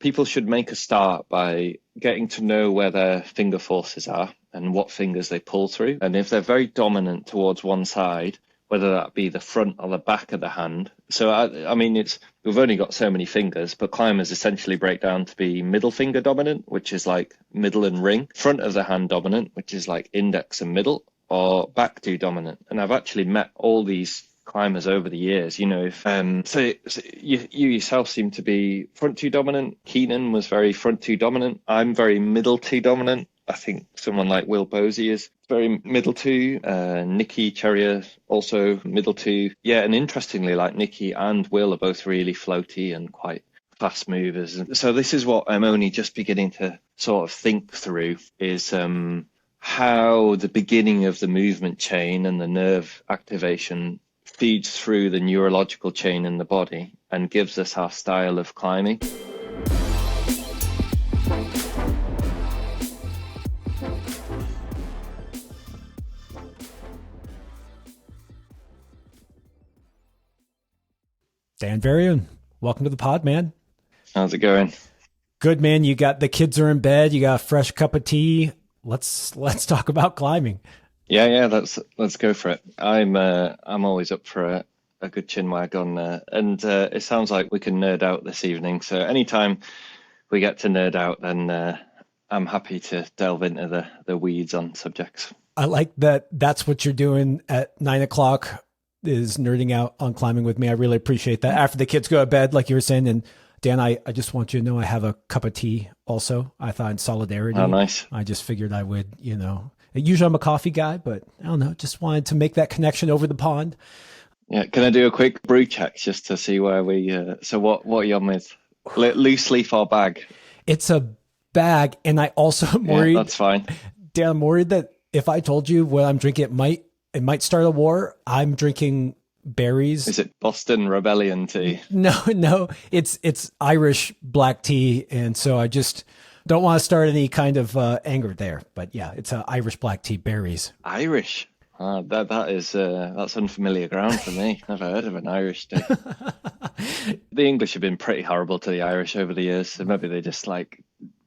people should make a start by getting to know where their finger forces are and what fingers they pull through. And if they're very dominant towards one side, whether that be the front or the back of the hand. So, I mean, we've only got so many fingers, but climbers essentially break down to be middle finger dominant, which is like middle and ring, front of the hand dominant, which is like index and middle, or back two dominant. And I've actually met all these climbers over the years, if so you yourself seem to be front two dominant. Keenan was very front two dominant. I'm very middle two dominant. I think someone like Will Posey is very middle two. Nikki Cherrier also middle two. Yeah, and interestingly, like Nikki and Will are both really floaty and quite fast movers. And so this is what I'm only just beginning to sort of think through is how the beginning of the movement chain and the nerve activation feeds through the neurological chain in the body and gives us our style of climbing. Dan Varian, welcome to the pod, man. How's it going? Good, man. You got the kids are in bed. You got a fresh cup of tea. Let's talk about climbing. Yeah. Let's go for it. I'm always up for a good chin wag on and it sounds like we can nerd out this evening. So anytime we get to nerd out, then I'm happy to delve into the weeds on subjects. I like that. That's what you're doing at 9 o'clock. Is nerding out on climbing with me. I really appreciate that. After the kids go to bed, like you were saying. And Dan, I just want you to know I have a cup of tea also. I thought in solidarity. Oh, nice. I just figured I would, usually I'm a coffee guy, but I don't know, just wanted to make that connection over the pond. Yeah. Can I do a quick brew check just to see where we, so what are you on with? Loose leaf or bag? It's a bag. And I also am worried. Yeah, that's fine. Dan, I'm worried that if I told you what I'm drinking, it might start a war. I'm drinking berries. Is it Boston Rebellion tea? No, it's Irish black tea. And so I just don't want to start any kind of anger there. But yeah, it's Irish black tea, berries. Irish? That's unfamiliar ground for me. Never heard of an Irish tea. The English have been pretty horrible to the Irish over the years. So maybe they just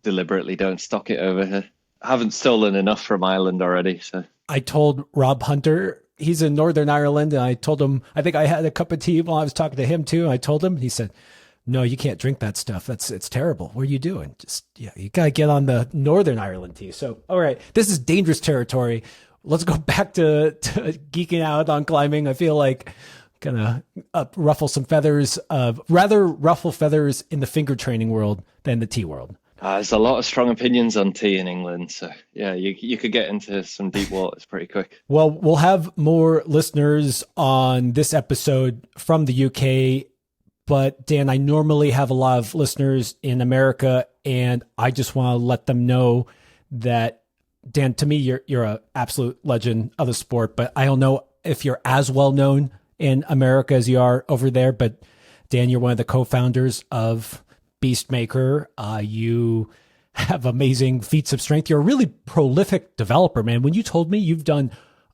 deliberately don't stock it over here. I haven't stolen enough from Ireland already, so. I told Rob Hunter, he's in Northern Ireland, and I told him, I think I had a cup of tea while I was talking to him too. I told him, he said, no, you can't drink that stuff. It's terrible. What are you doing? You got to get on the Northern Ireland tea. So, all right, this is dangerous territory. Let's go back to geeking out on climbing. I feel like gonna ruffle some feathers, rather ruffle feathers in the finger training world than the tea world. There's a lot of strong opinions on tea in England. So, yeah, you could get into some deep waters pretty quick. Well, we'll have more listeners on this episode from the UK. But, Dan, I normally have a lot of listeners in America, and I just want to let them know that, Dan, to me, you're an absolute legend of the sport. But I don't know if you're as well known in America as you are over there. But, Dan, you're one of the co-founders of Beastmaker. You have amazing feats of strength. You're a really prolific developer, man. When you told me you've done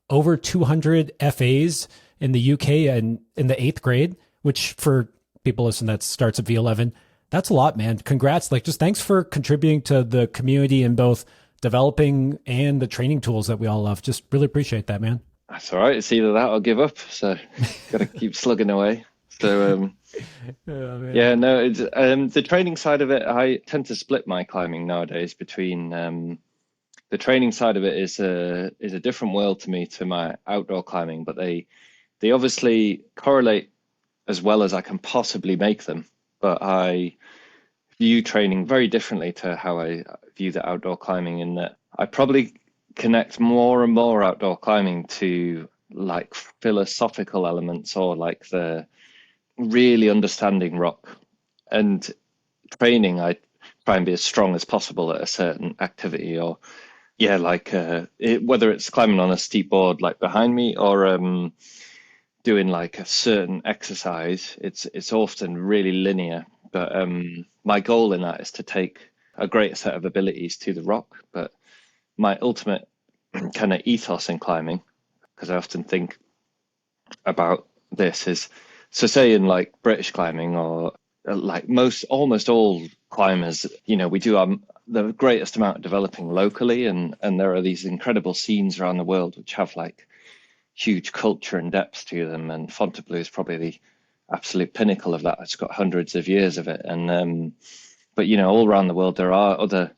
over 200 FAs in the UK and in the 8th grade, which for people listen, that starts at V11. That's a lot, man. Congrats. Just thanks for contributing to the community in both developing and the training tools that we all love. Just really appreciate that, man. That's all right. It's either that or give up. So got to keep slugging away. So, it's, the training side of it, I tend to split my climbing nowadays between the training side of it is a different world to me, to my outdoor climbing, but they obviously correlate as well as I can possibly make them. But I view training very differently to how I view the outdoor climbing, in that I probably connect more and more outdoor climbing to philosophical elements, or the really understanding rock. And training, I try and be as strong as possible at a certain activity, or whether it's climbing on a steep board behind me, or doing a certain exercise. It's often really linear, but my goal in that is to take a greater set of abilities to the rock. But my ultimate kind of ethos in climbing, because I often think about this, is, so say in British climbing, or almost all climbers, we do the greatest amount of developing locally, and there are these incredible scenes around the world which have like huge culture and depth to them, and Fontainebleau is probably the absolute pinnacle of that. It's got hundreds of years of it, and but all around the world there are other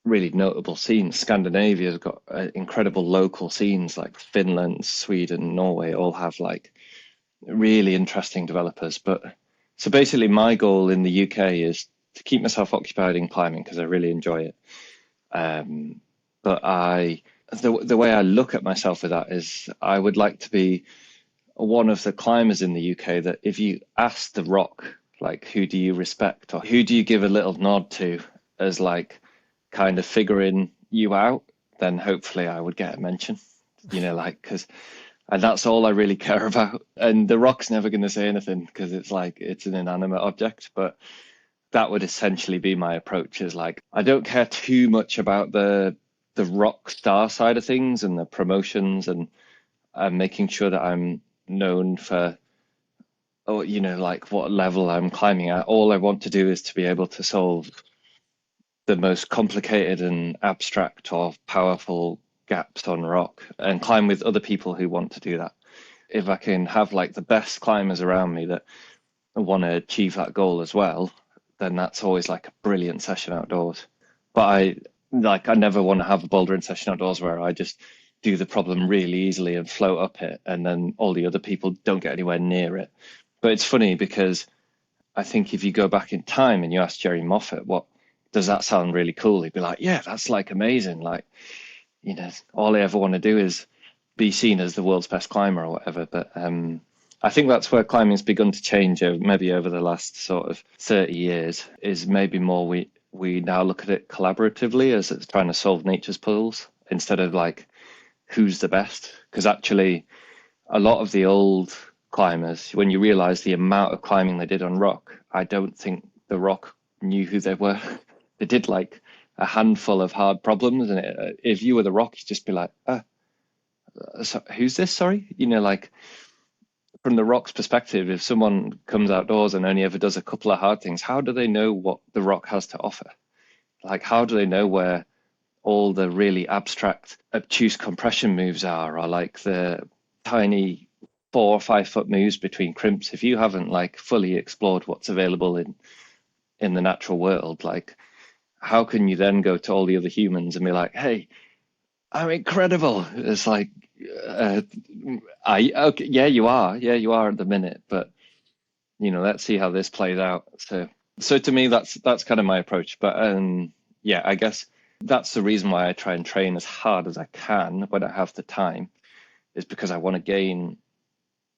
really notable scenes. Scandinavia's got incredible local scenes, like Finland, Sweden, Norway all have like really interesting developers. But so basically my goal in the UK is to keep myself occupied in climbing because I really enjoy it. But the way I look at myself with that is I would like to be one of the climbers in the UK that if you ask the rock, like, who do you respect or who do you give a little nod to as like kind of figuring you out, then hopefully I would get a mention, and that's all I really care about. And the rock's never going to say anything because it's like, it's an inanimate object, but that would essentially be my approach, is like, I don't care too much about the rock star side of things and the promotions and making sure that I'm known for, like what level I'm climbing at. All I want to do is to be able to solve the most complicated and abstract or powerful gaps on rock and climb with other people who want to do that. If I can have like the best climbers around me that want to achieve that goal as well, then that's always like a brilliant session outdoors. But I never want to have a bouldering session outdoors where I just do the problem really easily and float up it, and then all the other people don't get anywhere near it. But it's funny because I think if you go back in time and you ask Jerry Moffat, what does that sound really cool? He'd be like, yeah, that's like amazing. Like, all I ever want to do is be seen as the world's best climber or whatever. But I think that's where climbing's begun to change maybe over the last sort of 30 years, is maybe more we now look at it collaboratively as it's trying to solve nature's puzzles instead of like who's the best. Because actually a lot of the old climbers, when you realize the amount of climbing they did on rock, I don't think the rock knew who they were. They did like a handful of hard problems, and if you were the rock, you'd just be like, so who's this? Sorry, like from the rock's perspective, if someone comes outdoors and only ever does a couple of hard things, how do they know what the rock has to offer? Like, how do they know where all the really abstract, obtuse compression moves are, or like the tiny 4 or 5 foot moves between crimps? If you haven't like fully explored what's available in the natural world, like, how can you then go to all the other humans and be like, hey, I'm incredible? It's like, okay, yeah, you are at the minute, but let's see how this plays out. So to me, that's kind of my approach. But yeah, I guess that's the reason why I try and train as hard as I can when I have the time, is because I want to gain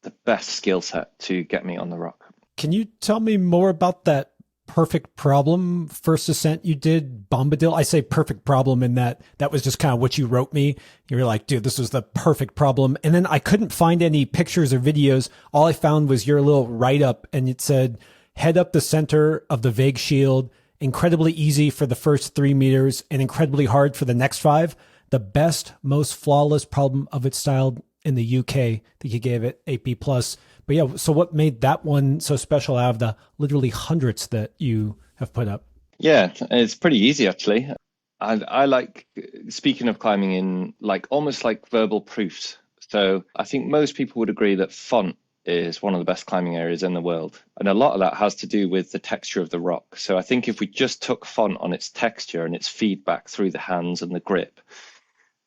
the best skill set to get me on the rock. Can you tell me more about that perfect problem first ascent you did, Bombadil? I say perfect problem in that was just kind of what you wrote me. You were like, dude, this was the perfect problem. And then I couldn't find any pictures or videos. All I found was your little write-up, and it said, head up the center of the vague shield, incredibly easy for the first 3 meters and incredibly hard for the next 5. The best, most flawless problem of its style in the UK. I think you gave it 8B+. But yeah, so what made that one so special out of the literally hundreds that you have put up? Yeah, it's pretty easy, actually. I like speaking of climbing in like almost like verbal proofs. So I think most people would agree that font is one of the best climbing areas in the world. And a lot of that has to do with the texture of the rock. So I think if we just took font on its texture and its feedback through the hands and the grip,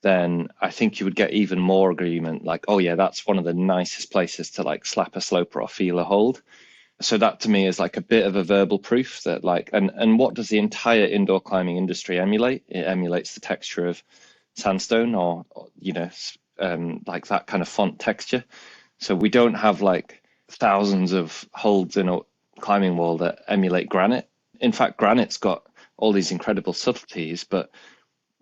then I think you would get even more agreement. Like, oh yeah, that's one of the nicest places to like slap a sloper or feel a hold. So that to me is like a bit of a verbal proof that like, and what does the entire indoor climbing industry emulate? It emulates the texture of sandstone or like that kind of font texture. So we don't have like thousands of holds in a climbing wall that emulate granite. In fact, granite's got all these incredible subtleties, but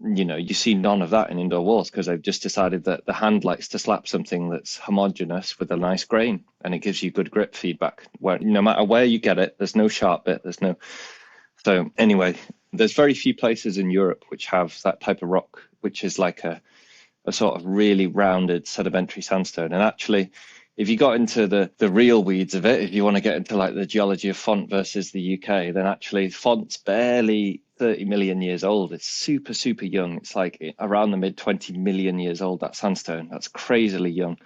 you see none of that in indoor walls because they've just decided that the hand likes to slap something that's homogeneous with a nice grain, and it gives you good grip feedback where no matter where you get it, there's no sharp bit, so anyway, there's very few places in Europe which have that type of rock, which is like a sort of really rounded sedimentary sandstone. And actually, if you got into the real weeds of it, if you want to get into like the geology of Font versus the UK, then actually Font's barely 30 million years old. It's super, super young. It's like around the mid 20 million years old, that sandstone. That's crazily young.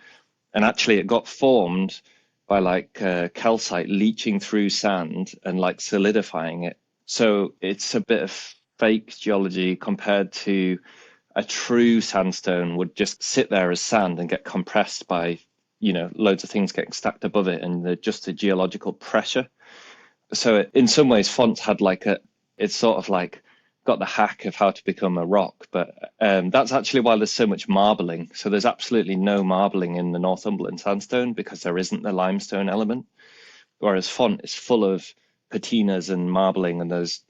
And actually it got formed by like calcite leaching through sand and like solidifying it. So it's a bit of fake geology compared to a true sandstone would just sit there as sand and get compressed by, loads of things getting stacked above it and just the geological pressure. So in some ways, Font had it's sort of like got the hack of how to become a rock, but that's actually why there's so much marbling. So there's absolutely no marbling in the Northumberland sandstone because there isn't the limestone element, whereas Font is full of patinas and marbling, and there's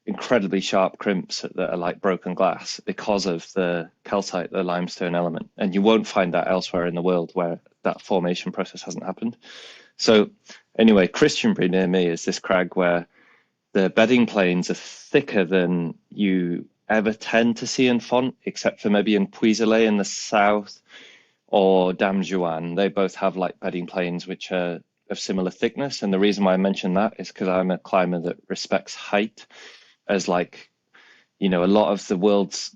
incredibly sharp crimps that are like broken glass because of the calcite, the limestone element. And you won't find that elsewhere in the world where that formation process hasn't happened. So anyway, Christianbury near me is this crag where the bedding planes are thicker than you ever tend to see in Font, except for maybe in Puiselet in the south or Dame Juan. They both have like bedding planes which are of similar thickness. And the reason why I mention that is because I'm a climber that respects height as like, a lot of the world's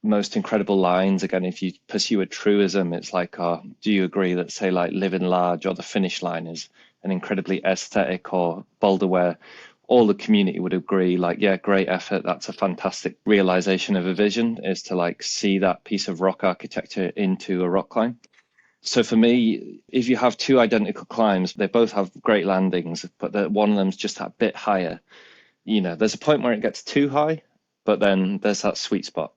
most incredible lines. Again, if you pursue a truism, it's like, do you agree that, say, like Living Large or the finish line is an incredibly aesthetic or boulder where all the community would agree, like, yeah, great effort. That's a fantastic realization of a vision, is to like see that piece of rock architecture into a rock climb. So for me, if you have two identical climbs, they both have great landings, but one of them's just that bit higher. There's a point where it gets too high, but then there's that sweet spot.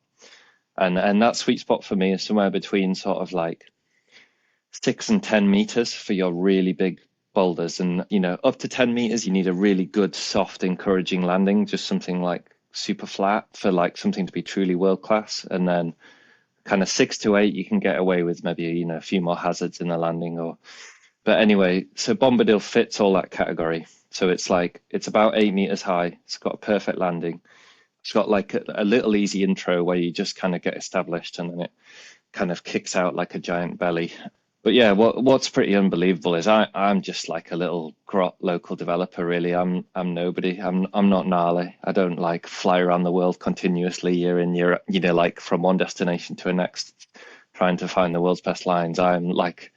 And that sweet spot for me is somewhere between sort of like 6 and 10 meters for your really big boulders. And, up to 10 meters, you need a really good, soft, encouraging landing, just something like super flat for like something to be truly world class. And then kind of 6 to 8, you can get away with maybe, a few more hazards in the landing. But anyway, so Bombadil fits all that category. So it's about 8 meters high. It's got a perfect landing. It's got like a little easy intro where you just kind of get established and then it kind of kicks out like a giant belly. But yeah, what's pretty unbelievable is I'm just like a little grot local developer, really. I'm nobody. I'm not gnarly. I don't like fly around the world continuously year in year, like from one destination to a next, trying to find the world's best lines. I'm like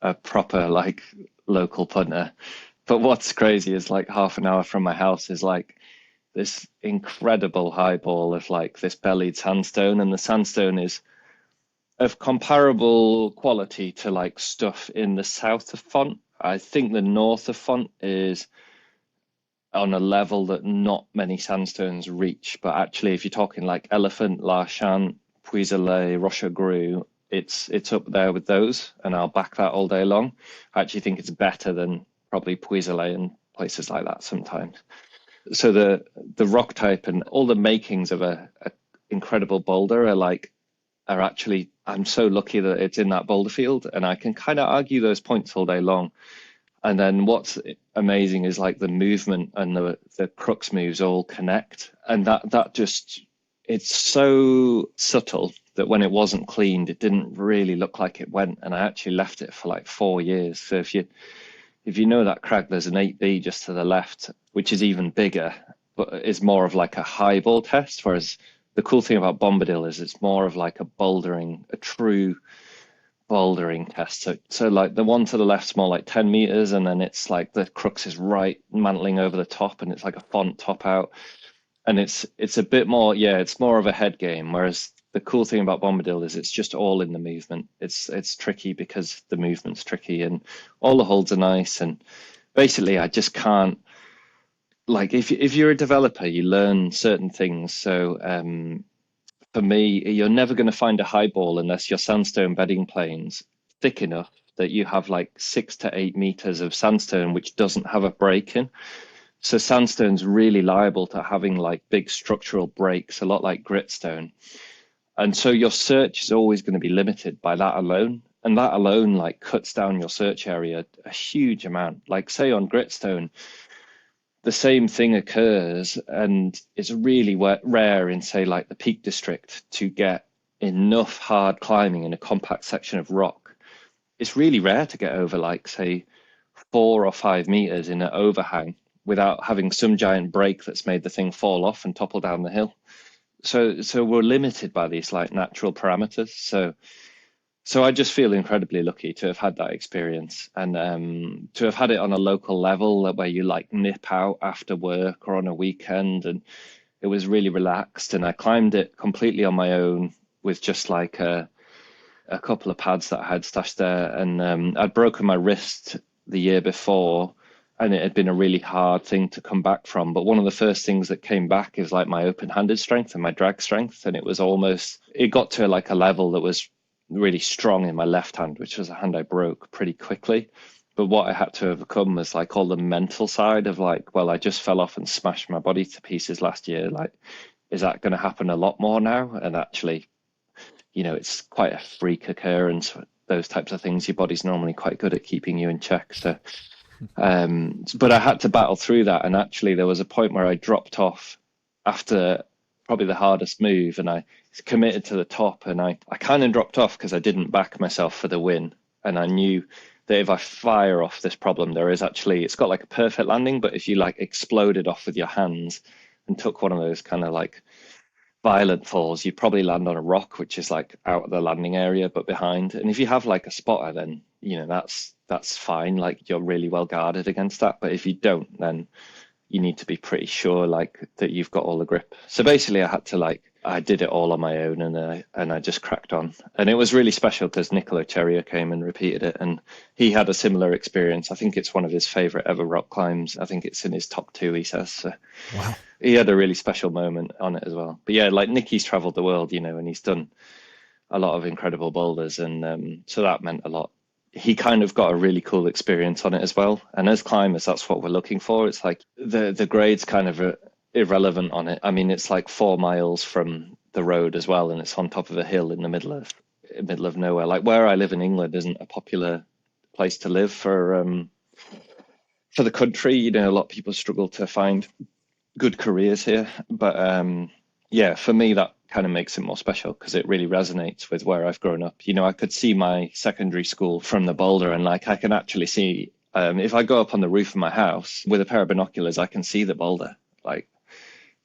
a proper like local punter. But what's crazy is like half an hour from my house is like this incredible high ball of like this bellied sandstone, and the sandstone is of comparable quality to like stuff in the south of Font. I think the north of Font is on a level that not many sandstones reach, but actually if you're talking like Elephant, Larchant, Puiselet, Rochegru, it's up there with those, and I'll back that all day long. I actually think it's better than probably Puiselet and places like that sometimes. So the rock type and all the makings of a incredible boulder are actually, I'm so lucky that it's in that boulder field, and I can kind of argue those points all day long. And then what's amazing is like the movement and the crux moves all connect, and that just, it's so subtle that when it wasn't cleaned, it didn't really look like it went. And I actually left it for like 4 years. So if you know that crag, there's an 8B just to the left, which is even bigger, but is more of like a high ball test. Whereas the cool thing about Bombadil is it's more of like a true bouldering test. So like the one to the left's more like 10 meters, and then it's like the crux is right mantling over the top, and it's like a Font top out. And it's a bit more, yeah, it's more of a head game. Whereas the cool thing about Bombadil is it's just all in the movement. It's tricky because the movement's tricky, and all the holds are nice. And basically, I just can't, like, if you're a developer, you learn certain things. So for me, you're never going to find a high ball unless your sandstone bedding plane's thick enough that you have like 6 to 8 meters of sandstone which doesn't have a break in. So sandstone's really liable to having like big structural breaks, a lot like gritstone. And so your search is always going to be limited by that alone. And that alone like cuts down your search area a huge amount. Like say on gritstone, the same thing occurs, and it's really rare in say like the Peak District to get enough hard climbing in a compact section of rock it's really rare to get over like say 4 or 5 meters in an overhang without having some giant break that's made the thing fall off and topple down the hill. So we're limited by these like natural parameters. So I just feel incredibly lucky to have had that experience, and to have had it on a local level where you like nip out after work or on a weekend, and it was really relaxed. And I climbed it completely on my own with just like a couple of pads that I had stashed there, and I'd broken my wrist the year before, and it had been a really hard thing to come back from. But one of the first things that came back is like my open-handed strength and my drag strength, and it got to like a level that was really strong in my left hand, which was a hand I broke pretty quickly. But what I had to overcome was like all the mental side of like, well, I just fell off and smashed my body to pieces last year. Like, is that going to happen a lot more now? And actually, it's quite a freak occurrence. Those types of things, your body's normally quite good at keeping you in check. So, but I had to battle through that. And actually, there was a point where I dropped off after probably the hardest move, and I committed to the top, and I kind of dropped off because I didn't back myself for the win. And I knew that if I fire off this problem, it's got like a perfect landing, but if you like exploded off with your hands and took one of those kind of like violent falls, you'd probably land on a rock, which is like out of the landing area, but behind. And if you have like a spotter, then, that's fine. Like you're really well guarded against that. But if you don't, then you need to be pretty sure like that you've got all the grip. So basically I did it all on my own, and I just cracked on. And it was really special because Nicolo Cheria came and repeated it, and he had a similar experience. I think it's one of his favorite ever rock climbs. I think it's in his top 2, he says. So wow. He had a really special moment on it as well. But yeah, like Nicky's traveled the world, and he's done a lot of incredible boulders, and so that meant a lot. He kind of got a really cool experience on it as well. And as climbers, that's what we're looking for. It's like the grade's kind of irrelevant on it. I mean, it's like 4 miles from the road as well, and it's on top of a hill in the middle of nowhere. Like where I live in England isn't a popular place to live for the country. A lot of people struggle to find good careers here, but yeah, for me that kind of makes it more special because it really resonates with where I've grown up. I could see my secondary school from the boulder, and like I can actually see if I go up on the roof of my house with a pair of binoculars, I can see the boulder. Like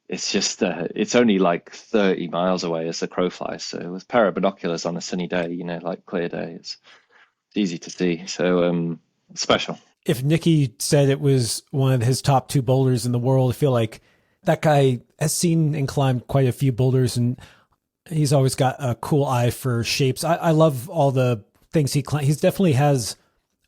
it's just it's only like 30 miles away as the crow flies. So with a pair of binoculars on a sunny day, like clear day, it's easy to see. So special. If Nicky said it was one of his top 2 boulders in the world, I feel like that guy has seen and climbed quite a few boulders, and he's always got a cool eye for shapes. I love all the things he climbs. He definitely has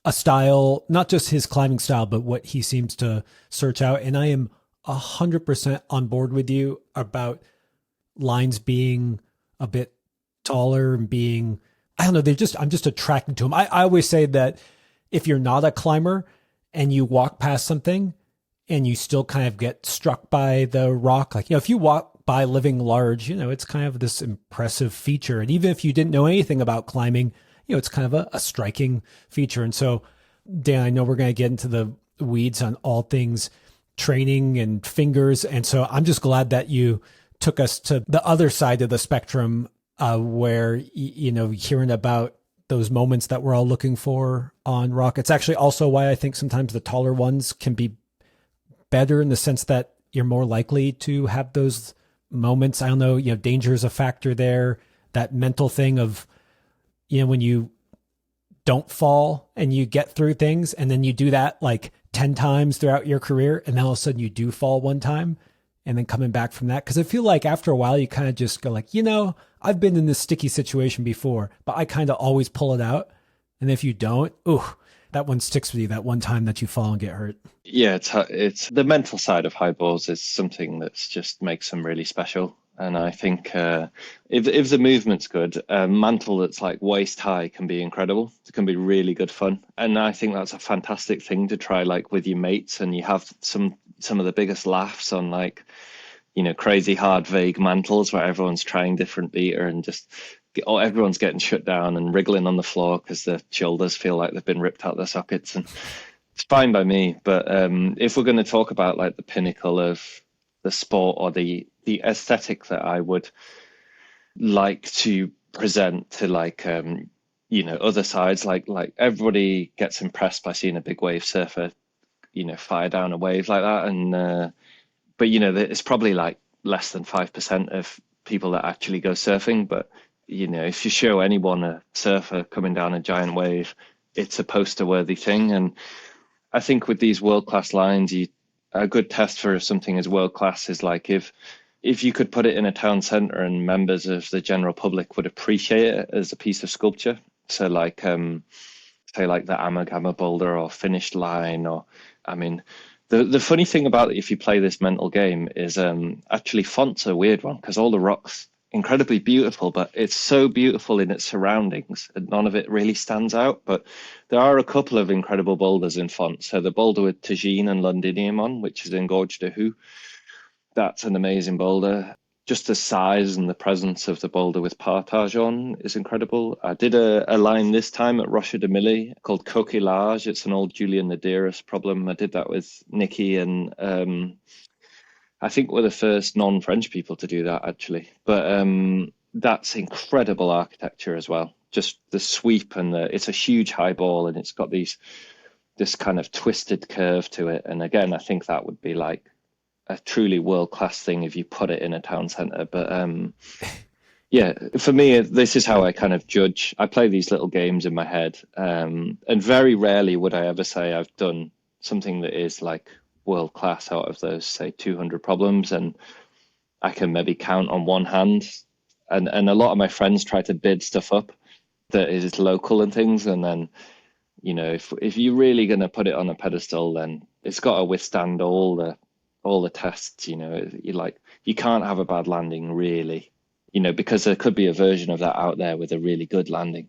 a style, not just his climbing style, but what he seems to search out. And I am 100% on board with you about lines being a bit taller and being, I don't know, I'm just attracted to them. I always say that if you're not a climber and you walk past something and you still kind of get struck by the rock, like, if you walk by Living Large, it's kind of this impressive feature. And even if you didn't know anything about climbing, it's kind of a striking feature. And so, Dan, I know we're going to get into the weeds on all things training and fingers. And so I'm just glad that you took us to the other side of the spectrum, where, hearing about those moments that we're all looking for on rock. It's actually also why I think sometimes the taller ones can be better in the sense that you're more likely to have those moments. I don't know, danger is a factor there. That mental thing of, when you don't fall and you get through things, and then you do that like 10 times throughout your career, and then all of a sudden you do fall one time, and then coming back from that. Because I feel like after a while you kind of just go like, I've been in this sticky situation before, but I kind of always pull it out. And if you don't, that one sticks with you, that one time that you fall and get hurt. Yeah, it's the mental side of high balls is something that's just makes them really special. And I think if the movement's good, a mantle that's like waist high can be incredible. It can be really good fun. And I think that's a fantastic thing to try like with your mates, and you have some of the biggest laughs on like, crazy hard vague mantles where everyone's trying different beater and just everyone's getting shut down and wriggling on the floor because their shoulders feel like they've been ripped out their sockets. And it's fine by me. But if we're going to talk about like the pinnacle of the sport or the aesthetic that I would like to present to like other sides, like everybody gets impressed by seeing a big wave surfer, fire down a wave like that. And but it's probably like less than 5% of people that actually go surfing. But if you show anyone a surfer coming down a giant wave, it's a poster worthy thing. And I think with these world class lines, a good test for if something is world class is like if you could put it in a town center and members of the general public would appreciate it as a piece of sculpture. So like say like the Amagama boulder or finished line, or I mean the funny thing about it, if you play this mental game, is actually font's a weird one, because all the rocks incredibly beautiful, but it's so beautiful in its surroundings and none of it really stands out. But there are a couple of incredible boulders in font. So the boulder with tagine and Londinium on, which is in Gorge de Hou, that's an amazing boulder. Just the size and the presence of the boulder with partage on is incredible. I did a line this time at Rocha de Milly called Coquillage. It's an old Julian Nadeiros problem. I did that with Nikki, and I think we're the first non-French people to do that, actually. But that's incredible architecture as well. Just the sweep, and it's a huge high ball, and it's got this kind of twisted curve to it. And again, I think that would be like a truly world-class thing if you put it in a town center. But yeah, for me, this is how I kind of judge. I play these little games in my head, and very rarely would I ever say I've done something that is like world-class out of those, say, 200 problems, and I can maybe count on one hand. And a lot of my friends try to bid stuff up that is local and things, and then if you're really going to put it on a pedestal, then it's got to withstand all the tests. You can't have a bad landing, really, because there could be a version of that out there with a really good landing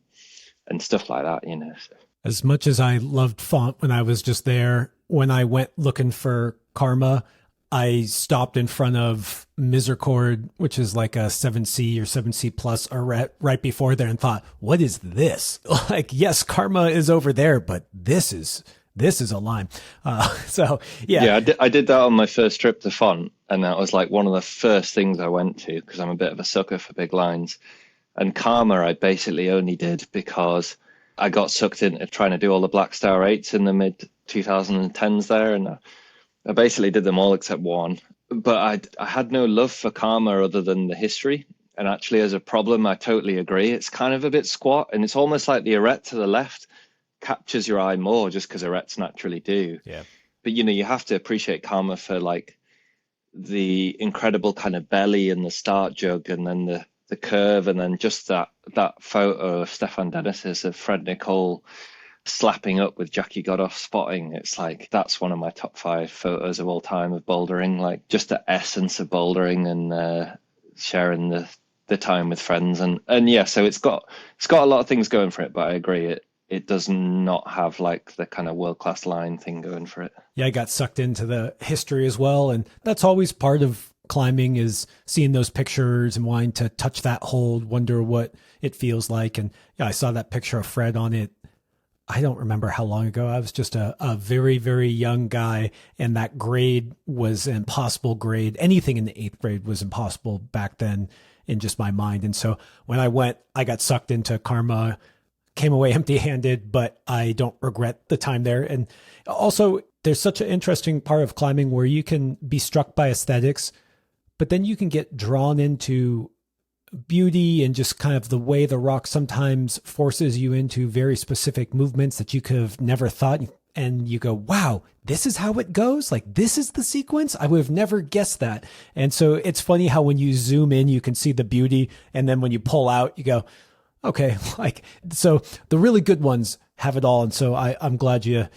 and stuff like that. As much as I loved font when I was just there, when I went looking for Karma, I stopped in front of Misericord, which is like a 7C or 7C plus arret right before there, and thought, what is this? Like, yes, Karma is over there, but this is a line. So yeah. Yeah, I did that on my first trip to Font, and that was like one of the first things I went to, because I'm a bit of a sucker for big lines. And Karma I basically only did because I got sucked into trying to do all the Black Star 8s in the mid 2010s there, and I basically did them all except one. But I had no love for Karma other than the history. And actually, as a problem, I totally agree. It's kind of a bit squat, and it's almost like the arret to the left captures your eye more just because arrets naturally do. Yeah. But you have to appreciate Karma for like the incredible kind of belly and the start jug, and then the curve, and then just that photo of Stefan Dennis's of Fred Nicole slapping up with Jackie Godoff spotting. It's like, that's one of my top 5 photos of all time of bouldering, like just the essence of bouldering and sharing the time with friends. And yeah, so it's got a lot of things going for it, but I agree it does not have like the kind of world-class line thing going for it. Yeah, I got sucked into the history as well. And that's always part of climbing, is seeing those pictures and wanting to touch that hold, wonder what it feels like. And yeah, I saw that picture of Fred on it. I don't remember how long ago. I was just a very, very young guy, and that grade was an impossible grade. Anything in the 8th grade was impossible back then in just my mind. And so when I went, I got sucked into Karma, came away empty-handed, but I don't regret the time there. And also, there's such an interesting part of climbing where you can be struck by aesthetics, but then you can get drawn into beauty and just kind of the way the rock sometimes forces you into very specific movements that you could have never thought. And you go, wow, this is how it goes? Like, this is the sequence? I would have never guessed that. And so it's funny how when you zoom in, you can see the beauty. And then when you pull out, you go, okay, like, so the really good ones have it all. And so I'm glad you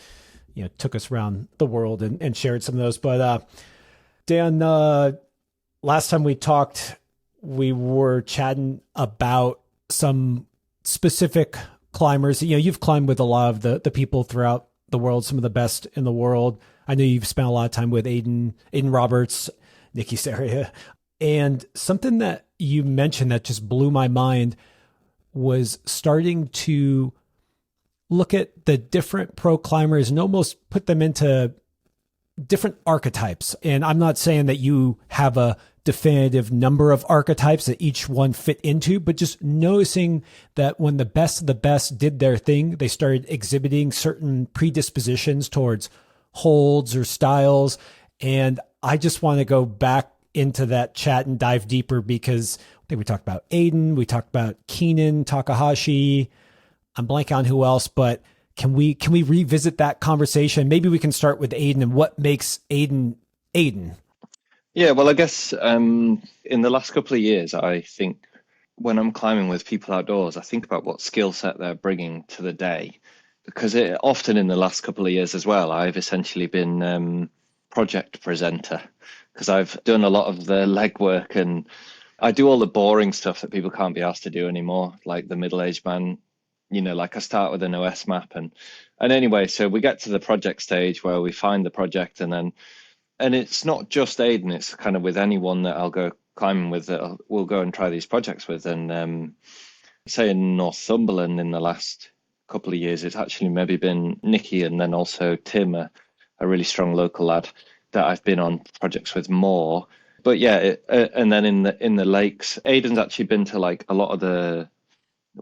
took us around the world and shared some of those. But Dan, last time we talked, we were chatting about some specific climbers. You've climbed with a lot of the people throughout the world, some of the best in the world. I know you've spent a lot of time with Aidan Roberts, Nikki Saria. And something that you mentioned that just blew my mind was starting to look at the different pro climbers and almost put them into different archetypes. And I'm not saying that you have a definitive number of archetypes that each one fit into, but just noticing that when the best of the best did their thing, they started exhibiting certain predispositions towards holds or styles. And I just want to go back into that chat and dive deeper, because I think we talked about Aidan, we talked about Keenan, Takahashi. I'm blanking on who else, but can we revisit that conversation? Maybe we can start with Aidan and what makes Aidan Aidan. Yeah, well, I guess in the last couple of years, I think when I'm climbing with people outdoors, I think about what skill set they're bringing to the day. Because often in the last couple of years as well, I've essentially been project presenter, because I've done a lot of the legwork and I do all the boring stuff that people can't be asked to do anymore, like the middle-aged man. Like I start with an OS map and anyway, so we get to the project stage where we find the project, and it's not just Aidan, it's kind of with anyone that I'll go climbing with that we'll go and try these projects with. And say in Northumberland in the last couple of years, it's actually maybe been Nicky and then also Tim, a really strong local lad that I've been on projects with more. But yeah, and then in the lakes, Aidan's actually been to like a lot of the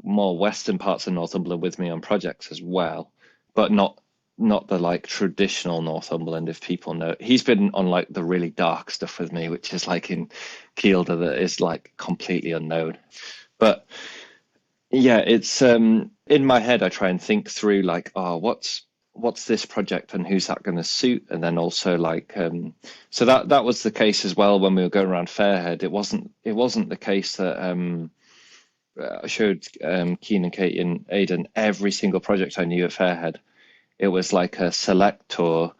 more western parts of Northumberland with me on projects as well, but not the like traditional Northumberland, if people know. He's been on like the really dark stuff with me, which is like in Kielder, that is like completely unknown. But yeah, it's in my head I try and think through like, oh, what's this project and who's that going to suit? And then also like so that was the case as well when we were going around Fairhead. It wasn't the case that I showed Keenan, Katie and Aidan every single project I knew at Fairhead. It was like a select tour,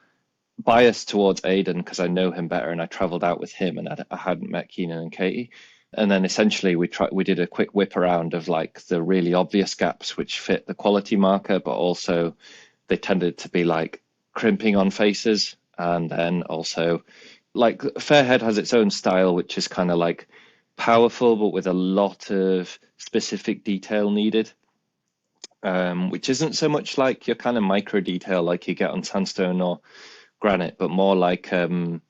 biased towards Aidan because I know him better and I travelled out with him and I hadn't met Keenan and Katie. And then essentially we did a quick whip around of like the really obvious gaps which fit the quality marker, but also they tended to be like crimping on faces. And then also like Fairhead has its own style, which is kind of like powerful, but with a lot of specific detail needed. Which isn't so much like your kind of micro detail like you get on sandstone or granite, but more like there'll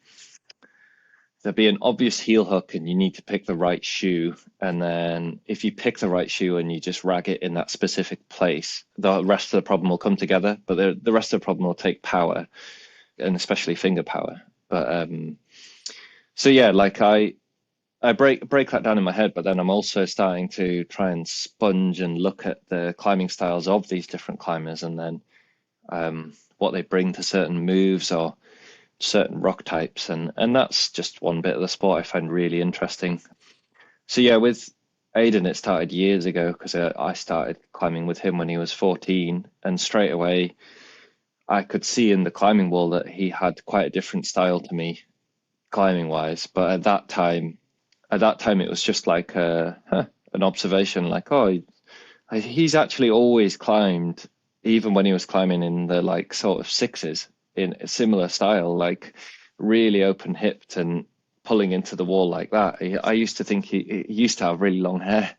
be an obvious heel hook and you need to pick the right shoe. And then if you pick the right shoe and you just rag it in that specific place, the rest of the problem will come together. But the rest of the problem will take power, and especially finger power. But so yeah, like I break that down in my head, but then I'm also starting to try and sponge and look at the climbing styles of these different climbers, and then what they bring to certain moves or certain rock types, and that's just one bit of the sport I find really interesting. So yeah, with Aidan, it started years ago because I started climbing with him when he was 14, and straight away I could see in the climbing wall that he had quite a different style to me climbing wise. But at that time it was just like an observation, like, oh, he's actually always climbed, even when he was climbing in the like sort of sixes, in a similar style, like really open hipped and pulling into the wall like that. I used to think he used to have really long hair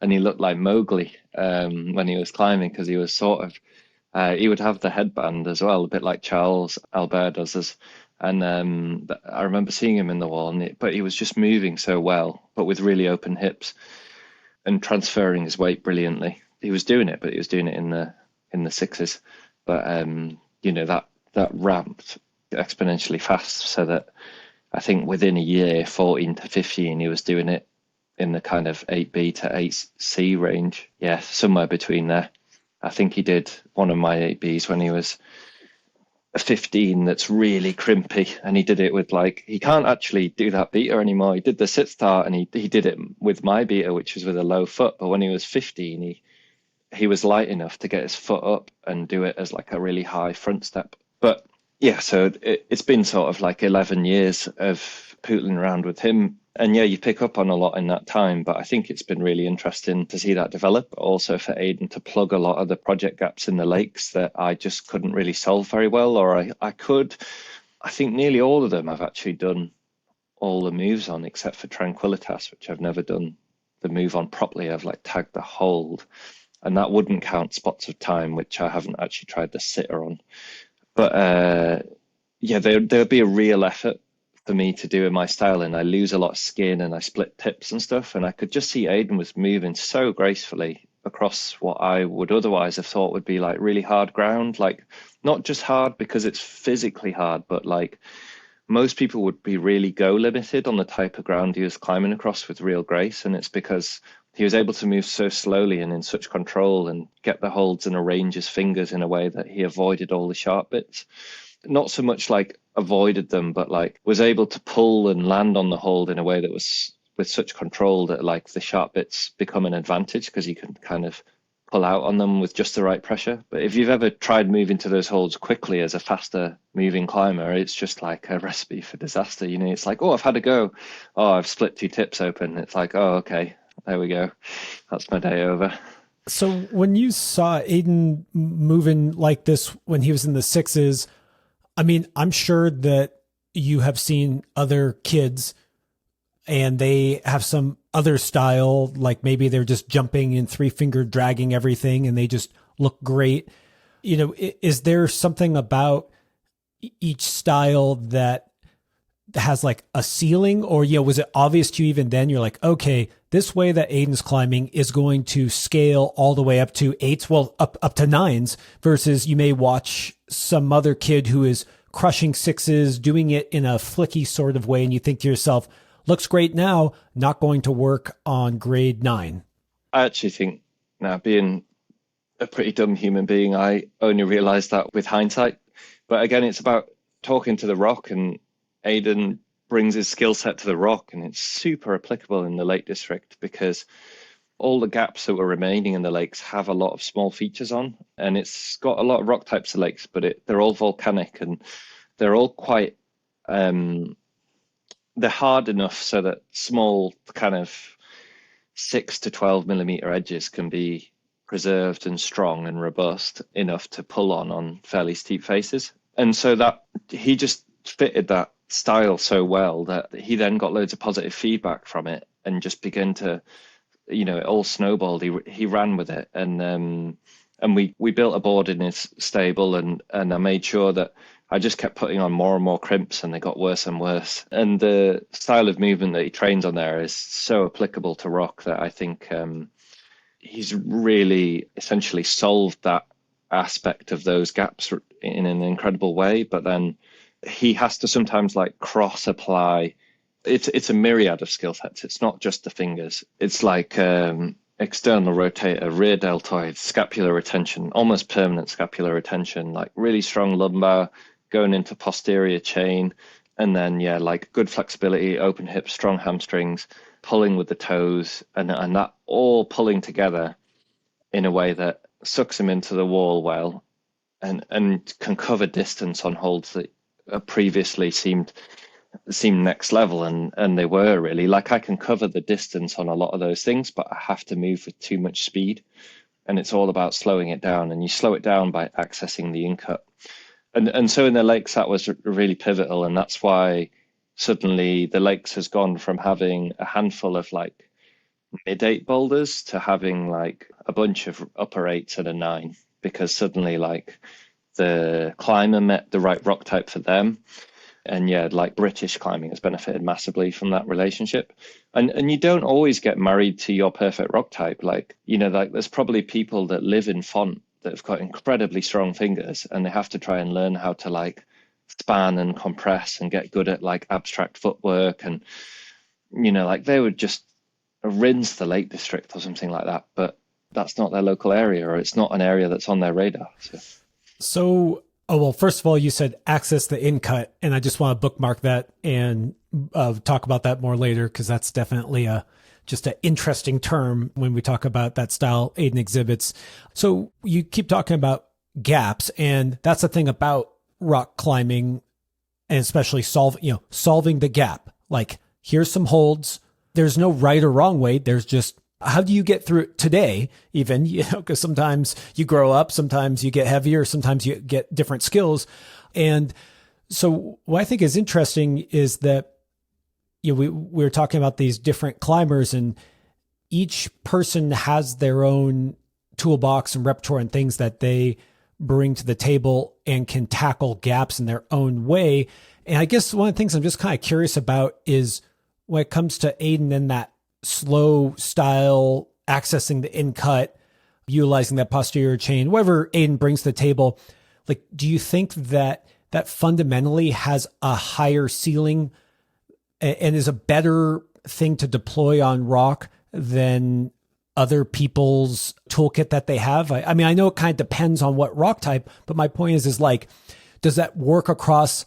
and he looked like Mowgli when he was climbing, because he was sort of he would have the headband as well, a bit like Charles Albert does. And I remember seeing him in the wall, but he was just moving so well, but with really open hips and transferring his weight brilliantly. He was doing it, but he was doing it in the sixes. But that ramped exponentially fast, so that I think within a year, 14 to 15, he was doing it in the kind of 8B to 8C range. Yeah, somewhere between there. I think he did one of my 8Bs when he was 15 that's really crimpy, and he did it with like, he can't actually do that beater anymore. He did the sit start and he did it with my beater, which was with a low foot. But when he was 15, he was light enough to get his foot up and do it as like a really high front step. But yeah, so it's been sort of like 11 years of pootling around with him. And yeah, you pick up on a lot in that time, but I think it's been really interesting to see that develop. Also for Aidan to plug a lot of the project gaps in the lakes that I just couldn't really solve very well, or I could. I think nearly all of them I've actually done all the moves on, except for Tranquilitas, which I've never done the move on properly. I've like tagged the hold, and that wouldn't count spots of time, which I haven't actually tried the sitter on. But yeah, there'll be a real effort for me to do in my style, and I lose a lot of skin and I split tips and stuff. And I could just see Aidan was moving so gracefully across what I would otherwise have thought would be like really hard ground, like not just hard because it's physically hard, but like most people would be really go limited on the type of ground he was climbing across with real grace. And it's because he was able to move so slowly and in such control and get the holds and arrange his fingers in a way that he avoided all the sharp bits. Not so much like avoided them, but like was able to pull and land on the hold in a way that was with such control that like the sharp bits become an advantage because you can kind of pull out on them with just the right pressure. But if you've ever tried moving to those holds quickly as a faster moving climber, it's just like a recipe for disaster. You know, it's like, oh, I've had a go. Oh, I've split 2 tips open. It's like, oh, okay, there we go. That's my day over. So when you saw Aidan moving like this when he was in the 6s, I mean, I'm sure that you have seen other kids and they have some other style, like maybe they're just jumping and 3-finger dragging everything and they just look great. You know, is there something about each style that has like a ceiling, or, you know, was it obvious to you even then? You're like, okay, this way that Aidan's climbing is going to scale all the way up to 8s, well, up to 9s, versus you may watch some other kid who is crushing 6s, doing it in a flicky sort of way, and you think to yourself, looks great now, not going to work on grade 9. I actually think now, being a pretty dumb human being, I only realized that with hindsight. But again, it's about talking to the rock, and Aidan brings his skill set to the rock, and it's super applicable in the Lake District because all the gaps that were remaining in the lakes have a lot of small features on, and it's got a lot of rock types of lakes, but they're all volcanic and they're all quite they're hard enough so that small kind of 6 to 12 millimeter edges can be preserved and strong and robust enough to pull on fairly steep faces. And so that he just fitted that style so well that he then got loads of positive feedback from it and just began to, you know, it all snowballed. He ran with it, and we built a board in his stable, and I made sure that I just kept putting on more and more crimps, and they got worse and worse. And the style of movement that he trains on there is so applicable to rock that I think he's really essentially solved that aspect of those gaps in an incredible way. But then he has to sometimes like cross apply. It's a myriad of skill sets. It's not just the fingers. It's like external rotator, rear deltoid, scapular retention, almost permanent scapular retention, like really strong lumbar going into posterior chain. And then, yeah, like good flexibility, open hips, strong hamstrings, pulling with the toes, and that all pulling together in a way that sucks him into the wall well, and can cover distance on holds that previously seemed next level, and they were really. Like, I can cover the distance on a lot of those things, but I have to move with too much speed, and it's all about slowing it down, and you slow it down by accessing the incut. And so in the lakes, that was really pivotal, and that's why suddenly the lakes has gone from having a handful of like mid-8 boulders to having like a bunch of upper 8s and a 9, because suddenly like the climber met the right rock type for them. And yeah, like British climbing has benefited massively from that relationship. And you don't always get married to your perfect rock type. Like, you know, like there's probably people that live in Font that have got incredibly strong fingers, and they have to try and learn how to like span and compress and get good at like abstract footwork. And, you know, like they would just rinse the Lake District or something like that, but that's not their local area, or it's not an area that's on their radar. So well, first of all, you said access the in-cut, and I just want to bookmark that and talk about that more later, because that's definitely just an interesting term when we talk about that style Aidan exhibits. So you keep talking about gaps, and that's the thing about rock climbing, and especially solving the gap. Like, here's some holds. There's no right or wrong way. There's just, how do you get through it today, even, you know, because sometimes you grow up, sometimes you get heavier, sometimes you get different skills. And so what I think is interesting is that, you know, we were talking about these different climbers, and each person has their own toolbox and repertoire and things that they bring to the table and can tackle gaps in their own way. And I guess one of the things I'm just kind of curious about is when it comes to Aidan and that slow style, accessing the in cut, utilizing that posterior chain, whatever Aidan brings to the table, like, do you think that that fundamentally has a higher ceiling and is a better thing to deploy on rock than other people's toolkit that they have? I mean, I know it kind of depends on what rock type, but my point is like, does that work across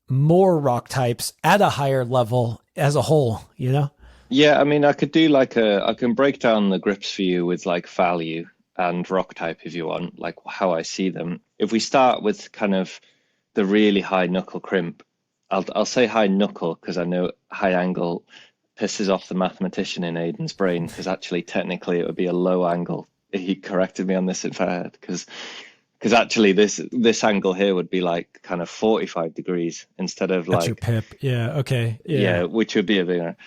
more rock types at a higher level as a whole, you know? Yeah, I mean, I could do I can break down the grips for you with like value and rock type if you want, like how I see them. If we start with kind of the really high knuckle crimp, I'll say high knuckle because I know high angle pisses off the mathematician in Aidan's brain, because actually technically it would be a low angle. He corrected me on this in fact, because actually this angle here would be like kind of 45 degrees instead of That's like your pip. Yeah. Okay. yeah, which would be a bigger.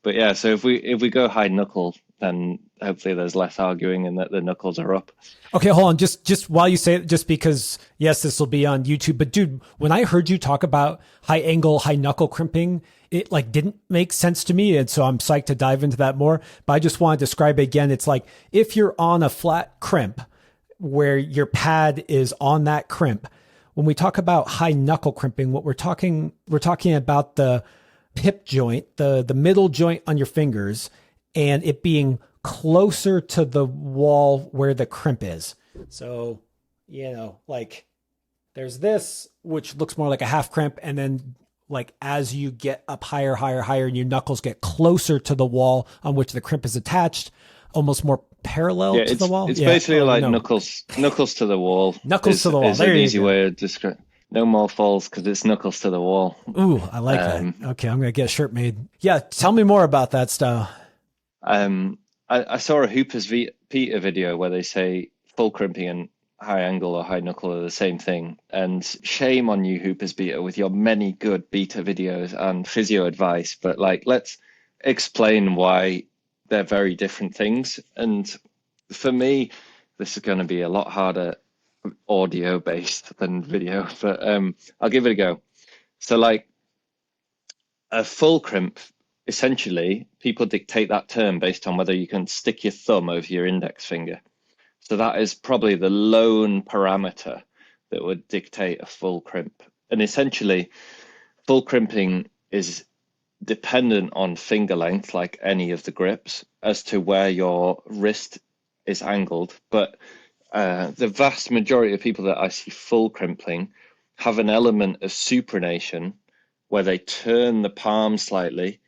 But yeah, so if we go high knuckle, then hopefully there's less arguing and that the knuckles are up. Okay, hold on. Just while you say it, just because, yes, this will be on YouTube, but dude, when I heard you talk about high angle, high knuckle crimping, it like didn't make sense to me. And so I'm psyched to dive into that more, but I just want to describe it again. It's like, if you're on a flat crimp where your pad is on that crimp, when we talk about high knuckle crimping, we're talking about the pip joint, the middle joint on your fingers, and it being closer to the wall where the crimp is. So, you know, like there's this, which looks more like a half crimp. And then like, as you get up higher, and your knuckles get closer to the wall on which the crimp is attached, almost more parallel to the wall. It's basically like knuckles to the wall. Knuckles to the wall. Is an easy way of describing. No more falls because it's knuckles to the wall. Ooh, I like that. Okay, I'm going to get a shirt made. Yeah, tell me more about that style. I saw a Hooper's Peter video where they say full crimping and high angle or high knuckle are the same thing. And shame on you, Hooper's Beta, with your many good beta videos and physio advice. But like, let's explain why they're very different things. And for me, this is going to be a lot harder audio based than video, but I'll give it a go. So like a full crimp, essentially people dictate that term based on whether you can stick your thumb over your index finger. So that is probably the lone parameter that would dictate a full crimp. And essentially full crimping is dependent on finger length, like any of the grips, as to where your wrist is angled. But the vast majority of people that I see full crimping have an element of supination where they turn the palm slightly.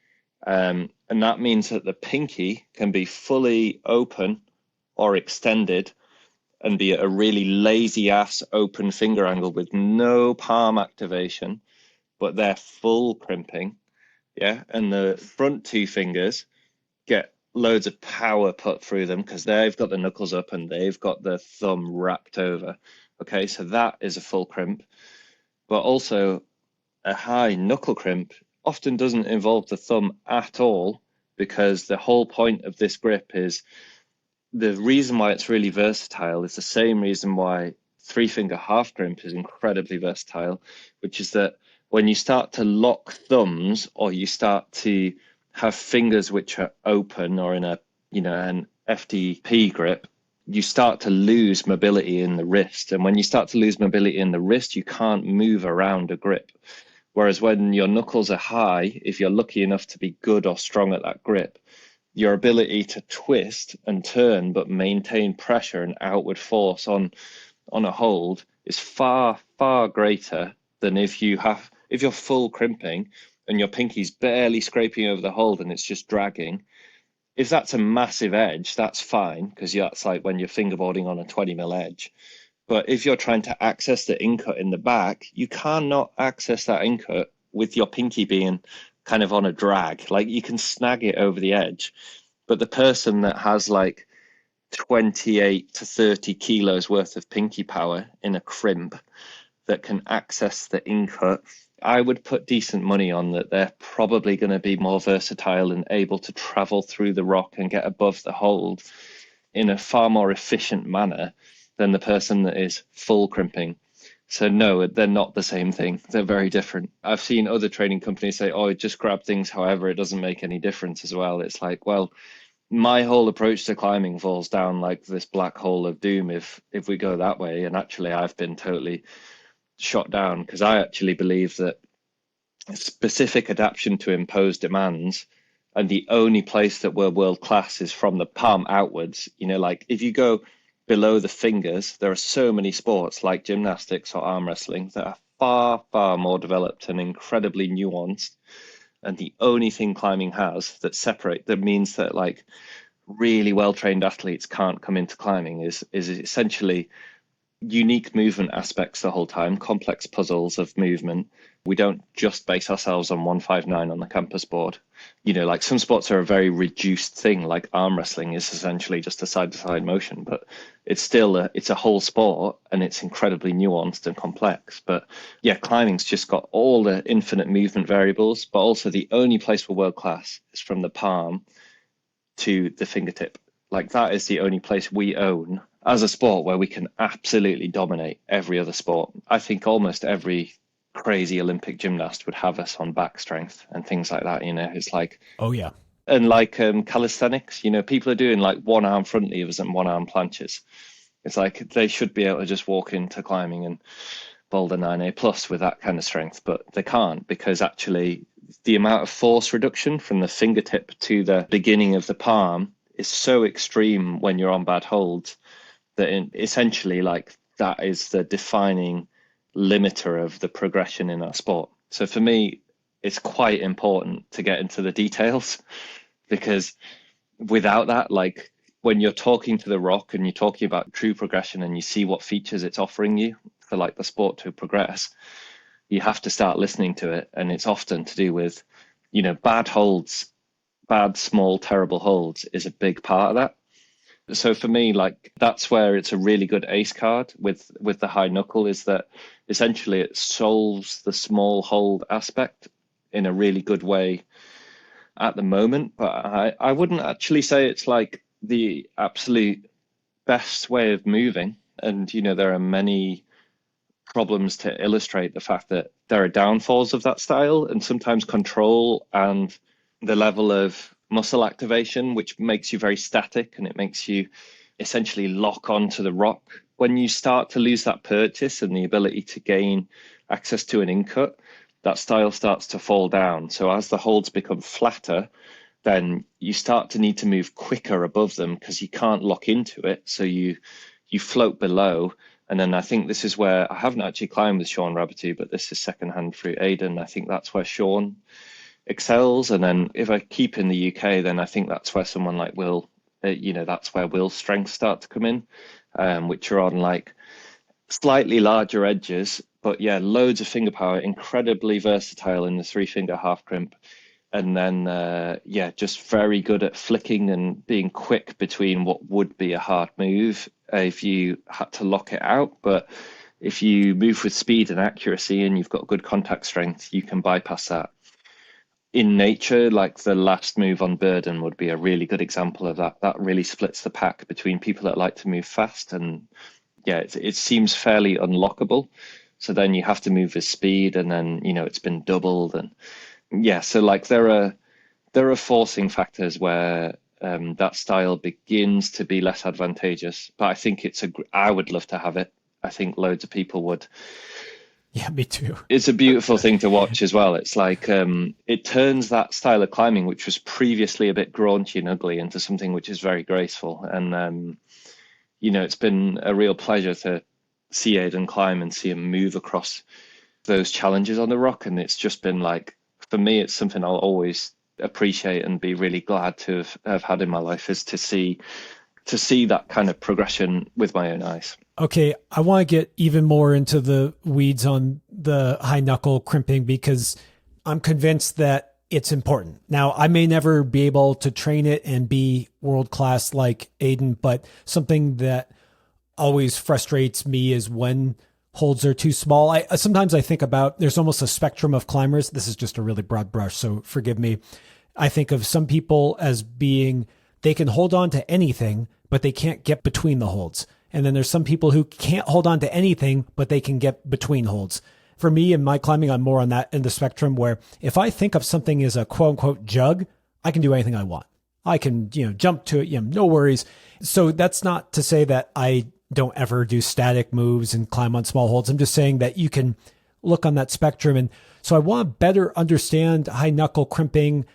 And that means that the pinky can be fully open or extended and be at a really lazy ass open finger angle with no palm activation, but they're full crimping. Yeah. And the front two fingers get loads of power put through them because they've got the knuckles up and they've got the thumb wrapped over. Okay, so that is a full crimp. But also a high knuckle crimp often doesn't involve the thumb at all, because the whole point of this grip is, the reason why it's really versatile is the same reason why three finger half crimp is incredibly versatile, which is that when you start to lock thumbs or you start to have fingers which are open or in an FTP grip, you start to lose mobility in the wrist. And when you start to lose mobility in the wrist, you can't move around a grip. Whereas when your knuckles are high, if you're lucky enough to be good or strong at that grip, your ability to twist and turn but maintain pressure and outward force on a hold is far, far greater than if you're full crimping and your pinky's barely scraping over the hold and it's just dragging. If that's a massive edge, that's fine, because that's like when you're fingerboarding on a 20mm edge. But if you're trying to access the incut in the back, you cannot access that incut with your pinky being kind of on a drag. Like, you can snag it over the edge, but the person that has like 28 to 30 kilos worth of pinky power in a crimp that can access the incut, I would put decent money on that they're probably going to be more versatile and able to travel through the rock and get above the hold in a far more efficient manner than the person that is full crimping. So no, they're not the same thing. They're very different. I've seen other training companies say, "Oh, just grab things however, it doesn't make any difference as well." It's like, well, my whole approach to climbing falls down like this black hole of doom if we go that way. And actually, I've been totally shot down because I actually believe that specific adaptation to imposed demands, and the only place that we're world class is from the palm outwards. Like if you go below the fingers, there are so many sports like gymnastics or arm wrestling that are far, far more developed and incredibly nuanced. And the only thing climbing has that means that like really well trained athletes can't come into climbing is essentially unique movement aspects the whole time, complex puzzles of movement. We don't just base ourselves on 159 on the campus board. Like some sports are a very reduced thing, like arm wrestling is essentially just a side to side motion, but it's still it's a whole sport and it's incredibly nuanced and complex. But yeah, climbing's just got all the infinite movement variables, but also the only place we're world class is from the palm to the fingertip. Like that is the only place we own as a sport where we can absolutely dominate every other sport. I think almost every crazy Olympic gymnast would have us on back strength and things like that. It's like, oh yeah. And like calisthenics, people are doing like one arm front levers and one arm planches. It's like they should be able to just walk into climbing and boulder 9A plus with that kind of strength, but they can't because actually the amount of force reduction from the fingertip to the beginning of the palm is so extreme when you're on bad holds that essentially like that is the defining limiter of the progression in our sport. So for me, it's quite important to get into the details because without that, like when you're talking to the rock and you're talking about true progression and you see what features it's offering you for like the sport to progress, you have to start listening to it. And it's often to do with, bad holds, bad, small, terrible holds is a big part of that. So for me, like that's where it's a really good ace card with the high knuckle, is that essentially it solves the small hold aspect in a really good way at the moment. But I wouldn't actually say it's like the absolute best way of moving. And, there are many problems to illustrate the fact that there are downfalls of that style, and sometimes control and the level of muscle activation, which makes you very static and it makes you essentially lock onto the rock. When you start to lose that purchase and the ability to gain access to an in-cut, that style starts to fall down. So as the holds become flatter, then you start to need to move quicker above them because you can't lock into it. So you float below. And then I think this is where I haven't actually climbed with Sean Rabbity, but this is secondhand through Aidan. I think that's where Sean excels. And then if I keep in the UK, then I think that's where someone like Will, that's where Will's strengths start to come in, which are on like slightly larger edges, but yeah, loads of finger power, incredibly versatile in the 3-finger half crimp. And then, just very good at flicking and being quick between what would be a hard move if you had to lock it out. But if you move with speed and accuracy and you've got good contact strength, you can bypass that. In nature, like the last move on Burden would be a really good example of that. That really splits the pack between people that like to move fast and, it seems fairly unlockable. So then you have to move with speed and then, it's been doubled and, so like there are forcing factors where that style begins to be less advantageous. But I think I would love to have it. I think loads of people would. Yeah, me too. It's a beautiful thing to watch as well. It's like it turns that style of climbing, which was previously a bit graunchy and ugly, into something which is very graceful. And it's been a real pleasure to see Aidan climb and see him move across those challenges on the rock. And it's just been like, for me, it's something I'll always appreciate and be really glad to have had in my life, is to see that kind of progression with my own eyes. Okay, I want to get even more into the weeds on the high knuckle crimping because I'm convinced that it's important. Now, I may never be able to train it and be world class like Aidan, but something that always frustrates me is when holds are too small. Sometimes I think about, there's almost a spectrum of climbers. This is just a really broad brush, so forgive me. I think of some people as being, they can hold on to anything, but they can't get between the holds. And then there's some people who can't hold on to anything, but they can get between holds. For me in my climbing, I'm more on that end of the spectrum where if I think of something as a quote unquote jug, I can do anything I want. I can, jump to it, no worries. So that's not to say that I don't ever do static moves and climb on small holds. I'm just saying that you can look on that spectrum. And so I want to better understand high knuckle crimping,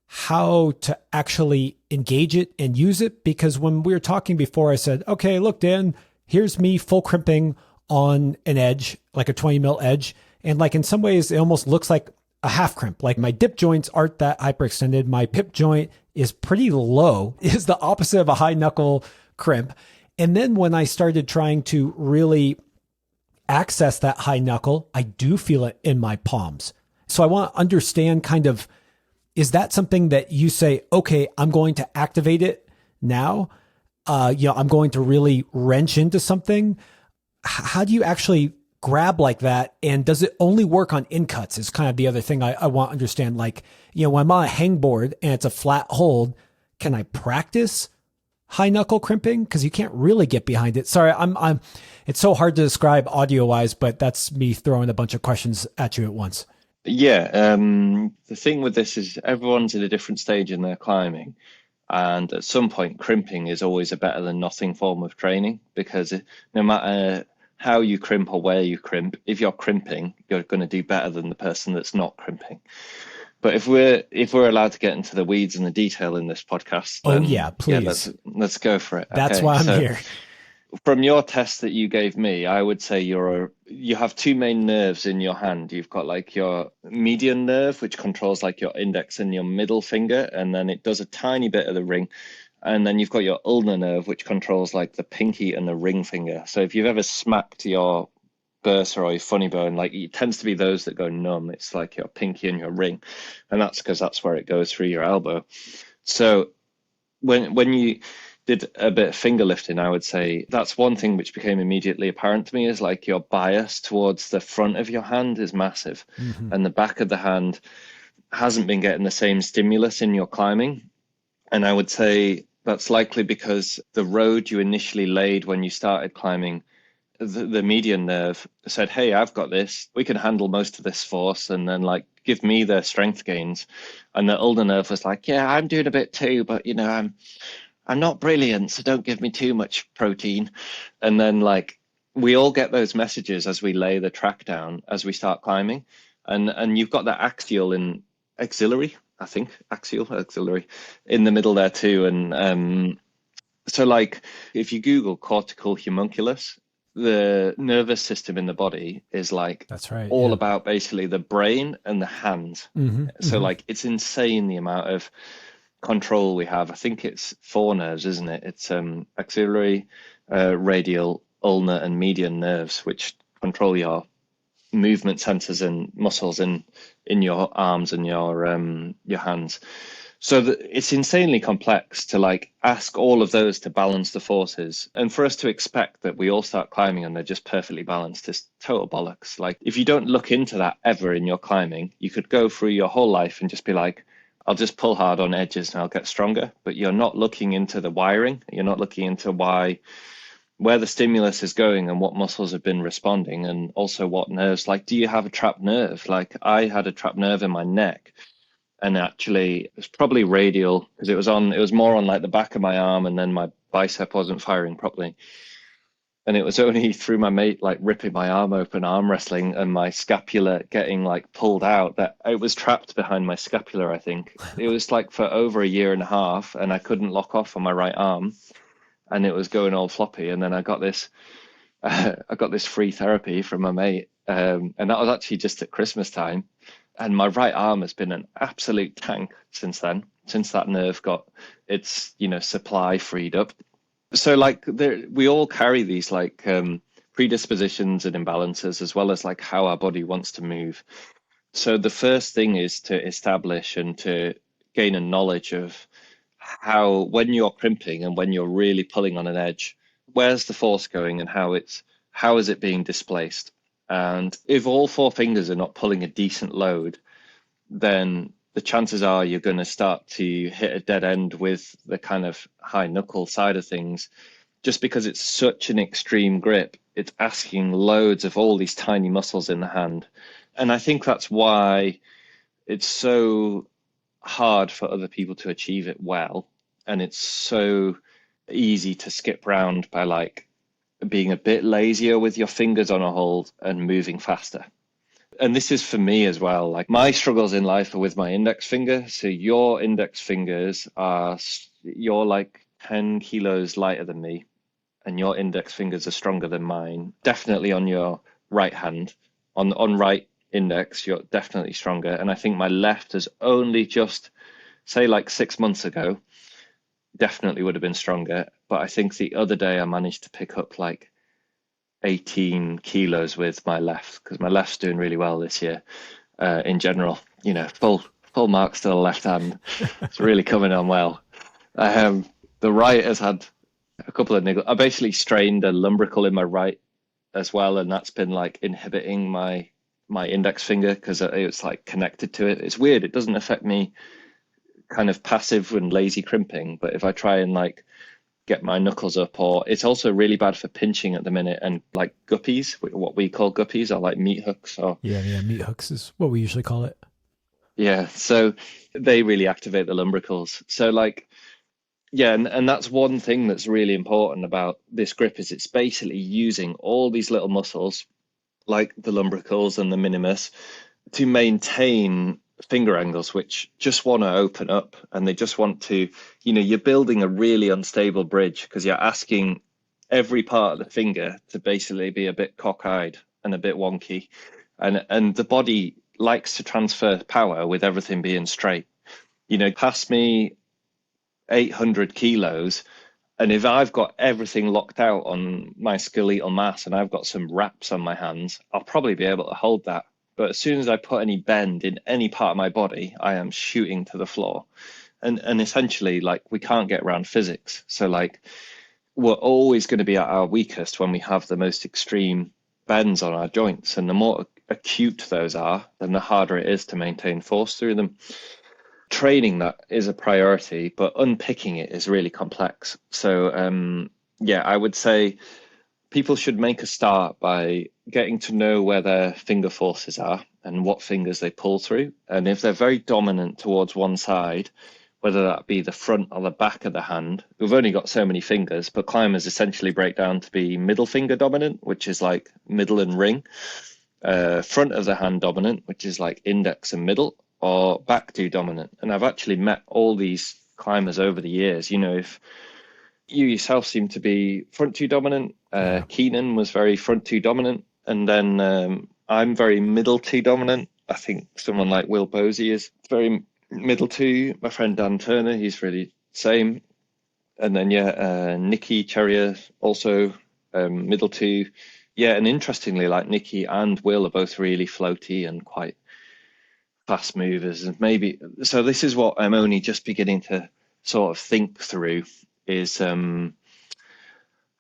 how to actually engage it and use it. Because when we were talking before, I said, okay, look, Dan, here's me full crimping on an edge, like a 20 mil edge. And like in some ways, it almost looks like a half crimp. Like my dip joints aren't that hyperextended. My pip joint is pretty low, is the opposite of a high knuckle crimp. And then when I started trying to really access that high knuckle, I do feel it in my palms. So I want to understand kind of, is that something that you say, okay, I'm going to activate it now? I'm going to really wrench into something. How do you actually grab like that? And does it only work on in cuts is kind of the other thing I want to understand. Like, when I'm on a hangboard and it's a flat hold, can I practice high knuckle crimping? Because you can't really get behind it. Sorry, it's so hard to describe audio wise, but that's me throwing a bunch of questions at you at once. Yeah. The thing with this is everyone's at a different stage in their climbing. And at some point, crimping is always a better than nothing form of training, because no matter how you crimp or where you crimp, if you're crimping, you're going to do better than the person that's not crimping. But if we're allowed to get into the weeds and the detail in this podcast, then, please. Let's go for it. That's why I'm here. From your test that you gave me, I would say you have two main nerves in your hand. You've got like your median nerve, which controls like your index and your middle finger, and then it does a tiny bit of the ring. And then you've got your ulnar nerve, which controls like the pinky and the ring finger. So if you've ever smacked your bursa or your funny bone, like it tends to be those that go numb. It's like your pinky and your ring, and that's because that's where it goes through your elbow. So when you did a bit of finger lifting, I would say that's one thing which became immediately apparent to me is like your bias towards the front of your hand is massive, and the back of the hand hasn't been getting the same stimulus in your climbing. And I would say that's likely because the road you initially laid when you started climbing, the median nerve said, hey, I've got this. We can handle most of this force, and then like give me the strength gains. And the ulnar nerve was like, yeah, I'm doing a bit too, but I'm not brilliant, so don't give me too much protein. And then like we all get those messages as we lay the track down as we start climbing. And you've got that axial and auxiliary, I think, auxiliary in the middle there too. And so like if you Google cortical homunculus, the nervous system in the body is like that's right, all about basically the brain and the hands. So like it's insane the amount of control we have. I think it's 4 nerves, isn't it? It's auxiliary, radial, ulnar, and median nerves, which control your movement sensors and muscles in your arms and your hands. So it's insanely complex to like ask all of those to balance the forces, and for us to expect that we all start climbing and they're just perfectly balanced is total bollocks. Like if you don't look into that ever in your climbing, you could go through your whole life and just be like, I'll just pull hard on edges and I'll get stronger. But you're not looking into the wiring. You're not looking into where the stimulus is going and what muscles have been responding, and also what nerves. Like, do you have a trapped nerve? Like I had a trapped nerve in my neck, and actually it was probably radial because it was more on like the back of my arm, and then my bicep wasn't firing properly. And it was only through my mate like ripping my arm open, arm wrestling, and my scapula getting like pulled out, that it was trapped behind my scapula, I think. It was like for over a year and a half, and I couldn't lock off on my right arm, and it was going all floppy. And then I got this free therapy from my mate, and that was actually just at Christmas time. And my right arm has been an absolute tank since then, since that nerve got its supply freed up. So like we all carry these like predispositions and imbalances, as well as like how our body wants to move. So the first thing is to establish and to gain a knowledge of how, when you're crimping and when you're really pulling on an edge, where's the force going and how is it being displaced. And if all 4 fingers are not pulling a decent load, then the chances are you're going to start to hit a dead end with the kind of high knuckle side of things, just because it's such an extreme grip, it's asking loads of all these tiny muscles in the hand. And I think that's why it's so hard for other people to achieve it well. And it's so easy to skip round by like being a bit lazier with your fingers on a hold and moving faster. And this is for me as well. Like my struggles in life are with my index finger. So your index fingers are, you're like 10 kilos lighter than me, and your index fingers are stronger than mine. Definitely on your right hand, on right index, you're definitely stronger. And I think my left has only just, say like 6 months ago, definitely would have been stronger. But I think the other day I managed to pick up like 18 kilos with my left, because my left's doing really well this year in general. You know, full marks to the left hand. It's really coming on well. The right has had a couple of niggles. I basically strained a lumbrical in my right as well, and that's been like inhibiting my index finger because it's like connected to it. It's weird. It doesn't affect me kind of passive and lazy crimping, but if I try and like get my knuckles up, or it's also really bad for pinching at the minute, and like guppies, what we call guppies, are like meat hooks, or yeah, meat hooks is what we usually call it. yeah, so they really activate the lumbricals. So like yeah, and that's one thing that's really important about this grip, is it's basically using all these little muscles like the lumbricals and the minimus to maintain finger angles which just want to open up, and they just want to, you know, you're building a really unstable bridge because you're asking every part of the finger to basically be a bit cockeyed and a bit wonky, and the body likes to transfer power with everything being straight. You know, pass me 800 kilos, and if I've got everything locked out on my skeletal mass and I've got some wraps on my hands, I'll probably be able to hold that. But as soon as I put any bend in any part of my body, I am shooting to the floor. And essentially, like, we can't get around physics. So like, we're always going to be at our weakest when we have the most extreme bends on our joints. And the more acute those are, then the harder it is to maintain force through them. Training that is a priority, but unpicking it is really complex. So yeah, I would say people should make a start by getting to know where their finger forces are and what fingers they pull through. And if they're very dominant towards one side, whether that be the front or the back of the hand, we've only got so many fingers, but climbers essentially break down to be middle finger dominant, which is like middle and ring, front of the hand dominant, which is like index and middle, or back two dominant. And I've actually met all these climbers over the years. You know, if you yourself seem to be front two dominant, Keenan was very front two dominant, and then I'm very middle two dominant. I think someone like Will Posey is very middle two. My friend Dan Turner, he's really same. And then Nikki Cherrier also middle two. Yeah, and interestingly, like Nikki and Will are both really floaty and quite fast movers. And maybe so this is what I'm only just beginning to sort of think through, is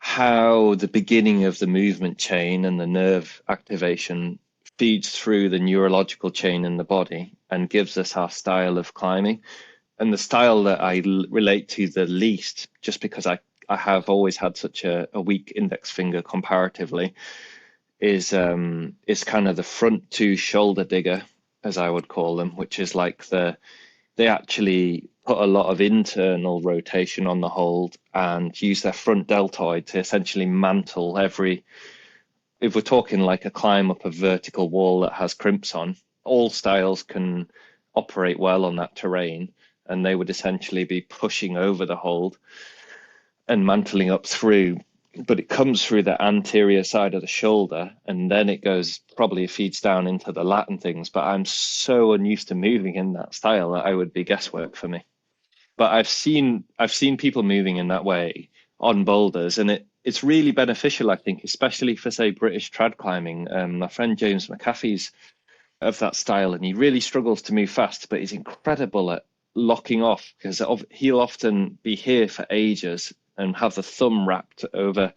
how the beginning of the movement chain and the nerve activation feeds through the neurological chain in the body and gives us our style of climbing. And the style that I relate to the least, just because I have always had such a weak index finger comparatively, is kind of the front two shoulder digger, as I would call them, which is like they actually put a lot of internal rotation on the hold and use their front deltoid to essentially mantle every, if we're talking like a climb up a vertical wall that has crimps on, all styles can operate well on that terrain, and they would essentially be pushing over the hold and mantling up through, but it comes through the anterior side of the shoulder, and then it goes, probably feeds down into the lat and things. But I'm so unused to moving in that style that I would be guesswork for me. But I've seen people moving in that way on boulders, and it's really beneficial, I think, especially for, say, British trad climbing. My friend James McAfee's of that style, and he really struggles to move fast, but he's incredible at locking off, because he'll often be here for ages and have the thumb wrapped over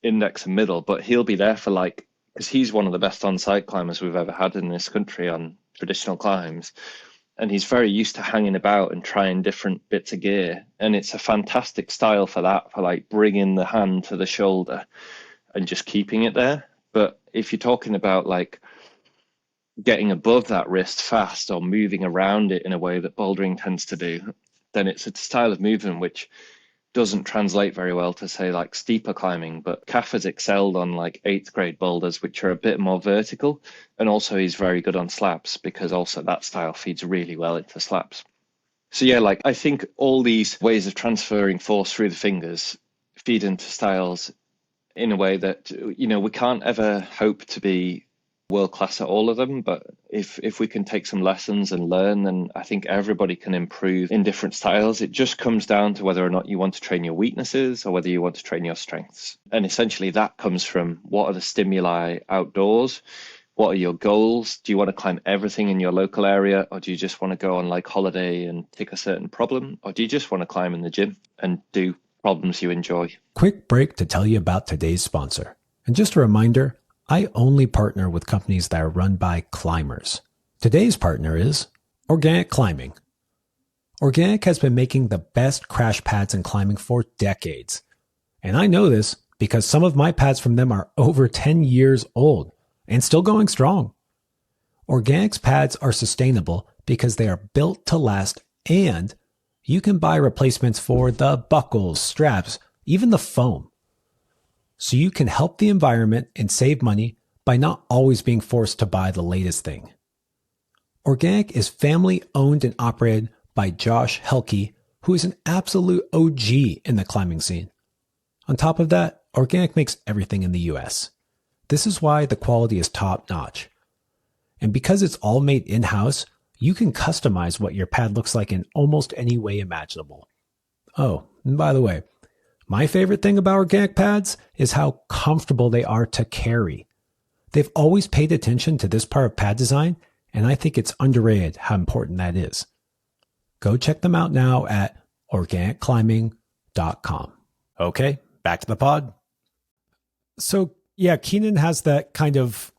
index and middle, but he'll be there for like, because he's one of the best on-site climbers we've ever had in this country on traditional climbs, and he's very used to hanging about and trying different bits of gear. And it's a fantastic style for that, for like bringing the hand to the shoulder and just keeping it there. But if you're talking about like getting above that wrist fast or moving around it in a way that bouldering tends to do, then it's a style of movement which doesn't translate very well to, say, like steeper climbing. But Kath has excelled on like 8th grade boulders, which are a bit more vertical. And also he's very good on slabs, because also that style feeds really well into slabs. So yeah, like I think all these ways of transferring force through the fingers feed into styles in a way that, you know, we can't ever hope to be world class at all of them, but if we can take some lessons and learn, then I think everybody can improve in different styles. It just comes down to whether or not you want to train your weaknesses or whether you want to train your strengths. And essentially that comes from, what are the stimuli outdoors? What are your goals? Do you want to climb everything in your local area, or do you just want to go on like holiday and take a certain problem, or do you just want to climb in the gym and do problems you enjoy? Quick break to tell you about today's sponsor. And just a reminder, I only partner with companies that are run by climbers. Today's partner is Organic Climbing. Organic has been making the best crash pads in climbing for decades. And I know this because some of my pads from them are over 10 years old and still going strong. Organic's pads are sustainable because they are built to last, and you can buy replacements for the buckles, straps, even the foam. So you can help the environment and save money by not always being forced to buy the latest thing. Organic is family owned and operated by Josh Helke, who is an absolute OG in the climbing scene. On top of that, Organic makes everything in the US. This is why the quality is top notch. And because it's all made in-house, you can customize what your pad looks like in almost any way imaginable. Oh, and by the way, my favorite thing about Organic pads is how comfortable they are to carry. They've always paid attention to this part of pad design, and I think it's underrated how important that is. Go check them out now at organicclimbing.com. Okay, back to the pod. So yeah, Keenan has that kind of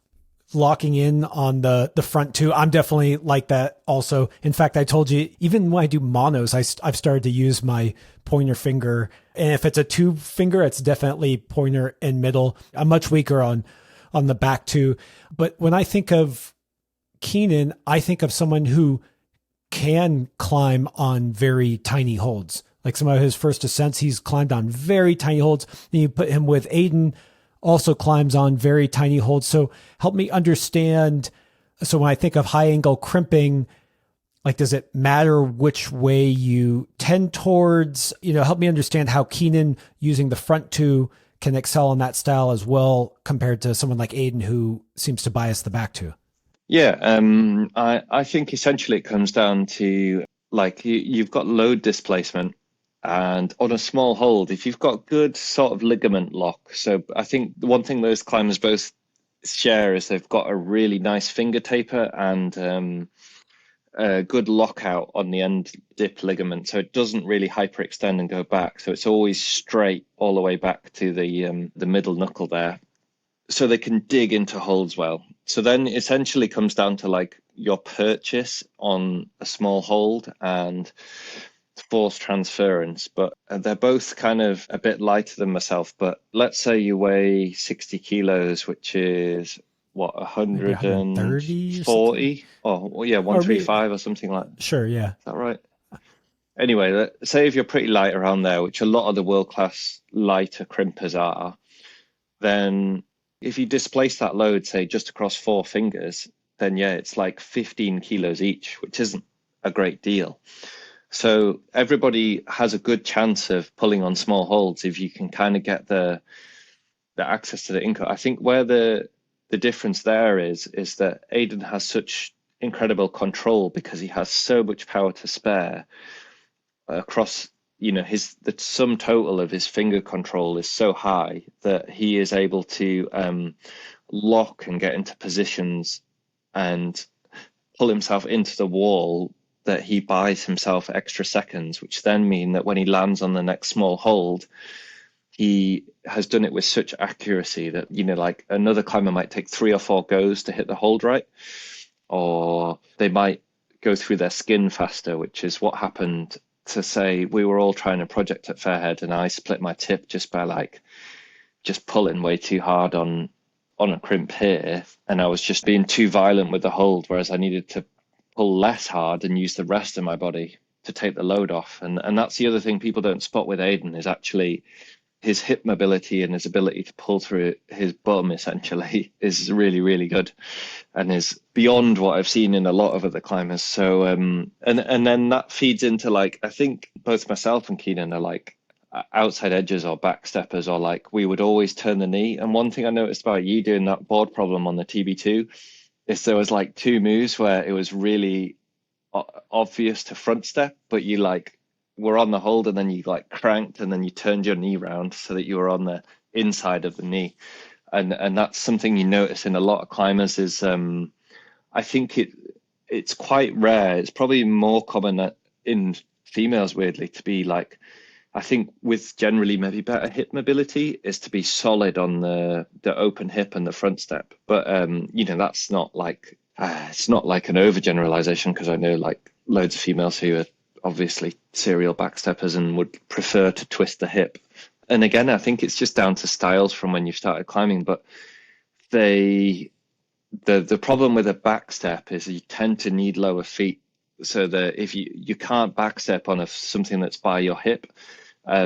locking in on the front too. I'm definitely like that also. In fact, I told you, even when I do monos, I've started to use my pointer finger. And if it's a 2 finger, it's definitely pointer and middle. I'm much weaker on the back too. But when I think of Keenan, I think of someone who can climb on very tiny holds. Like some of his first ascents, he's climbed on very tiny holds. Then you put him with Aidan, also climbs on very tiny holds. So help me understand. So when I think of high angle crimping, like, does it matter which way you tend towards? Help me understand how Keenan using the front 2 can excel in that style as well, compared to someone like Aidan who seems to bias the back 2. Yeah, I think essentially it comes down to, like, you've got load displacement, and on a small hold, if you've got good sort of ligament lock. So I think the one thing those climbers both share is they've got a really nice finger taper and a good lockout on the end dip ligament, so it doesn't really hyperextend and go back. So it's always straight all the way back to the middle knuckle there, so they can dig into holds well. So then essentially comes down to like your purchase on a small hold and force transference, but they're both kind of a bit lighter than myself. But let's say you weigh 60 kilos, which is what, 140? Oh, well, yeah, 135 or something like that. Sure, yeah. Is that right? Anyway, say if you're pretty light around there, which a lot of the world-class lighter crimpers are, then if you displace that load, say, just across 4 fingers, then yeah, it's like 15 kilos each, which isn't a great deal. So everybody has a good chance of pulling on small holds if you can kind of get the access to the input. I think where the difference there is that Aidan has such incredible control because he has so much power to spare across, the sum total of his finger control is so high that he is able to lock and get into positions and pull himself into the wall that he buys himself extra seconds, which then mean that when he lands on the next small hold, he has done it with such accuracy that, like another climber might take 3 or 4 goes to hit the hold right, or they might go through their skin faster, which is what happened to say we were all trying a project at Fairhead and I split my tip just by like just pulling way too hard on a crimp here, and I was just being too violent with the hold, whereas I needed to pull less hard and use the rest of my body to take the load off. And that's the other thing people don't spot with Aidan is actually his hip mobility and his ability to pull through his bum essentially is really, really good and is beyond what I've seen in a lot of other climbers. So and then that feeds into like, I think both myself and Keenan are like outside edges or backsteppers, or like we would always turn the knee. And one thing I noticed about you doing that board problem on the TB2 is there was like two moves where it was really obvious to front step, but you like were on the hold and then you like cranked and then you turned your knee round so that you were on the inside of the knee. And that's something you notice in a lot of climbers is I think it's quite rare. It's probably more common in females, weirdly, to be like, I think with generally maybe better hip mobility is to be solid on the open hip and the front step. But that's not like it's not like an overgeneralization, because I know like loads of females who are obviously serial backsteppers and would prefer to twist the hip. And again, I think it's just down to styles from when you started climbing. But the problem with a backstep is you tend to need lower feet, so that if you can't backstep on something that's by your hip.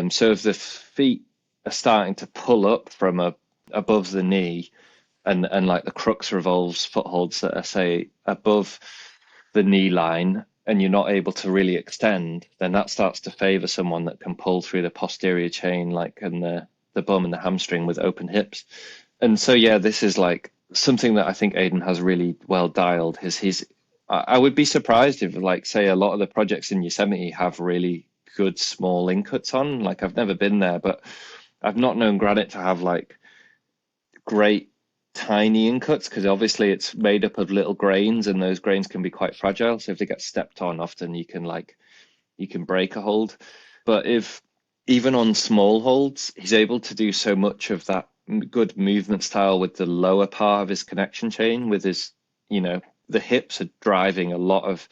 So if the feet are starting to pull up from above the knee, and like the crux revolves footholds that are say above the knee line, and you're not able to really extend, then that starts to favor someone that can pull through the posterior chain, like in the bum and the hamstring with open hips. And so yeah, this is like something that I think Aidan has really well dialed. I would be surprised if, like, say, a lot of the projects in Yosemite have really good small incuts on. Like, I've never been there, but I've not known granite to have like great tiny incuts, because obviously it's made up of little grains and those grains can be quite fragile. So if they get stepped on, often you can break a hold. But if even on small holds, he's able to do so much of that good movement style with the lower part of his connection chain, with his, the hips are driving a lot of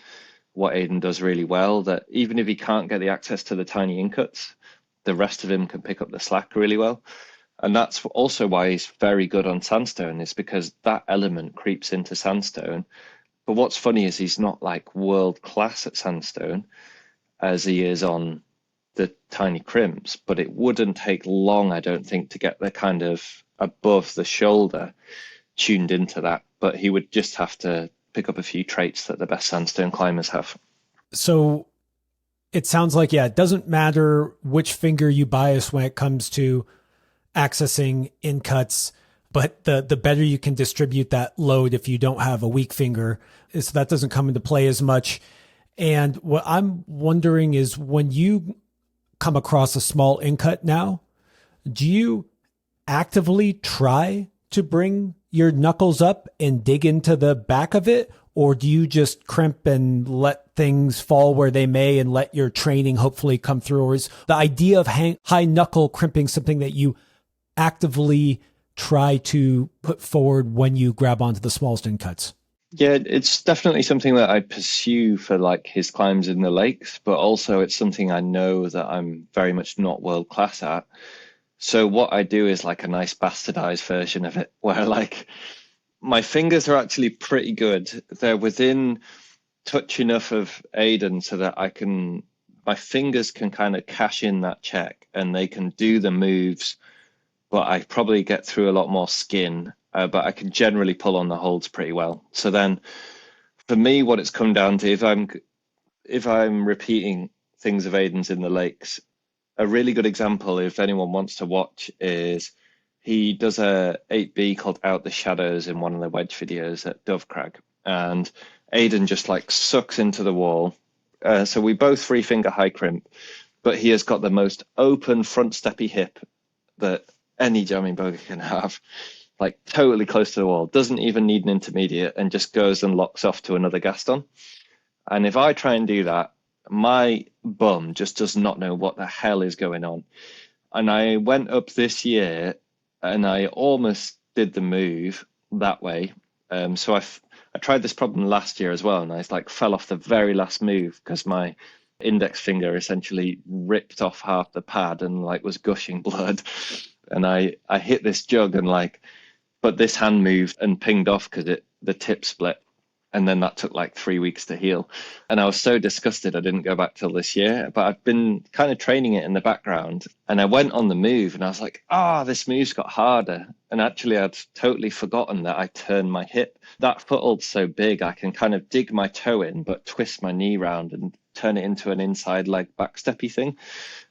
what Aidan does really well, that even if he can't get the access to the tiny incuts, the rest of him can pick up the slack really well. And that's also why he's very good on sandstone, is because that element creeps into sandstone. But what's funny is he's not like world class at sandstone as he is on the tiny crimps, but it wouldn't take long, I don't think, to get the kind of above the shoulder tuned into that. But he would just have to pick up a few traits that the best sandstone climbers have. So it sounds like, yeah, it doesn't matter which finger you bias when it comes to accessing in cuts, but the better you can distribute that load if you don't have a weak finger, so that doesn't come into play as much. And what I'm wondering is, when you come across a small in cut now, do you actively try to bring your knuckles up and dig into the back of it, or do you just crimp and let things fall where they may and let your training hopefully come through? Or is the idea of high knuckle crimping something that you actively try to put forward when you grab onto the smallest in cuts? Yeah, it's definitely something that I pursue for like his climbs in the lakes, but also it's something I know that I'm very much not world class at. So what I do is like a nice bastardized version of it, where like my fingers are actually pretty good. They're within touch enough of Aidan so that my fingers can kind of cash in that check and they can do the moves, but I probably get through a lot more skin, but I can generally pull on the holds pretty well. So then for me, what it's come down to, if I'm repeating things of Aidan's in the lakes, a really good example, if anyone wants to watch, is he does a 8B called Out the Shadows in one of the wedge videos at Dovecrag. And Aidan just like sucks into the wall. So we both 3-finger high crimp, but he has got the most open front steppy hip that any jamming boger can have, like totally close to the wall, doesn't even need an intermediate, and just goes and locks off to another Gaston. And if I try and do that, my bum just does not know what the hell is going on. And I went up this year and I almost did the move that way. So I tried this problem last year as well, and I like fell off the very last move because my index finger essentially ripped off half the pad and like was gushing blood. And I hit this jug and like, but this hand moved and pinged off because the tip split. And then that took like 3 weeks to heal. And I was so disgusted I didn't go back till this year. But I've been kind of training it in the background. And I went on the move and I was like, this move's got harder. And actually, I'd totally forgotten that I turned my hip. That foothold's so big, I can kind of dig my toe in, but twist my knee round and turn it into an inside leg backsteppy thing.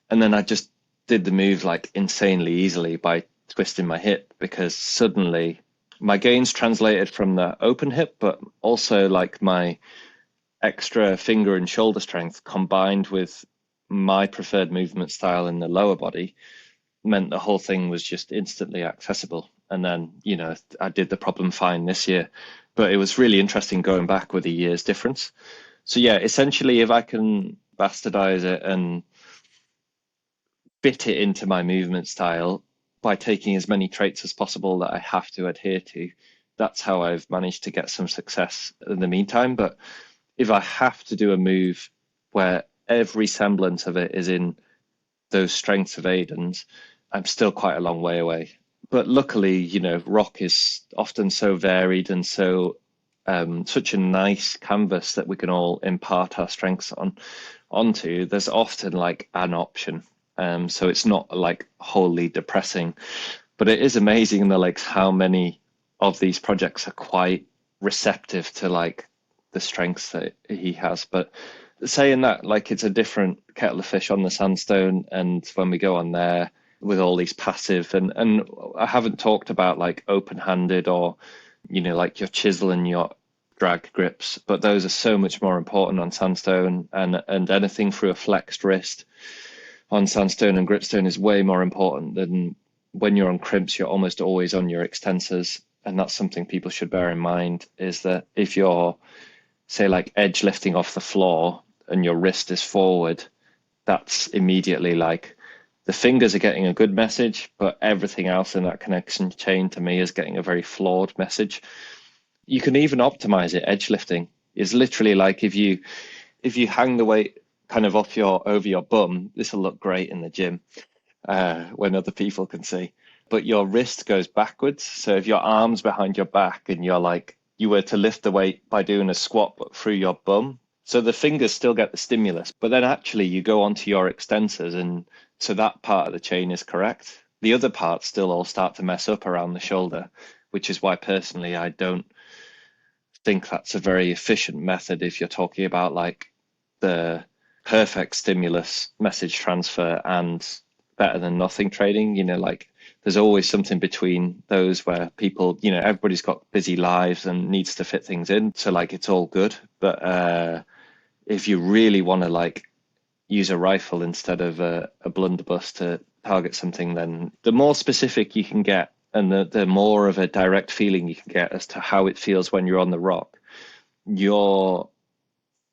And then I just did the move like insanely easily by twisting my hip, because suddenly my gains translated from the open hip, but also like my extra finger and shoulder strength combined with my preferred movement style in the lower body meant the whole thing was just instantly accessible. And then, I did the problem fine this year, but it was really interesting going back with a year's difference. So yeah, essentially, if I can bastardize it and fit it into my movement style by taking as many traits as possible that I have to adhere to, that's how I've managed to get some success in the meantime. But if I have to do a move where every semblance of it is in those strengths of Aidan's, I'm still quite a long way away. But luckily, rock is often so varied and so such a nice canvas that we can all impart our strengths onto. There's often like an option. So it's not like wholly depressing, but it is amazing like how many of these projects are quite receptive to like the strengths that he has. But saying that, like, it's a different kettle of fish on the sandstone, and when we go on there with all these passive and I haven't talked about like open-handed or like your chisel and your drag grips, but those are so much more important on sandstone, and anything through a flexed wrist on sandstone and gritstone is way more important than when you're on crimps. You're almost always on your extensors, and that's something people should bear in mind, is that if you're, say, like edge lifting off the floor and your wrist is forward, that's immediately like the fingers are getting a good message, but everything else in that connection chain to me is getting a very flawed message. You can even optimize it. Edge lifting is literally like if you hang the weight kind of over your bum, this will look great in the gym when other people can see, but your wrist goes backwards. So if your arm's behind your back and you were to lift the weight by doing a squat but through your bum, so the fingers still get the stimulus, but then actually you go onto your extensors, and so that part of the chain is correct. The other parts still all start to mess up around the shoulder, which is why personally I don't think that's a very efficient method if you're talking about like the perfect stimulus message transfer and better than nothing trading. Like there's always something between those where people, everybody's got busy lives and needs to fit things in, so like it's all good. But if you really want to like use a rifle instead of a blunderbuss to target something, then the more specific you can get and the more of a direct feeling you can get as to how it feels when you're on the rock, your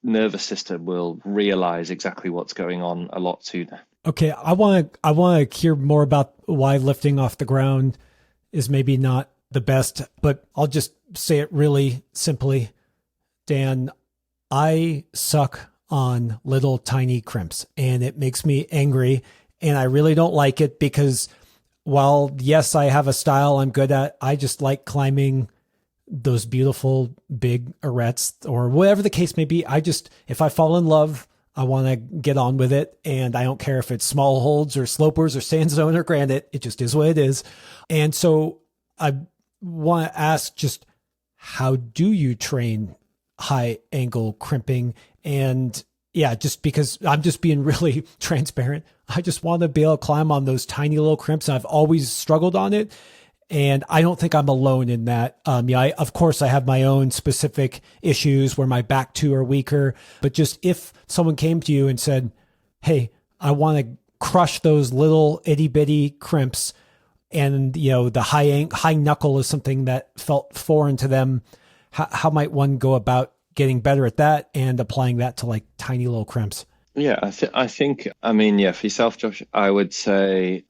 nervous system will realize exactly what's going on a lot sooner. Okay, I want to hear more about why lifting off the ground is maybe not the best, but I'll just say it really simply. Dan, I suck on little tiny crimps, and it makes me angry, and I really don't like it because while yes, I have a style I'm good at, I just like climbing those beautiful big arêtes or whatever the case may be. If I fall in love, I want to get on with it. And I don't care if it's small holds or slopers or sandstone or granite. It just is what it is. And so I want to ask, just how do you train high angle crimping? And yeah, just because I'm just being really transparent, I just want to be able to climb on those tiny little crimps. I've always struggled on it. And I don't think I'm alone in that. Of course, I have my own specific issues where my back two are weaker. But just if someone came to you and said, hey, I want to crush those little itty bitty crimps, and the high knuckle is something that felt foreign to them, how might one go about getting better at that and applying that to like tiny little crimps? Yeah, I think, for yourself, Josh, I would say,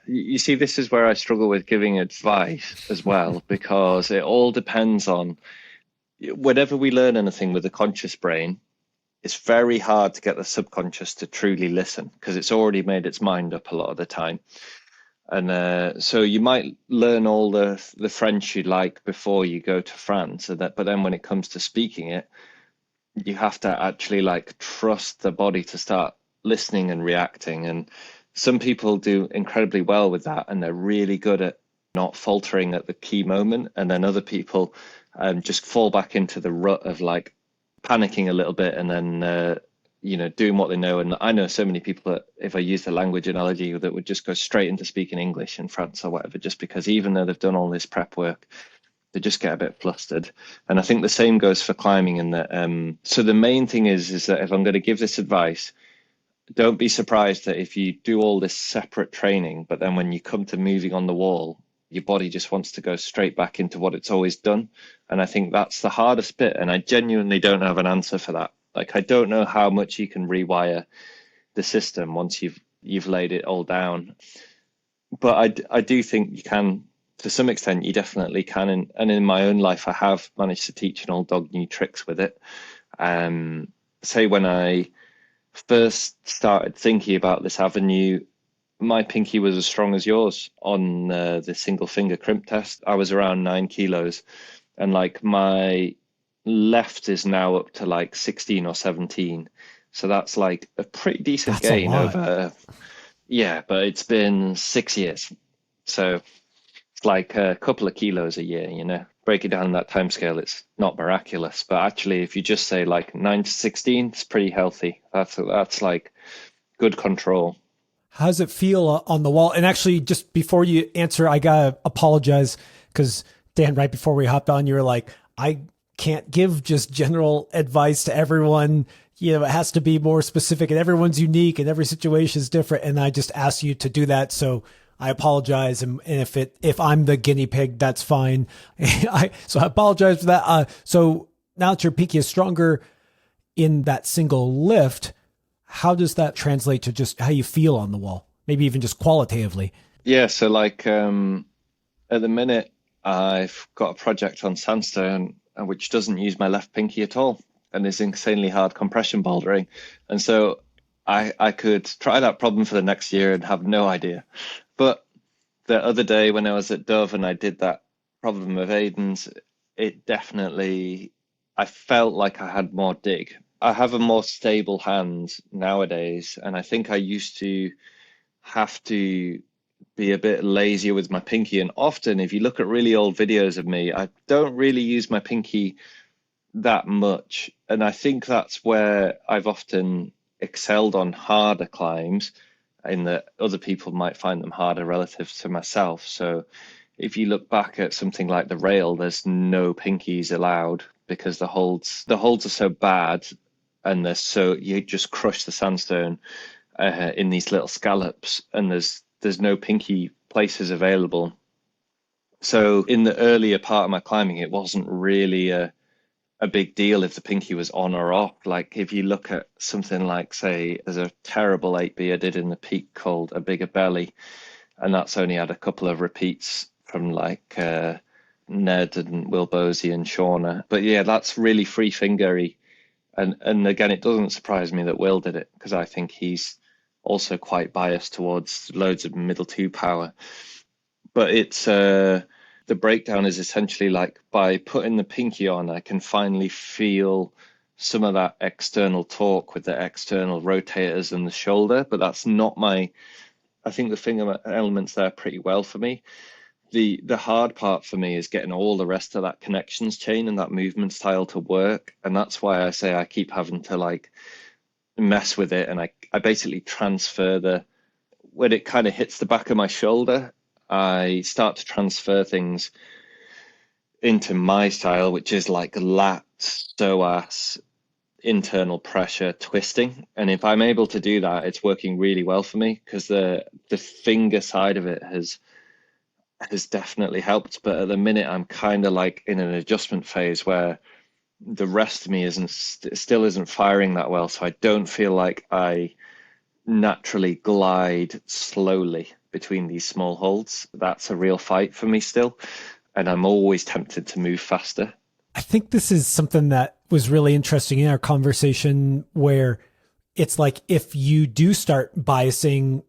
you see, this is where I struggle with giving advice as well, because it all depends on whenever we learn anything with the conscious brain, it's very hard to get the subconscious to truly listen because it's already made its mind up a lot of the time. And so you might learn all the French you like before you go to France, but then when it comes to speaking it, you have to actually like trust the body to start listening and reacting. And some people do incredibly well with that, and they're really good at not faltering at the key moment. And then other people just fall back into the rut of like panicking a little bit and then doing what they know. And I know so many people that, if I use the language analogy, that would just go straight into speaking English in France or whatever, just because even though they've done all this prep work, they just get a bit flustered. And I think the same goes for climbing in that. So the main thing is that if I'm going to give this advice, don't be surprised that if you do all this separate training, but then when you come to moving on the wall, your body just wants to go straight back into what it's always done. And I think that's the hardest bit. And I genuinely don't have an answer for that. Like, I don't know how much you can rewire the system once you've laid it all down. But I do think you can, to some extent, you definitely can. And in my own life, I have managed to teach an old dog new tricks with it. Say when I first started thinking about this avenue, my pinky was as strong as yours on the single finger crimp test. I was around 9 kilos, and like my left is now up to like 16 or 17. So that's like a pretty decent gain over. Yeah, but it's been 6 years. So it's like a couple of kilos a year, break it down that time scale, it's not miraculous. But actually, if you just say like 9 to 16, it's pretty healthy. That's like good control. How does it feel on the wall? And actually, just before you answer, I gotta apologize because Dan, right before we hopped on, you were like, I can't give just general advice to everyone. It has to be more specific, and everyone's unique, and every situation is different. And I just asked you to do that, so I apologize. And if I'm the guinea pig, that's fine. So I apologize for that. So now that your pinky is stronger in that single lift, how does that translate to just how you feel on the wall? Maybe even just qualitatively. Yeah. So like at the minute, I've got a project on sandstone which doesn't use my left pinky at all, and is insanely hard compression bouldering. And so I could try that problem for the next year and have no idea. But the other day when I was at Dove and I did that problem of Aidan's, it definitely, I felt like I had more dig. I have a more stable hand nowadays, and I think I used to have to be a bit lazier with my pinky. And often, if you look at really old videos of me, I don't really use my pinky that much. And I think that's where I've often excelled on harder climbs, in that other people might find them harder relative to myself. So if you look back at something like the rail, there's no pinkies allowed because the holds are so bad, and they're so, you just crush the sandstone in these little scallops, and there's no pinky places available. So in the earlier part of my climbing, it wasn't really a big deal if the pinky was on or off. Like if you look at something like, say, there's a terrible 8B I did in the peak called A Bigger Belly, and that's only had a couple of repeats from like Ned and Will Bosey and Shauna. But yeah, that's really free fingery. And again, it doesn't surprise me that Will did it, because I think he's also quite biased towards loads of middle two power. But it's the breakdown is essentially like, by putting the pinky on, I can finally feel some of that external torque with the external rotators and the shoulder. But that's not I think the finger elements there pretty well for me. The hard part for me is getting all the rest of that connections chain and that movement style to work. And that's why I say I keep having to like mess with it. And I basically transfer when it kind of hits the back of my shoulder, I start to transfer things into my style, which is like lats, psoas, internal pressure, twisting. And if I'm able to do that, it's working really well for me, because the finger side of it has definitely helped. But at the minute, I'm kind of like in an adjustment phase where the rest of me still isn't firing that well. So I don't feel like I naturally glide slowly between these small holds. That's a real fight for me still, and I'm always tempted to move faster. I think this is something that was really interesting in our conversation where it's like if you do start biasing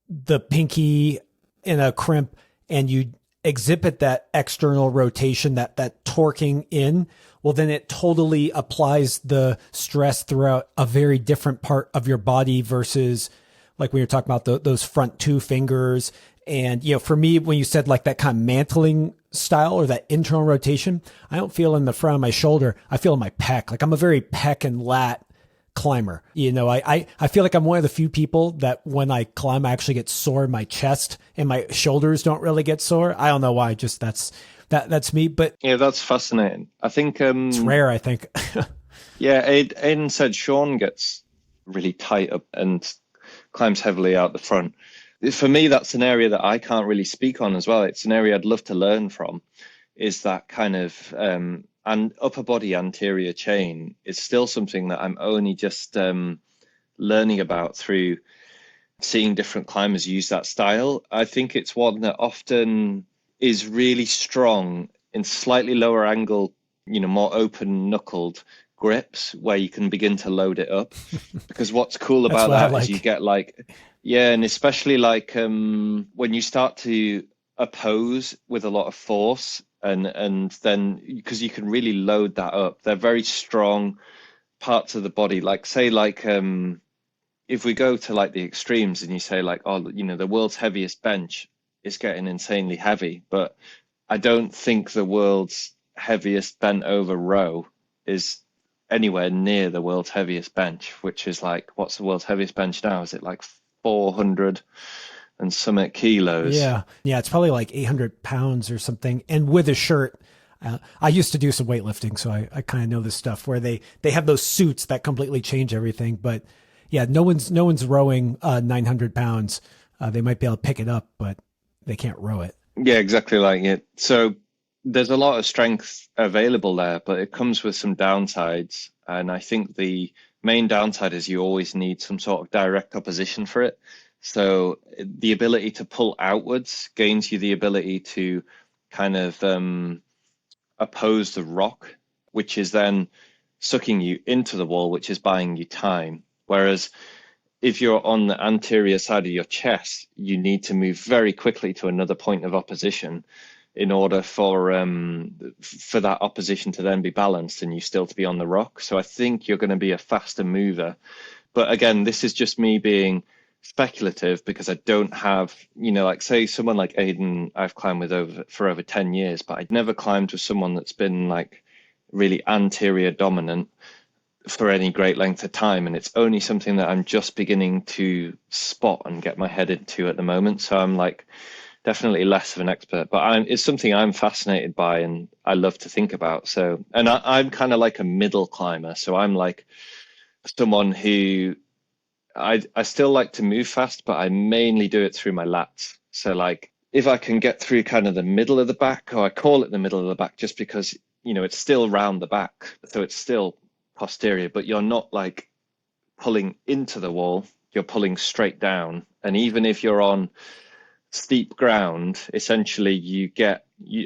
the pinky in a crimp and you exhibit that external rotation, that torquing in, well, then it totally applies the stress throughout a very different part of your body versus like when you're talking about those front two fingers. And, you know, for me, when you said like that kind of mantling style or that internal rotation, I don't feel in the front of my shoulder. I feel in my pec. Like I'm a very pec and lat climber. You know, I feel like I'm one of the few people that when I climb, I actually get sore in my chest and my shoulders don't really get sore. I don't know why. Just that's me. But yeah, that's fascinating. I think it's rare, I think. yeah, Aidan said Sean gets really tight up and climbs heavily out the front. For me, that's an area that I can't really speak on as well. It's an area I'd love to learn from, is that kind of and upper body anterior chain is still something that I'm only just learning about through seeing different climbers use that style. I think it's one that often is really strong in slightly lower angle, you know, more open knuckled grips where you can begin to load it up. Because what's cool about that is you get like, yeah, and especially like when you start to oppose with a lot of force and then because you can really load that up. They're very strong parts of the body. Like say like if we go to like the extremes and you say like, oh, you know, the world's heaviest bench is getting insanely heavy, but I don't think the world's heaviest bent over row is anywhere near the world's heaviest bench, which is like, what's the world's heaviest bench now? Is it like 400 and some kilos? Yeah. It's probably like 800 pounds or something. And with a shirt, I used to do some weightlifting, so I kind of know this stuff where they have those suits that completely change everything. But yeah, no one's rowing 900 pounds. They might be able to pick it up, but they can't row it. Yeah, exactly like it. So there's a lot of strength available there, but it comes with some downsides. And I think the main downside is you always need some sort of direct opposition for it. So the ability to pull outwards gains you the ability to kind of oppose the rock, which is then sucking you into the wall, which is buying you time. Whereas if you're on the anterior side of your chest, you need to move very quickly to another point of opposition in order for that opposition to then be balanced and you still to be on the rock. So I think you're going to be a faster mover. But again, this is just me being speculative because I don't have, you know, like say someone like Aidan, I've climbed with for over 10 years, but I'd never climbed with someone that's been like really anterior dominant for any great length of time. And it's only something that I'm just beginning to spot and get my head into at the moment. So I'm like, definitely less of an expert, but it's something I'm fascinated by and I love to think about. So, and I'm kind of like a middle climber. So I'm like someone who I still like to move fast, but I mainly do it through my lats. So like if I can get through kind of the middle of the back, or I call it the middle of the back just because, you know, it's still round the back. So it's still posterior, but you're not like pulling into the wall, you're pulling straight down. And even if you're on steep ground, essentially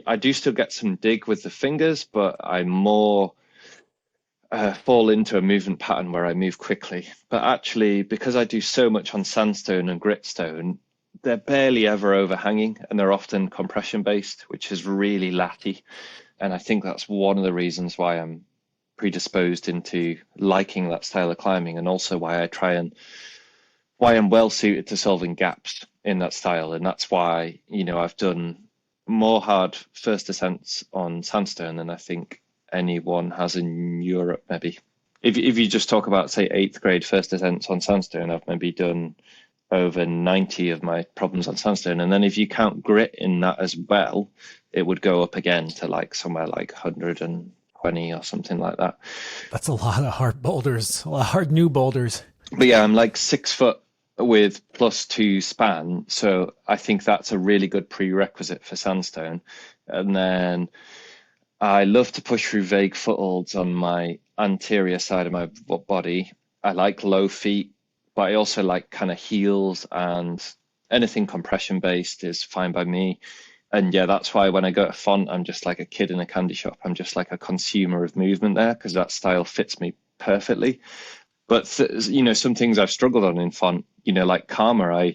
I do still get some dig with the fingers, but I more fall into a movement pattern where I move quickly. But actually, because I do so much on sandstone and gritstone, they're barely ever overhanging and they're often compression based, which is really latty. And I think that's one of the reasons why I'm predisposed into liking that style of climbing, and also why I'm well suited to solving gaps in that style. And that's why, you know, I've done more hard first ascents on sandstone than I think anyone has in Europe, maybe. If you just talk about, say, 8th grade first ascents on sandstone, I've maybe done over 90 of my problems on sandstone. And then if you count grit in that as well, it would go up again to like somewhere like 120 or something like that. That's a lot of hard boulders, a lot of hard new boulders. But yeah, I'm like 6 foot with +2 span. So I think that's a really good prerequisite for sandstone. And then I love to push through vague footholds on my anterior side of my body. I like low feet, but I also like kind of heels, and anything compression based is fine by me. And yeah, that's why when I go to font, I'm just like a kid in a candy shop. I'm just like a consumer of movement there because that style fits me perfectly. But some things I've struggled on in font, like Karma,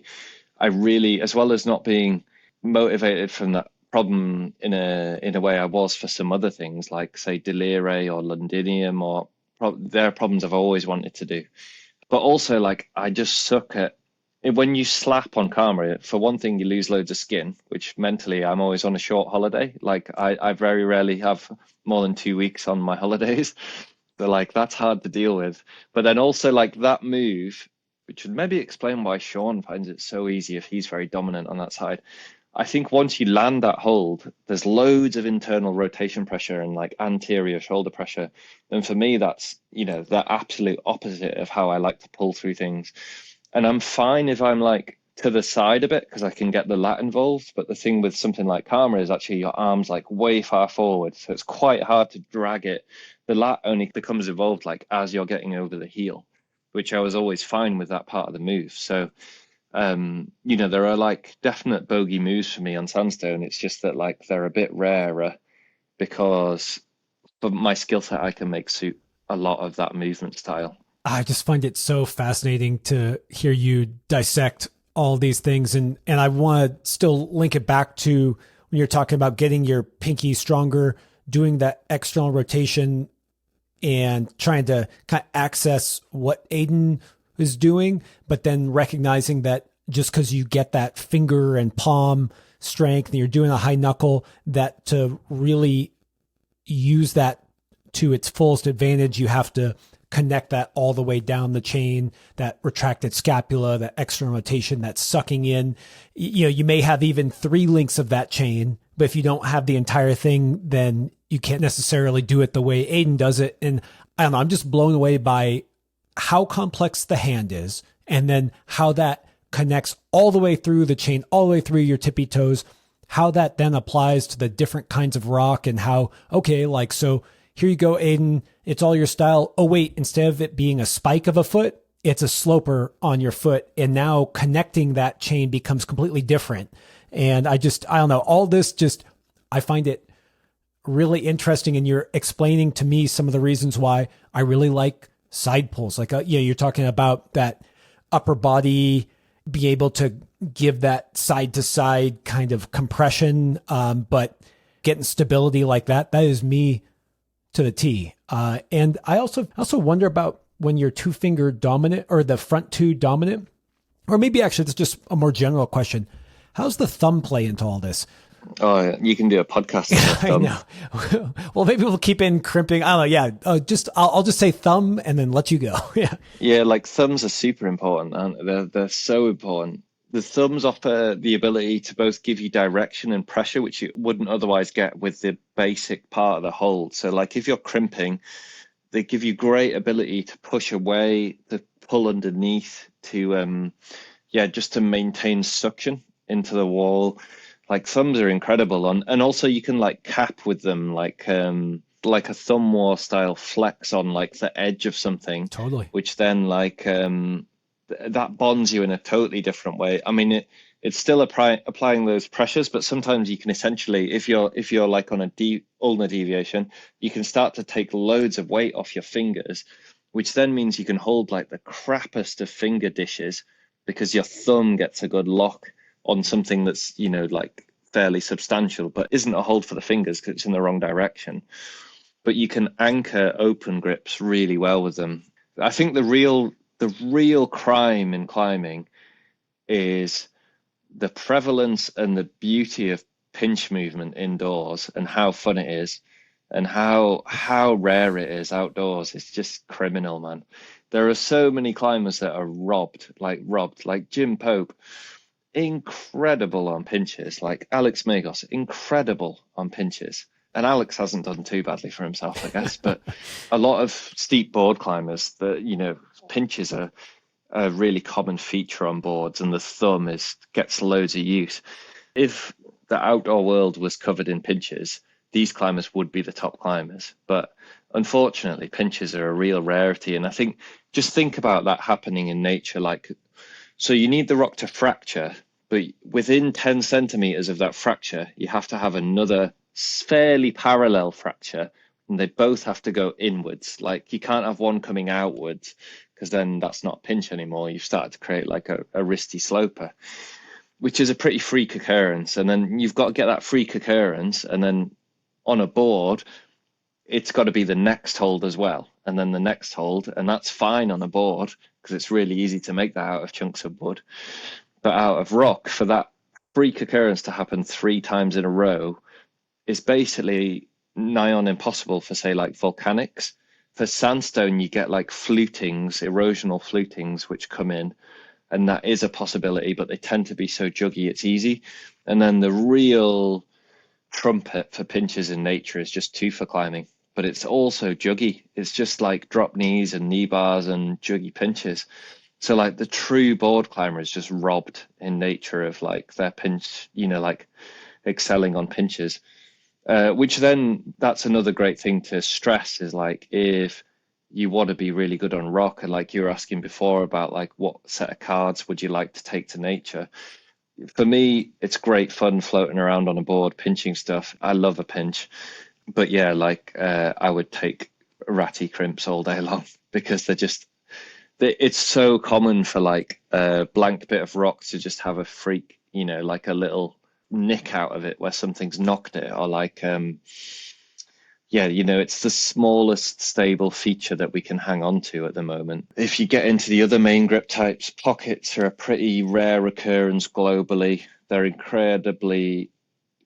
I really, as well as not being motivated from that problem in a way I was for some other things, like say Delire or Londinium, or there are problems I've always wanted to do. But also, like, I just suck at when you slap on Karma. For one thing, you lose loads of skin, which mentally I'm always on a short holiday. Like I very rarely have more than 2 weeks on my holidays. So like that's hard to deal with. But then also like that move, which would maybe explain why Sean finds it so easy if he's very dominant on that side. I think once you land that hold, there's loads of internal rotation pressure and like anterior shoulder pressure. And for me, that's, the absolute opposite of how I like to pull through things. And I'm fine if I'm like to the side a bit because I can get the lat involved. But the thing with something like Karma is actually your arm's like way far forward. So it's quite hard to drag it. The lat only becomes involved like as you're getting over the heel, which I was always fine with that part of the move. So there are like definite bogey moves for me on sandstone. It's just that like they're a bit rarer because for my skill set, I can make suit a lot of that movement style. I just find it so fascinating to hear you dissect all these things. And I want to still link it back to when you're talking about getting your pinky stronger, doing that external rotation and trying to kind of access what Aidan is doing, but then recognizing that just because you get that finger and palm strength and you're doing a high knuckle, that to really use that to its fullest advantage, you have to connect that all the way down the chain, that retracted scapula, that external rotation, that sucking in. You may have even 3 links of that chain, but if you don't have the entire thing, then you can't necessarily do it the way Aidan does it. And I don't know, I'm just blown away by how complex the hand is, and then how that connects all the way through the chain, all the way through your tippy toes, how that then applies to the different kinds of rock, and how, okay, like, so here you go, Aidan, it's all your style. Oh, wait, instead of it being a spike of a foot, it's a sloper on your foot. And now connecting that chain becomes completely different. And I don't know, all this just, I find it really interesting. And you're explaining to me some of the reasons why I really like side pulls. Like, you're talking about that upper body, be able to give that side to side kind of compression, but getting stability like that. That is me to the T. And I also wonder about when you're 2-finger dominant, or the front 2 dominant, or maybe actually it's just a more general question. How's the thumb play into all this? Oh, you can do a podcast on the thumb. I know. Well, maybe we'll keep in crimping. I don't know. Yeah. I'll just say thumb and then let you go. Yeah. Yeah, like thumbs are super important, aren't they? They're so important. The thumbs offer the ability to both give you direction and pressure, which you wouldn't otherwise get with the basic part of the hold. So like if you're crimping, they give you great ability to push away, to pull underneath, to just to maintain suction into the wall. Like thumbs are incredible, and also you can like cap with them, like a thumb war style flex on like the edge of something, Totally. which then like that bonds you in a totally different way. I mean, it's still applying those pressures, but sometimes you can essentially, if you're like on a ulnar deviation, you can start to take loads of weight off your fingers, which then means you can hold like the crappiest of finger dishes because your thumb gets a good lock on something that's, like fairly substantial, but isn't a hold for the fingers because it's in the wrong direction. But you can anchor open grips really well with them. I think the real crime in climbing is the prevalence and the beauty of pinch movement indoors, and how fun it is, and how rare it is outdoors. It's just criminal, man. There are so many climbers that are robbed, like Jim Pope, incredible on pinches, like Alex Magos, incredible on pinches. And Alex hasn't done too badly for himself, I guess, but a lot of steep board climbers, pinches are a really common feature on boards, and the thumb gets loads of use. If the outdoor world was covered in pinches, these climbers would be the top climbers. But unfortunately, pinches are a real rarity. And I think, just think about that happening in nature. Like, so you need the rock to fracture, But within 10 centimeters of that fracture, you have to have another fairly parallel fracture, and they both have to go inwards. Like you can't have one coming outwards because then that's not a pinch anymore. You've started to create like a wristy sloper, which is a pretty freak occurrence. And then you've got to get that freak occurrence, and then on a board, it's got to be the next hold as well, and then the next hold, and that's fine on a board because it's really easy to make that out of chunks of wood. But out of rock, for that freak occurrence to happen 3 times in a row is basically nigh on impossible for, say, like volcanics. For sandstone, you get like flutings, erosional flutings, which come in, and that is a possibility, but they tend to be so juggy, it's easy. And then the real trumpet for pinches in nature is just tufa climbing, but it's also juggy. It's just like drop knees and knee bars and juggy pinches. So like the true board climber is just robbed in nature of like their pinch, like excelling on pinches, which then that's another great thing to stress is like if you want to be really good on rock, and like you were asking before about like what set of cards would you like to take to nature? For me, it's great fun floating around on a board, pinching stuff. I love a pinch, but yeah, like I would take ratty crimps all day long because it's so common for like a blank bit of rock to just have a freak, like a little nick out of it where something's knocked it, or like it's the smallest stable feature that we can hang on to at the moment. If you get into the other main grip types, pockets are a pretty rare occurrence globally. They're incredibly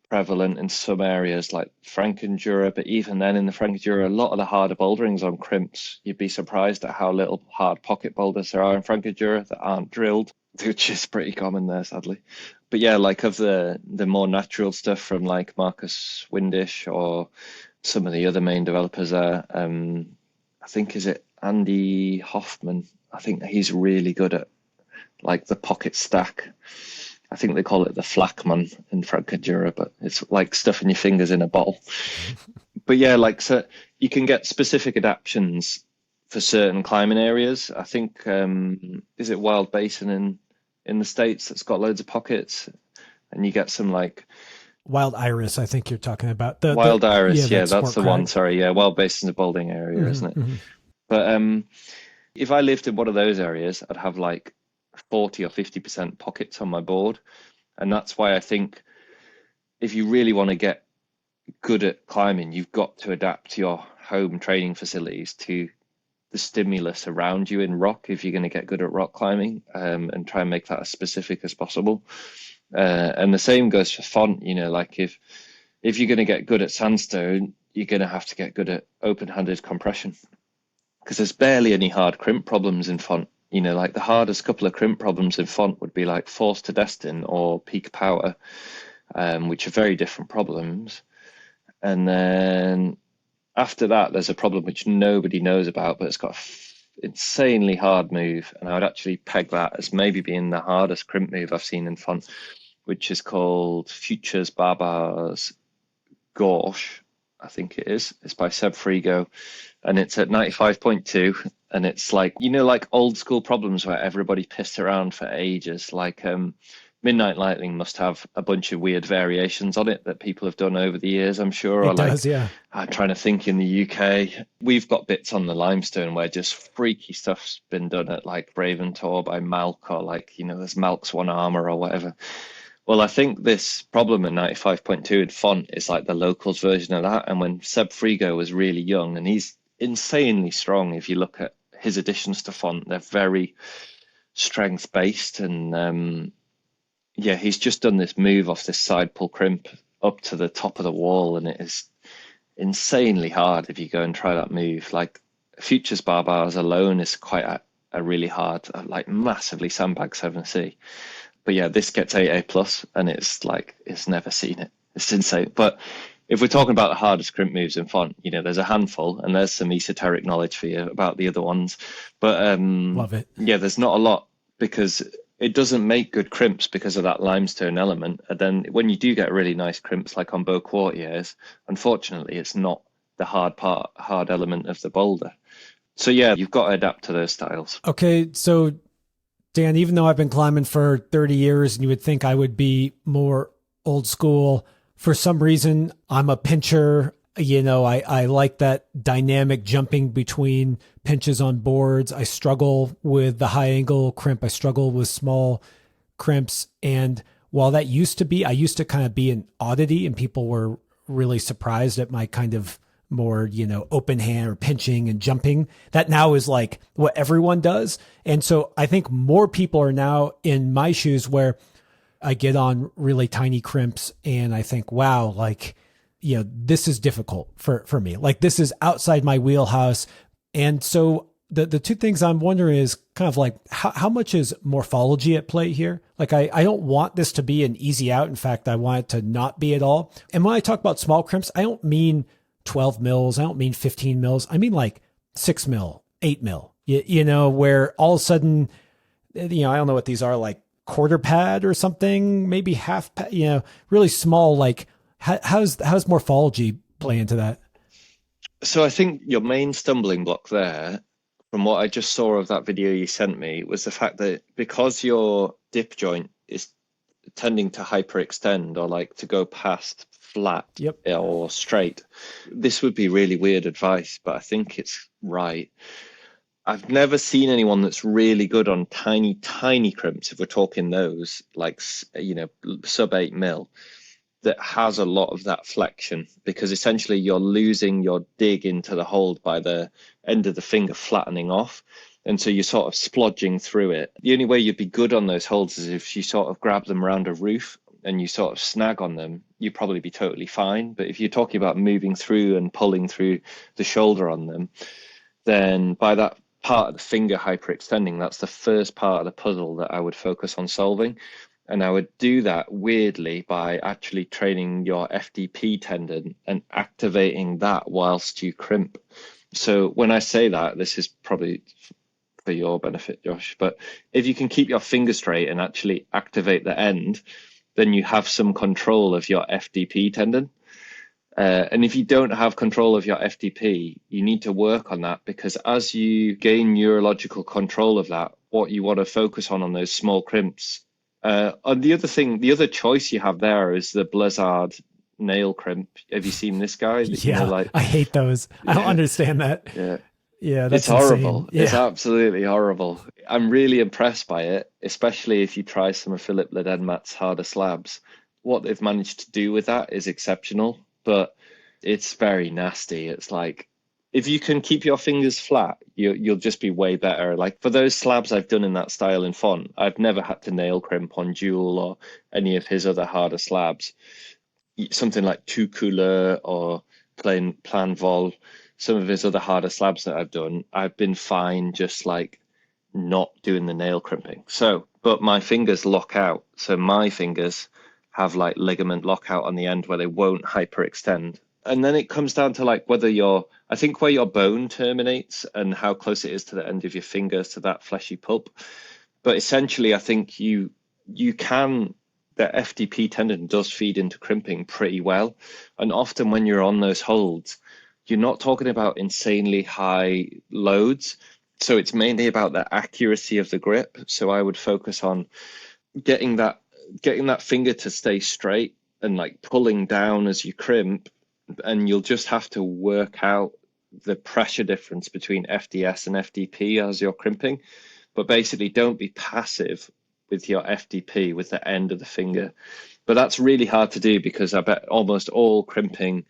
prevalent in some areas like Frankendura, but even then in the Frankendura, a lot of the harder bouldering's on crimps. You'd be surprised at how little hard pocket boulders there are in Frankendura that aren't drilled, which is pretty common there, sadly. But yeah, like of the more natural stuff from like Marcus Windish or some of the other main developers there, I think, is it Andy Hoffman? I think he's really good at like the pocket stack. I think they call it the Flakman in Frankendura, but it's like stuffing your fingers in a bottle. But yeah, like so you can get specific adaptions for certain climbing areas. I think is it Wild Basin in the States that's got loads of pockets, and you get some like Wild Iris, I think you're talking about. Wild Iris, yeah, that's the one. Crag. Sorry, yeah, Wild Basin's a bouldering area, isn't it? Mm-hmm. But if I lived in one of those areas, I'd have like 40 or 50% pockets on my board. And that's why I think if you really want to get good at climbing, you've got to adapt your home training facilities to the stimulus around you in rock if you're going to get good at rock climbing, and try and make that as specific as possible. And the same goes for font, like if you're going to get good at sandstone, you're going to have to get good at open-handed compression, because there's barely any hard crimp problems in font. Like the hardest couple of crimp problems in font would be like force to destin or peak power, which are very different problems. And then after that, there's a problem which nobody knows about, but it's got an insanely hard move. And I would actually peg that as maybe being the hardest crimp move I've seen in font, which is called Futures Barbars Gauche, I think it is. It's by Seb Frigo, and it's at 95.2. And it's like, like old school problems where everybody pissed around for ages. Like Midnight Lightning must have a bunch of weird variations on it that people have done over the years, I'm sure. It does, yeah. I'm trying to think in the UK. We've got bits on the limestone where just freaky stuff's been done at like Braventor by Malk, or like, there's Malk's One Armor or whatever. Well, I think this problem at 95.2 in font is like the locals version of that. And when Seb Frigo was really young, and he's insanely strong, if you look at his additions to font, they're very strength based. And he's just done this move off this side pull crimp up to the top of the wall, and it is insanely hard if you go and try that move. Like Futures Barbars alone is quite a really hard, like massively sandbag 7C. But yeah, this gets 8A plus, and it's like it's never seen it. It's insane. But if we're talking about the hardest crimp moves in font, there's a handful, and there's some esoteric knowledge for you about the other ones. But love it. Yeah, there's not a lot, because it doesn't make good crimps because of that limestone element. And then when you do get really nice crimps, like on Beau Quartiers, unfortunately, it's not the hard element of the boulder. So yeah, you've got to adapt to those styles. Okay, so Dan, even though I've been climbing for 30 years and you would think I would be more old school, for some reason, I'm a pincher. I like that dynamic jumping between pinches on boards. I struggle with the high angle crimp. I struggle with small crimps. And while that I used to kind of be an oddity and people were really surprised at my kind of more, open hand or pinching and jumping. That now is like what everyone does. And so I think more people are now in my shoes where I get on really tiny crimps and I think, wow, like, this is difficult for me. Like this is outside my wheelhouse. And so the two things I'm wondering is kind of like, how much is morphology at play here? Like, I don't want this to be an easy out. In fact, I want it to not be at all. And when I talk about small crimps, I don't mean 12 mils. I don't mean 15 mils. I mean like 6 mil, 8 mil, where all of a sudden, I don't know what these are, like quarter pad or something, maybe half pad, really small. Like how's morphology play into that? So I think your main stumbling block there, from what I just saw of that video you sent me, was the fact that because your dip joint is tending to hyperextend or like to go past flat or straight, this would be really weird advice, but I think it's right. I've never seen anyone that's really good on tiny crimps, if we're talking those, like, sub 8 mil, that has a lot of that flexion, because essentially you're losing your dig into the hold by the end of the finger flattening off. And so you're sort of splodging through it. The only way you'd be good on those holds is if you sort of grab them around a roof and you sort of snag on them, you'd probably be totally fine. But if you're talking about moving through and pulling through the shoulder on them, then by that part of the finger hyperextending, that's the first part of the puzzle that I would focus on solving. And I would do that weirdly by actually training your FDP tendon and activating that whilst you crimp. So when I say that, this is probably for your benefit, Josh, but if you can keep your finger straight and actually activate the end, then you have some control of your FDP tendon. And if you don't have control of your FDP, you need to work on that, because as you gain neurological control of that, what you want to focus on those small crimps. And the other choice you have there is the Blizzard nail crimp. Have you seen this guy? Yeah, I hate those. I don't understand that. Yeah, that's horrible. Yeah. It's absolutely horrible. I'm really impressed by it, especially if you try some of Philip Ledenmat's harder slabs. What they've managed to do with that is exceptional, but it's very nasty. It's like, if you can keep your fingers flat, you'll just be way better. Like for those slabs I've done in that style in font, I've never had to nail crimp on Jewel or any of his other harder slabs. Something like Tout Couleur or Plan Vol, some of his other harder slabs that I've done, I've been fine just like not doing the nail crimping. So, but my fingers lock out. So my fingers have like ligament lockout on the end where they won't hyperextend. And then it comes down to like whether I think where your bone terminates and how close it is to the end of your fingers to that fleshy pulp. But essentially, I think the FDP tendon does feed into crimping pretty well. And often when you're on those holds, you're not talking about insanely high loads. So it's mainly about the accuracy of the grip. So I would focus on getting that finger to stay straight and like pulling down as you crimp. And you'll just have to work out the pressure difference between FDS and FDP as you're crimping. But basically, don't be passive with your FDP with the end of the finger. But that's really hard to do, because I bet almost all crimping,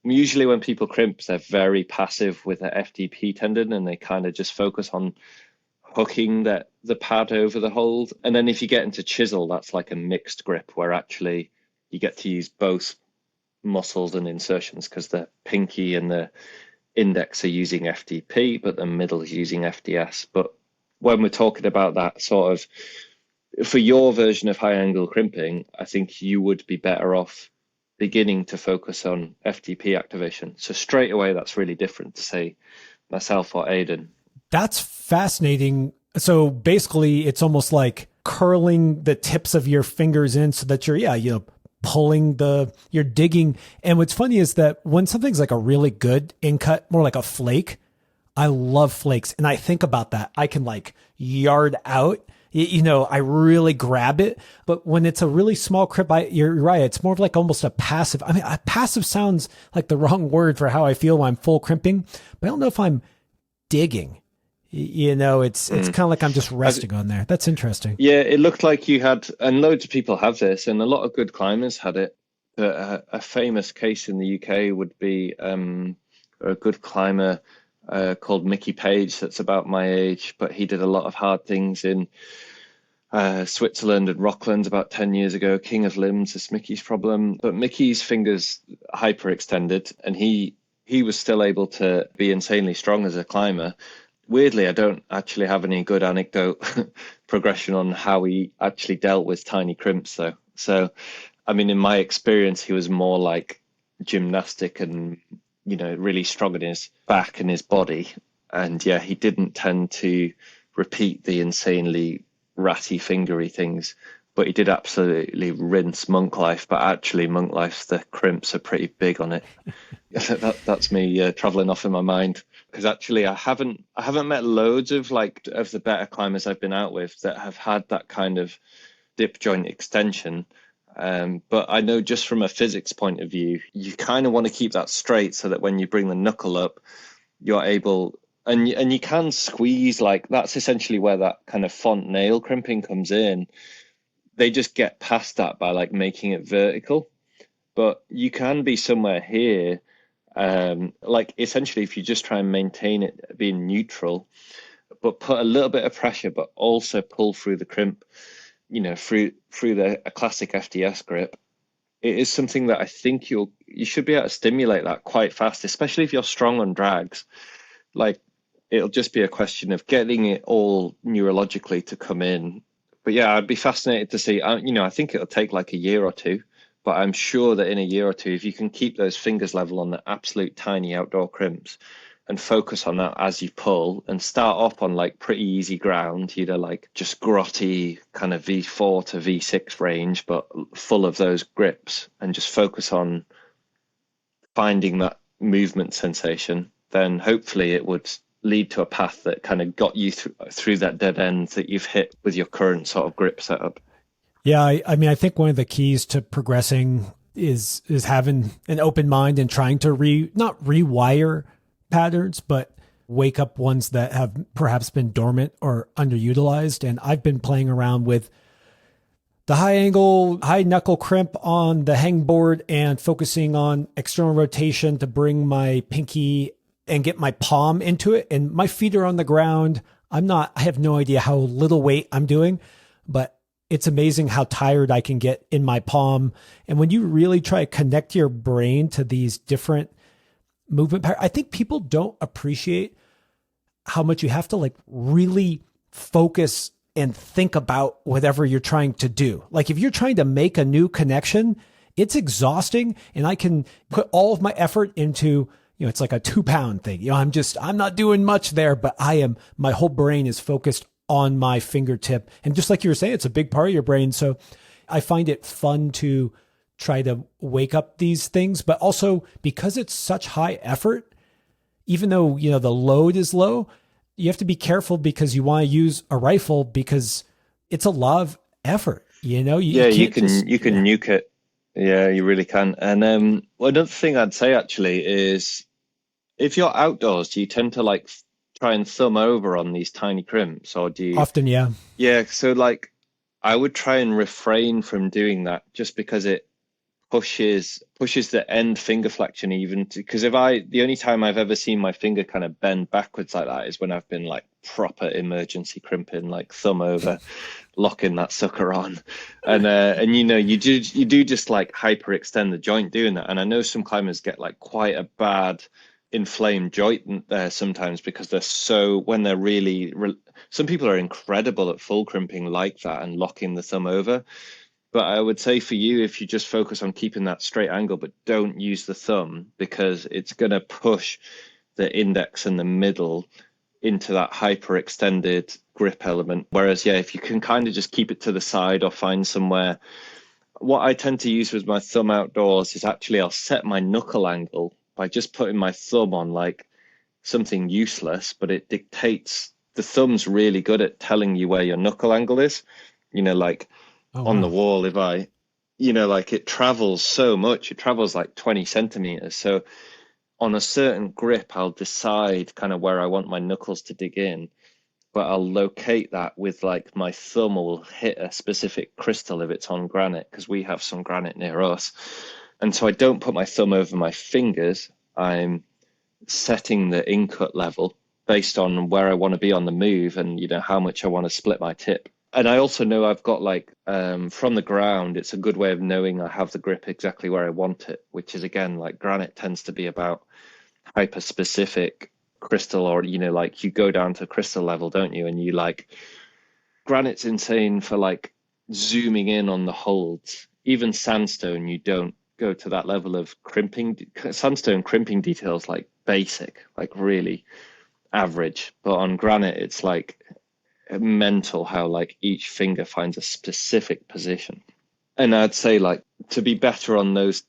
usually when people crimp, they're very passive with the FDP tendon and they kind of just focus on hooking the pad over the hold. And then if you get into chisel, that's like a mixed grip where actually you get to use both muscles and insertions, because the pinky and the index are using FDP, but the middle is using FDS. But when we're talking about that sort of, for your version of high angle crimping, I think you would be better off beginning to focus on FDP activation. So straight away, that's really different to say myself or Aidan. That's fascinating. So basically, it's almost like curling the tips of your fingers in so that you're, pulling you're digging. And what's funny is that when something's like a really good in cut, more like a flake, I love flakes. And I think about that. I can like yard out I really grab it. But when it's a really small crimp, you're right. It's more of like almost a passive. I mean, passive sounds like the wrong word for how I feel when I'm full crimping, but I don't know if I'm digging. It's kind of like I'm just resting on there. That's interesting. Yeah, it looked like you had, and loads of people have this, and a lot of good climbers had it. But a famous case in the UK would be a good climber called Mickey Page, that's about my age, but he did a lot of hard things in Switzerland and Rockland about 10 years ago. King of limbs is Mickey's problem. But Mickey's fingers hyperextended, and he was still able to be insanely strong as a climber. Weirdly, I don't actually have any good anecdote progression on how he actually dealt with tiny crimps, though. So, I mean, in my experience, he was more like gymnastic and, really strong in his back and his body. And yeah, he didn't tend to repeat the insanely ratty, fingery things, but he did absolutely rinse monk life. But actually, monk life, the crimps are pretty big on it. That's me traveling off in my mind. Because actually, I haven't met loads of the better climbers I've been out with that have had that kind of dip joint extension. But I know just from a physics point of view, you kind of want to keep that straight so that when you bring the knuckle up, you're able, and you can squeeze, like that's essentially where that kind of font nail crimping comes in. They just get past that by like making it vertical, but you can be somewhere here. Like essentially if you just try and maintain it being neutral, but put a little bit of pressure, but also pull through the crimp, through a classic FDS grip, it is something that I think you should be able to stimulate that quite fast, especially if you're strong on drags. Like it'll just be a question of getting it all neurologically to come in. But yeah, I'd be fascinated to see, I think it'll take like a year or two. But I'm sure that in a year or two, if you can keep those fingers level on the absolute tiny outdoor crimps and focus on that as you pull and start off on like pretty easy ground, like just grotty kind of V4 to V6 range, but full of those grips, and just focus on finding that movement sensation, then hopefully it would lead to a path that kind of got you through that dead end that you've hit with your current sort of grip setup. Yeah, I mean, I think one of the keys to progressing is having an open mind and trying to not rewire patterns, but wake up ones that have perhaps been dormant or underutilized. And I've been playing around with the high knuckle crimp on the hangboard and focusing on external rotation to bring my pinky and get my palm into it. And my feet are on the ground. I have no idea how little weight I'm doing, but it's amazing how tired I can get in my palm. And when you really try to connect your brain to these different movement patterns, I think people don't appreciate how much you have to like really focus and think about whatever you're trying to do. Like if you're trying to make a new connection, it's exhausting, and I can put all of my effort into, it's like a 2-pound thing. I'm not doing much there, but my whole brain is focused on my fingertip. And just like you were saying, it's a big part of your brain. So I find it fun to try to wake up these things, but also because it's such high effort, even though, the load is low, you have to be careful because you want to use a rifle because it's a lot of effort. You can nuke it. Yeah, you really can. And another thing I'd say actually is if you're outdoors, do you tend to like try and thumb over on these tiny crimps, or do you often? Yeah, so like I would try and refrain from doing that, just because it pushes the end finger flexion, even because the only time I've ever seen my finger kind of bend backwards like that is when I've been like proper emergency crimping, like thumb over, locking that sucker on, and you do just like hyperextend the joint doing that. And I know some climbers get like quite a bad inflamed joint there sometimes because when they're really some people are incredible at full crimping like that and locking the thumb over. But I would say for you, if you just focus on keeping that straight angle, but don't use the thumb, because it's going to push the index and the middle into that hyperextended grip element. Whereas, yeah, if you can kind of just keep it to the side or find somewhere. What I tend to use with my thumb outdoors is actually I'll set my knuckle angle by just putting my thumb on like something useless, but it dictates the thumb's really good at telling you where your knuckle angle is. Like Oh, on the wow. wall, if I, like it travels so much, it travels like 20 centimeters. So on a certain grip, I'll decide kind of where I want my knuckles to dig in, but I'll locate that with like my thumb will hit a specific crystal if it's on granite, because we have some granite near us. And so I don't put my thumb over my fingers. I'm setting the incut level based on where I want to be on the move and, how much I want to split my tip. And I also know I've got like from the ground, it's a good way of knowing I have the grip exactly where I want it, which is again, like granite tends to be about hyper specific crystal, or, like you go down to crystal level, don't you? And you like granite's insane for like zooming in on the holds. Even sandstone, you don't go to that level of crimping. Sandstone crimping details like basic, like really average. But on granite, it's like mental how like each finger finds a specific position. And I'd say like to be better on those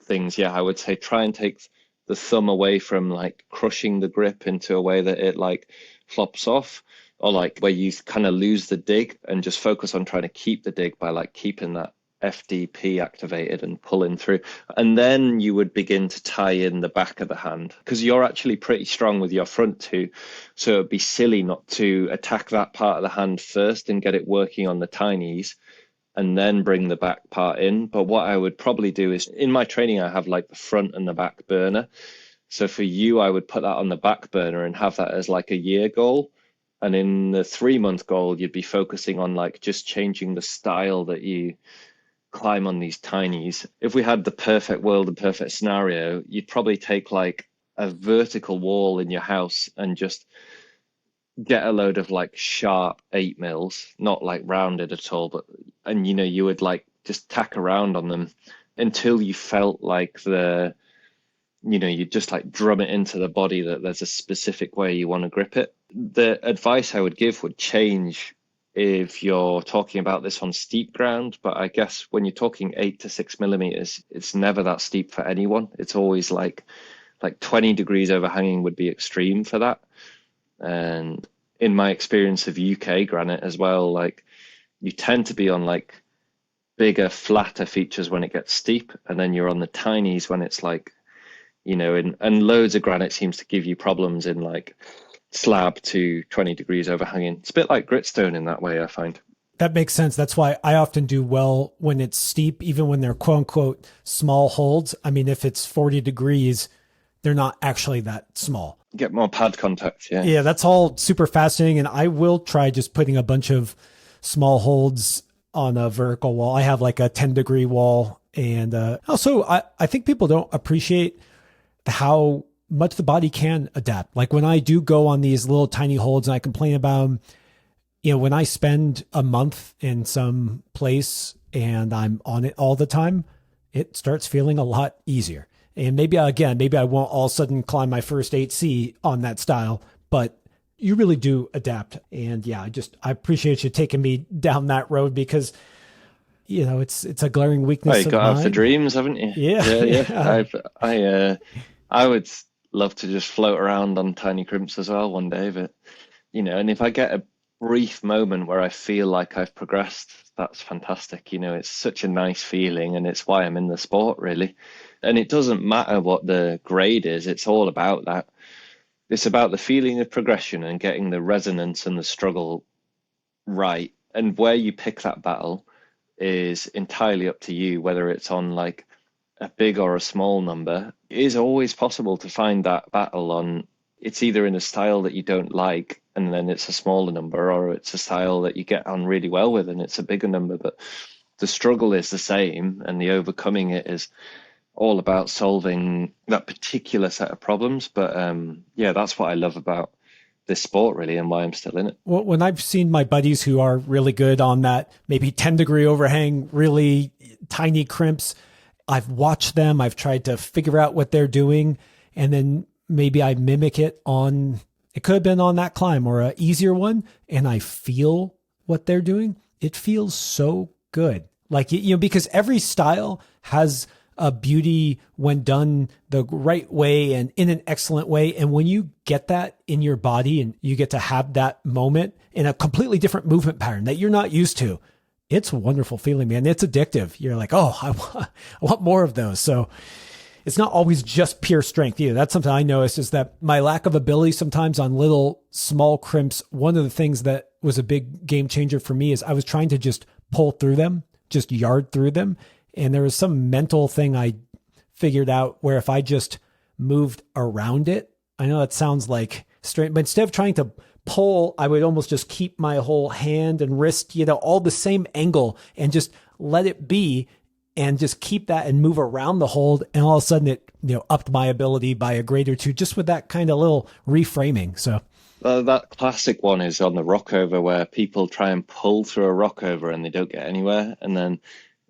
things, yeah, I would say try and take the thumb away from like crushing the grip into a way that it like flops off, or like where you kind of lose the dig, and just focus on trying to keep the dig by like keeping that FDP activated and pulling through. And then you would begin to tie in the back of the hand, because you're actually pretty strong with your front too. So it'd be silly not to attack that part of the hand first and get it working on the tinies, and then bring the back part in. But what I would probably do is, in my training, I have like the front and the back burner. So for you, I would put that on the back burner and have that as like a year goal. And in the 3-month goal, you'd be focusing on like just changing the style that you climb on these tinies. If we had the perfect world and perfect scenario, you'd probably take like a vertical wall in your house and just get a load of like sharp 8 mils, not like rounded at all, but and you would like just tack around on them until you felt like you just like drum it into the body that there's a specific way you want to grip it. The advice I would give would change if you're talking about this on steep ground, but I guess when you're talking 8 to 6 millimeters, it's never that steep for anyone. It's always like 20 degrees overhanging would be extreme for that. And in my experience of UK granite as well, like you tend to be on like bigger, flatter features when it gets steep, and then you're on the tinies when it's like, and loads of granite seems to give you problems in like slab to 20 degrees overhanging. It's a bit like gritstone in that way, I find. That makes sense. That's why I often do well when it's steep, even when they're quote unquote small holds. I mean, if it's 40 degrees, they're not actually that small. Get more pad contact, yeah. Yeah, that's all super fascinating. And I will try just putting a bunch of small holds on a vertical wall. I have like a 10-degree wall. And also, I think people don't appreciate how much the body can adapt. Like when I do go on these little tiny holds and I complain about them, when I spend a month in some place and I'm on it all the time, it starts feeling a lot easier. And maybe I won't all of a sudden climb my first 8C on that style, but you really do adapt. And yeah, I appreciate you taking me down that road, because it's a glaring weakness. You got out for dreams, haven't you? Yeah. I would love to just float around on tiny crimps as well one day, but and if I get a brief moment where I feel like I've progressed, that's fantastic. It's such a nice feeling, and it's why I'm in the sport, really. And it doesn't matter what the grade is, it's all about that. It's about the feeling of progression and getting the resonance and the struggle right. And where you pick that battle is entirely up to you, whether it's on like a big or a small number. It is always possible to find that battle on, it's either in a style that you don't like and then it's a smaller number, or it's a style that you get on really well with and it's a bigger number. But the struggle is the same, and the overcoming it is all about solving that particular set of problems. But yeah, that's what I love about this sport, really, and why I'm still in it. Well, when I've seen my buddies who are really good on that maybe 10-degree overhang, really tiny crimps, I've watched them, I've tried to figure out what they're doing, and then maybe I mimic it on, it could have been on that climb or an easier one, and I feel what they're doing. It feels so good. Like, because every style has a beauty when done the right way and in an excellent way. And when you get that in your body and you get to have that moment in a completely different movement pattern that you're not used to, it's a wonderful feeling, man. It's addictive. You're like, oh, I want more of those. So it's not always just pure strength either. That's something I noticed, is that my lack of ability sometimes on little small crimps. One of the things that was a big game changer for me is I was trying to just pull through them, just yard through them. And there was some mental thing I figured out where if I just moved around it, I know that sounds like strange, but instead of trying to pull, I would almost just keep my whole hand and wrist, all the same angle, and just let it be and just keep that and move around the hold. And all of a sudden it, upped my ability by a grade or two just with that kind of little reframing. So that classic one is on the rockover, where people try and pull through a rockover and they don't get anywhere. And then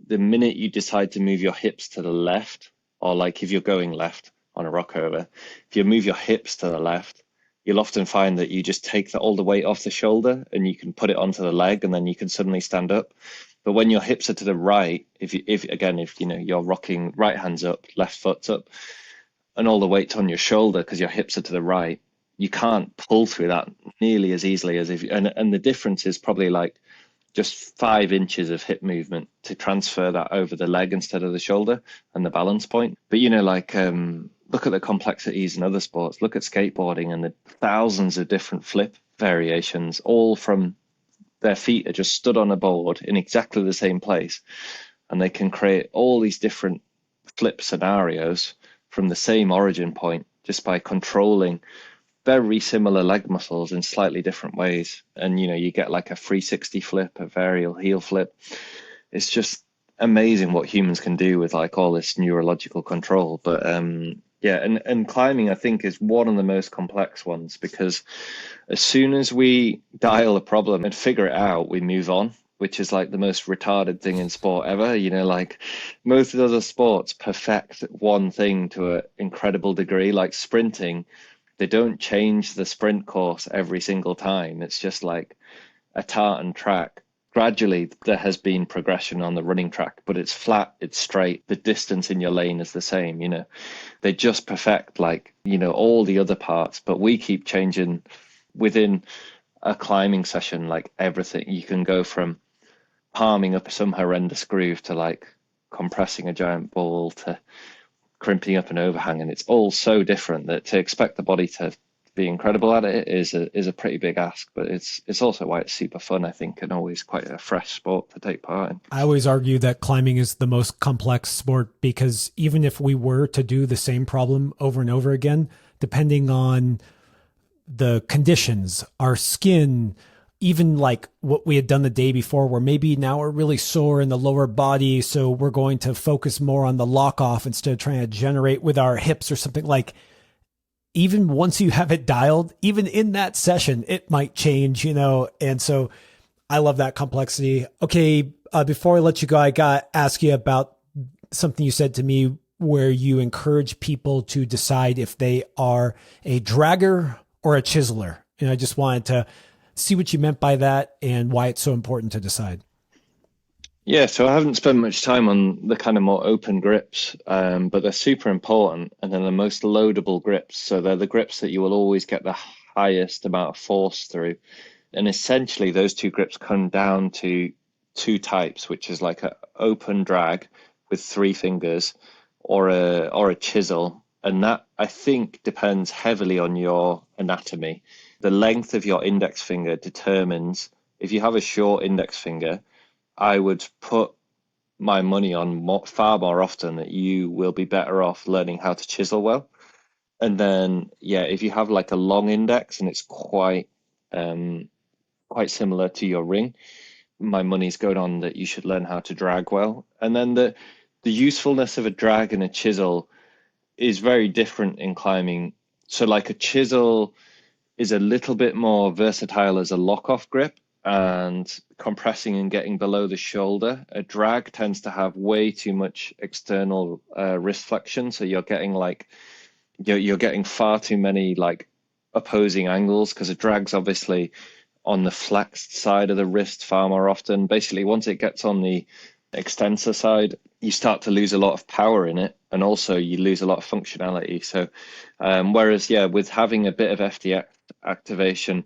the minute you decide to move your hips to the left, or like if you're going left on a rockover, if you move your hips to the left, you'll often find that you just take all the weight off the shoulder and you can put it onto the leg, and then you can suddenly stand up. But when your hips are to the right, if you're rocking right hands up, left foot's up, and all the weight's on your shoulder because your hips are to the right, you can't pull through that nearly as easily as if. And the difference is probably like just 5 inches of hip movement to transfer that over the leg instead of the shoulder and the balance point. But look at the complexities in other sports. Look at skateboarding and the thousands of different flip variations, all from their feet are just stood on a board in exactly the same place. And they can create all these different flip scenarios from the same origin point just by controlling very similar leg muscles in slightly different ways. And, you get like a 360 flip, a varial heel flip. It's just amazing what humans can do with like all this neurological control. But and climbing, I think, is one of the most complex ones, because as soon as we dial a problem and figure it out, we move on, which is like the most retarded thing in sport ever. Like most of the other sports perfect one thing to an incredible degree, like sprinting. They don't change the sprint course every single time. It's just like a tartan track. Gradually, there has been progression on the running track, but it's flat, it's straight. The distance in your lane is the same, They just perfect all the other parts, but we keep changing within a climbing session, like everything. You can go from palming up some horrendous groove to like compressing a giant ball to crimping up an overhang, and it's all so different that to expect the body to be incredible at it is a pretty big ask. But it's also why it's super fun, I think, and always quite a fresh sport to take part in. I always argue that climbing is the most complex sport, because even if we were to do the same problem over and over again, depending on the conditions, our skin, even like what we had done the day before, where maybe now we're really sore in the lower body, so we're going to focus more on the lock off instead of trying to generate with our hips or something. Like, even once you have it dialed, even in that session, it might change, and so I love that complexity. Okay, before I let you go, I got to ask you about something you said to me where you encourage people to decide if they are a dragger or a chiseler. And I just wanted to see what you meant by that and why it's so important to decide. Yeah, so I haven't spent much time on the kind of more open grips, but they're super important, and they're the most loadable grips. So they're the grips that you will always get the highest amount of force through. And essentially those two grips come down to 2 types, which is like an open drag with 3 fingers or a chisel. And that, I think, depends heavily on your anatomy. The length of your index finger determines, if you have a short index finger, I would put my money on far more often that you will be better off learning how to chisel well. And then, if you have like a long index and it's quite similar to your ring, my money's going on that you should learn how to drag well. And then the usefulness of a drag and a chisel is very different in climbing. So like a chisel is a little bit more versatile as a lock-off grip and compressing and getting below the shoulder. A drag tends to have way too much external wrist flexion, so you're getting you're getting far too many like opposing angles, because a drag's obviously on the flexed side of the wrist far more often. Basically, once it gets on the extensor side, you start to lose a lot of power in it, and also you lose a lot of functionality. So, whereas, yeah, with having a bit of FD activation,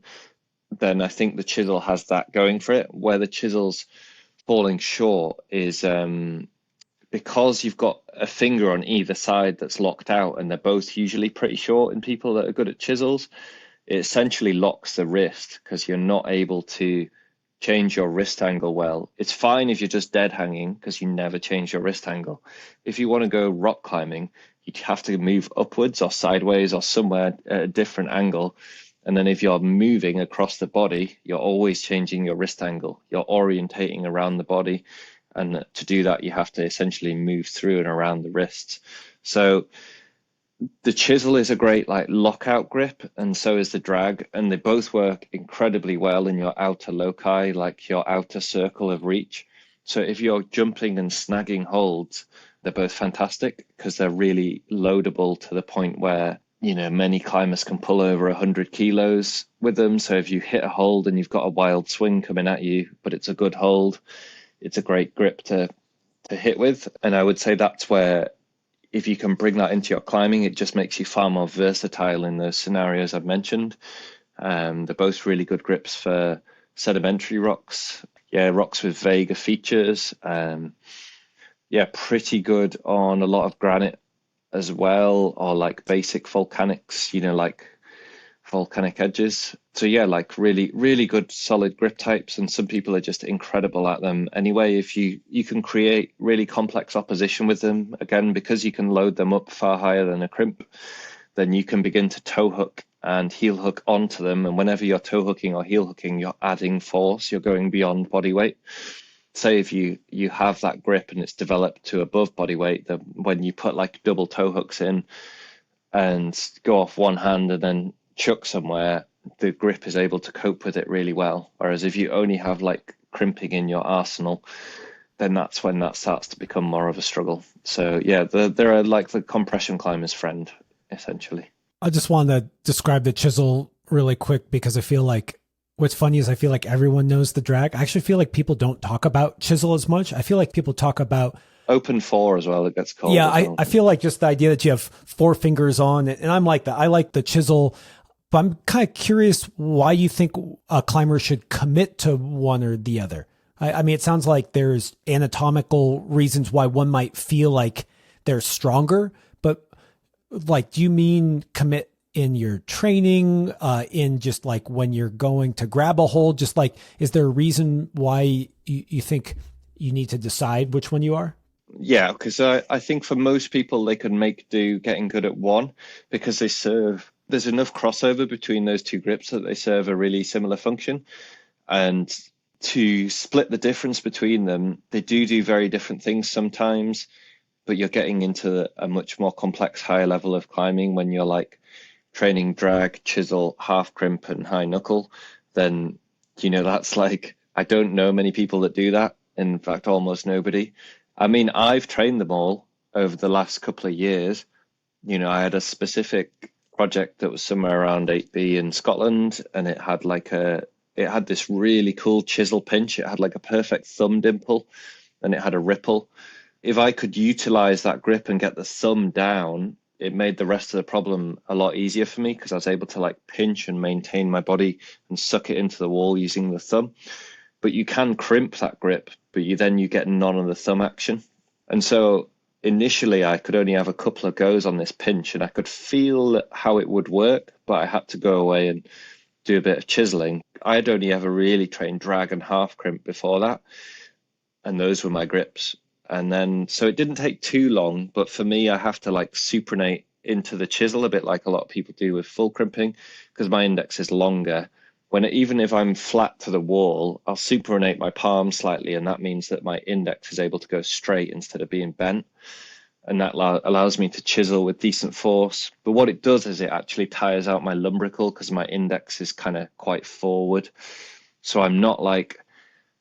then I think the chisel has that going for it. Where the chisel's falling short is because you've got a finger on either side that's locked out, and they're both usually pretty short in people that are good at chisels. It essentially locks the wrist because you're not able to change your wrist angle well. It's fine if you're just dead hanging because you never change your wrist angle. If you want to go rock climbing, you have to move upwards or sideways or somewhere at a different angle. And then if you're moving across the body, you're always changing your wrist angle. You're orientating around the body. And to do that, you have to essentially move through and around the wrists. So the chisel is a great like lockout grip, and so is the drag, and they both work incredibly well in your outer loci, like your outer circle of reach. So if you're jumping and snagging holds, they're both fantastic because they're really loadable to the point where, you know, many climbers can pull over 100 kilos with them. So if you hit a hold and you've got a wild swing coming at you, but it's a good hold, it's a great grip to hit with. And I would say that's where, if you can bring that into your climbing, it just makes you far more versatile in those scenarios I've mentioned. They're both really good grips for sedimentary rocks. Yeah, rocks with vaguer features. Yeah, pretty good on a lot of granite as well, or like basic volcanics, you know, like volcanic edges. So yeah, like really, really good solid grip types, and some people are just incredible at them anyway. If you can create really complex opposition with them, again, because you can load them up far higher than a crimp, then you can begin to toe hook and heel hook onto them. And whenever you're toe hooking or heel hooking, you're adding force, you're going beyond body weight. Say if you have that grip and it's developed to above body weight, then when you put like double toe hooks in and go off one hand and then chuck somewhere, the grip is able to cope with it really well. Whereas if you only have like crimping in your arsenal, then that's when that starts to become more of a struggle. So yeah, they're like the compression climber's friend, essentially. I just want to describe the chisel really quick because I feel like what's funny is I feel like everyone knows the drag. I actually feel like people don't talk about chisel as much. I feel like people talk about open four as well, it gets called. Yeah, I feel like just the idea that you have four fingers on, and I'm like that. I like the chisel, but I'm kind of curious why you think a climber should commit to one or the other. I mean, it sounds like there's anatomical reasons why one might feel like they're stronger, but like, do you mean commit in your training, in just like when you're going to grab a hold? Just like, is there a reason why you think you need to decide which one you are? Yeah, because I think for most people, they can make do getting good at one because there's enough crossover between those two grips that they serve a really similar function. And to split the difference between them, they do very different things sometimes, but you're getting into a much more complex, higher level of climbing when you're like training drag, chisel, half crimp, and high knuckle. Then, you know, that's like, I don't know many people that do that. In fact, almost nobody. I mean, I've trained them all over the last couple of years. You know, I had a specific project that was somewhere around 8B in Scotland, and it had this really cool chisel pinch. It had like a perfect thumb dimple, and it had a ripple. If I could utilize that grip and get the thumb down, it made the rest of the problem a lot easier for me because I was able to like pinch and maintain my body and suck it into the wall using the thumb. But you can crimp that grip, but you get none of the thumb action. And so initially I could only have a couple of goes on this pinch and I could feel how it would work, but I had to go away and do a bit of chiseling. I had only ever really trained drag and half crimp before that. And those were my grips. And then, so it didn't take too long, but for me, I have to like supinate into the chisel a bit like a lot of people do with full crimping because my index is longer. Even if I'm flat to the wall, I'll supinate my palm slightly, and that means that my index is able to go straight instead of being bent. And that allows me to chisel with decent force. But what it does is it actually tires out my lumbrical because my index is kind of quite forward. So I'm not like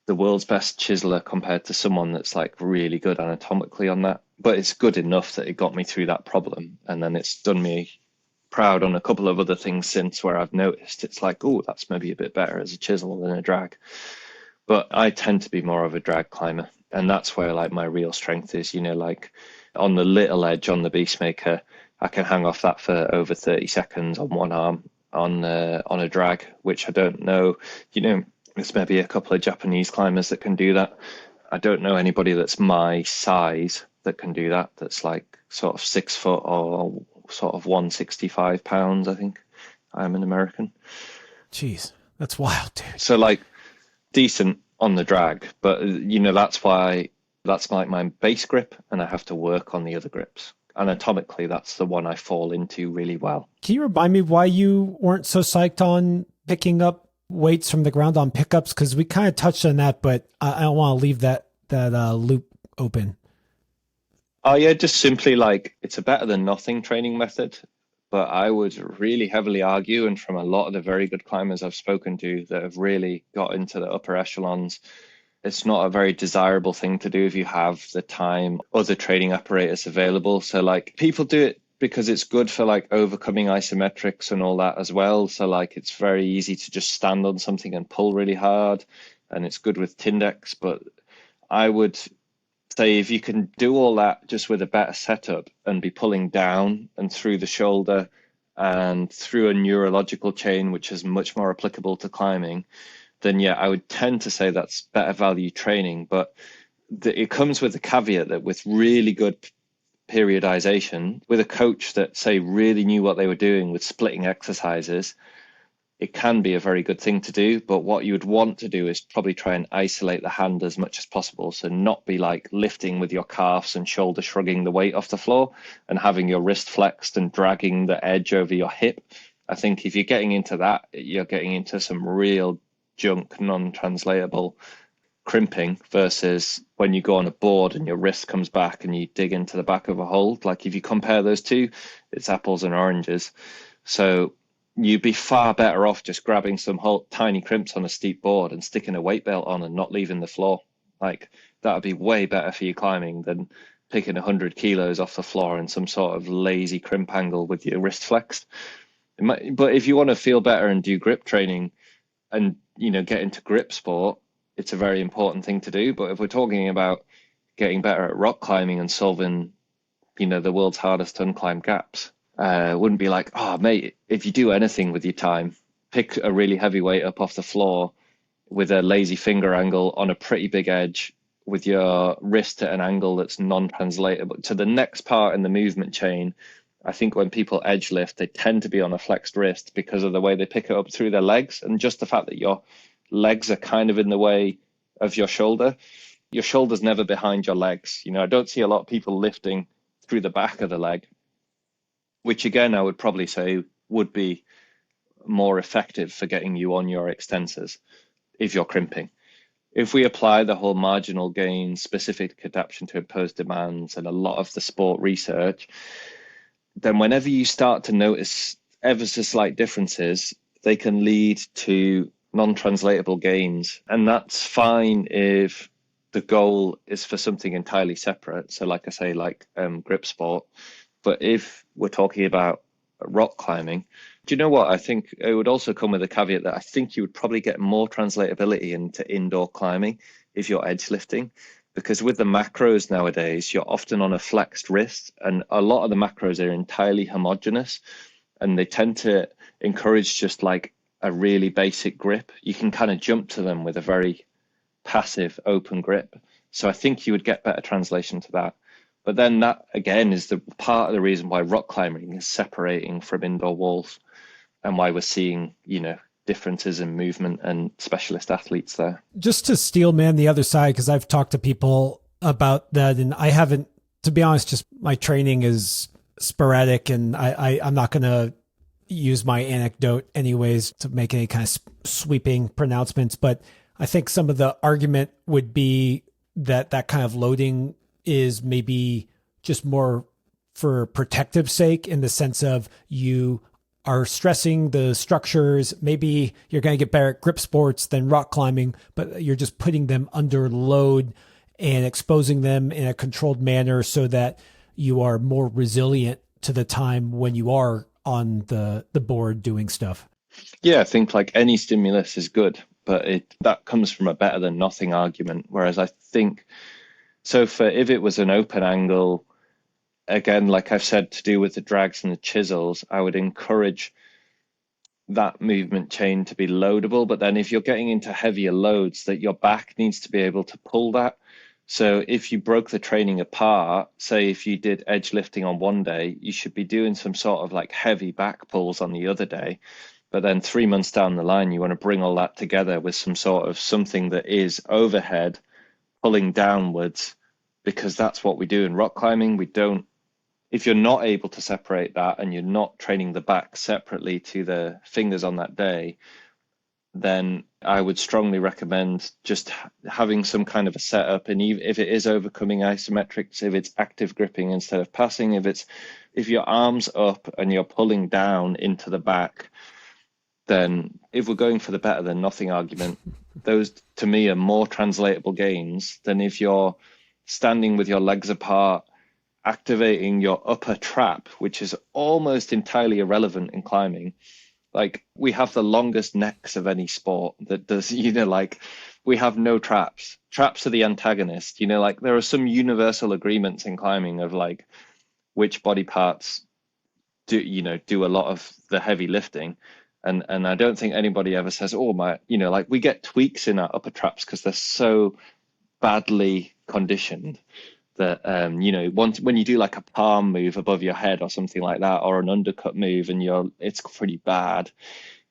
the world's best chiseler compared to someone that's like really good anatomically on that. But it's good enough that it got me through that problem. And then it's done me proud on a couple of other things since where I've noticed it's like, oh, that's maybe a bit better as a chisel than a drag. But I tend to be more of a drag climber. And that's where like my real strength is, like on the little edge on the Beastmaker, I can hang off that for over 30 seconds on one arm on a drag, which I don't know, there's maybe a couple of Japanese climbers that can do that. I don't know anybody that's my size that can do that. That's like sort of 6 foot or sort of 165 pounds, I think. I'm an American. Jeez, that's wild, dude. So like decent on the drag, but that's why that's like my base grip, and I have to work on the other grips. Anatomically, that's the one I fall into really well. Can you remind me why you weren't so psyched on picking up weights from the ground on pickups? Because we kind of touched on that, but I don't want to leave that loop open. Oh yeah, just simply like it's a better than nothing training method. But I would really heavily argue, and from a lot of the very good climbers I've spoken to that have really got into the upper echelons, it's not a very desirable thing to do if you have the time or the training apparatus available. So like people do it because it's good for like overcoming isometrics and all that as well. So like it's very easy to just stand on something and pull really hard, and it's good with Tindex. But I would say if you can do all that just with a better setup and be pulling down and through the shoulder and through a neurological chain, which is much more applicable to climbing, then yeah, I would tend to say that's better value training. But it comes with the caveat that with really good periodization, with a coach that say really knew what they were doing with splitting exercises, it can be a very good thing to do. But what you would want to do is probably try and isolate the hand as much as possible. So not be like lifting with your calves and shoulder shrugging the weight off the floor and having your wrist flexed and dragging the edge over your hip. I think if you're getting into that, you're getting into some real junk, non-translatable crimping versus when you go on a board and your wrist comes back and you dig into the back of a hold. Like if you compare those two, it's apples and oranges. So you'd be far better off just grabbing some tiny crimps on a steep board and sticking a weight belt on and not leaving the floor. Like that would be way better for you climbing than picking 100 kilos off the floor in some sort of lazy crimp angle with your wrist flexed. But if you want to feel better and do grip training and, get into grip sport, it's a very important thing to do. But if we're talking about getting better at rock climbing and solving, the world's hardest to unclimb gaps, wouldn't be like, oh, mate, if you do anything with your time, pick a really heavy weight up off the floor with a lazy finger angle on a pretty big edge with your wrist at an angle that's non-translatable to the next part in the movement chain. I think when people edge lift, they tend to be on a flexed wrist because of the way they pick it up through their legs. And just the fact that your legs are kind of in the way of your shoulder. Your shoulder's never behind your legs. I don't see a lot of people lifting through the back of the leg, which again, I would probably say would be more effective for getting you on your extensors if you're crimping. If we apply the whole marginal gain specific adaptation to imposed demands and a lot of the sport research, then whenever you start to notice ever so slight differences, they can lead to non-translatable gains. And that's fine if the goal is for something entirely separate. So like I say, like grip sport. But if we're talking about rock climbing, do you know what? I think it would also come with a caveat that I think you would probably get more translatability into indoor climbing if you're edge lifting, because with the macros nowadays, you're often on a flexed wrist, and a lot of the macros are entirely homogeneous, and they tend to encourage just like a really basic grip. You can kind of jump to them with a very passive open grip. So I think you would get better translation to that. But then that, again, is the part of the reason why rock climbing is separating from indoor walls and why we're seeing, differences in movement and specialist athletes there. Just to steel man the other side, because I've talked to people about that, and I haven't, to be honest, just my training is sporadic, and I'm not going to use my anecdote anyways to make any kind of sweeping pronouncements. But I think some of the argument would be that that kind of loading is maybe just more for protective sake, in the sense of you are stressing the structures. Maybe you're going to get better at grip sports than rock climbing, but you're just putting them under load and exposing them in a controlled manner so that you are more resilient to the time when you are on the board doing stuff. Yeah, I think like any stimulus is good, but that comes from a better than nothing argument. Whereas I think So for if it was an open angle, again, like I've said, to do with the drags and the chisels, I would encourage that movement chain to be loadable. But then if you're getting into heavier loads, that your back needs to be able to pull that. So if you broke the training apart, say if you did edge lifting on one day, you should be doing some sort of like heavy back pulls on the other day. But then 3 months down the line, you want to bring all that together with some sort of something that is overhead, pulling downwards, because that's what we do in rock climbing. We don't, if you're not able to separate that and you're not training the back separately to the fingers on that day, then I would strongly recommend just having some kind of a setup. And if it is overcoming isometrics, if it's active gripping instead of passing, if your arm's up and you're pulling down into the back, then if we're going for the better than nothing argument, those to me are more translatable gains than if you're standing with your legs apart, activating your upper trap, which is almost entirely irrelevant in climbing. Like we have the longest necks of any sport that does, like we have no traps. Traps are the antagonist, like there are some universal agreements in climbing of like which body parts do a lot of the heavy lifting. And I don't think anybody ever says, oh my, like we get tweaks in our upper traps because they're so badly conditioned that when you do like a palm move above your head or something like that, or an undercut move and it's pretty bad,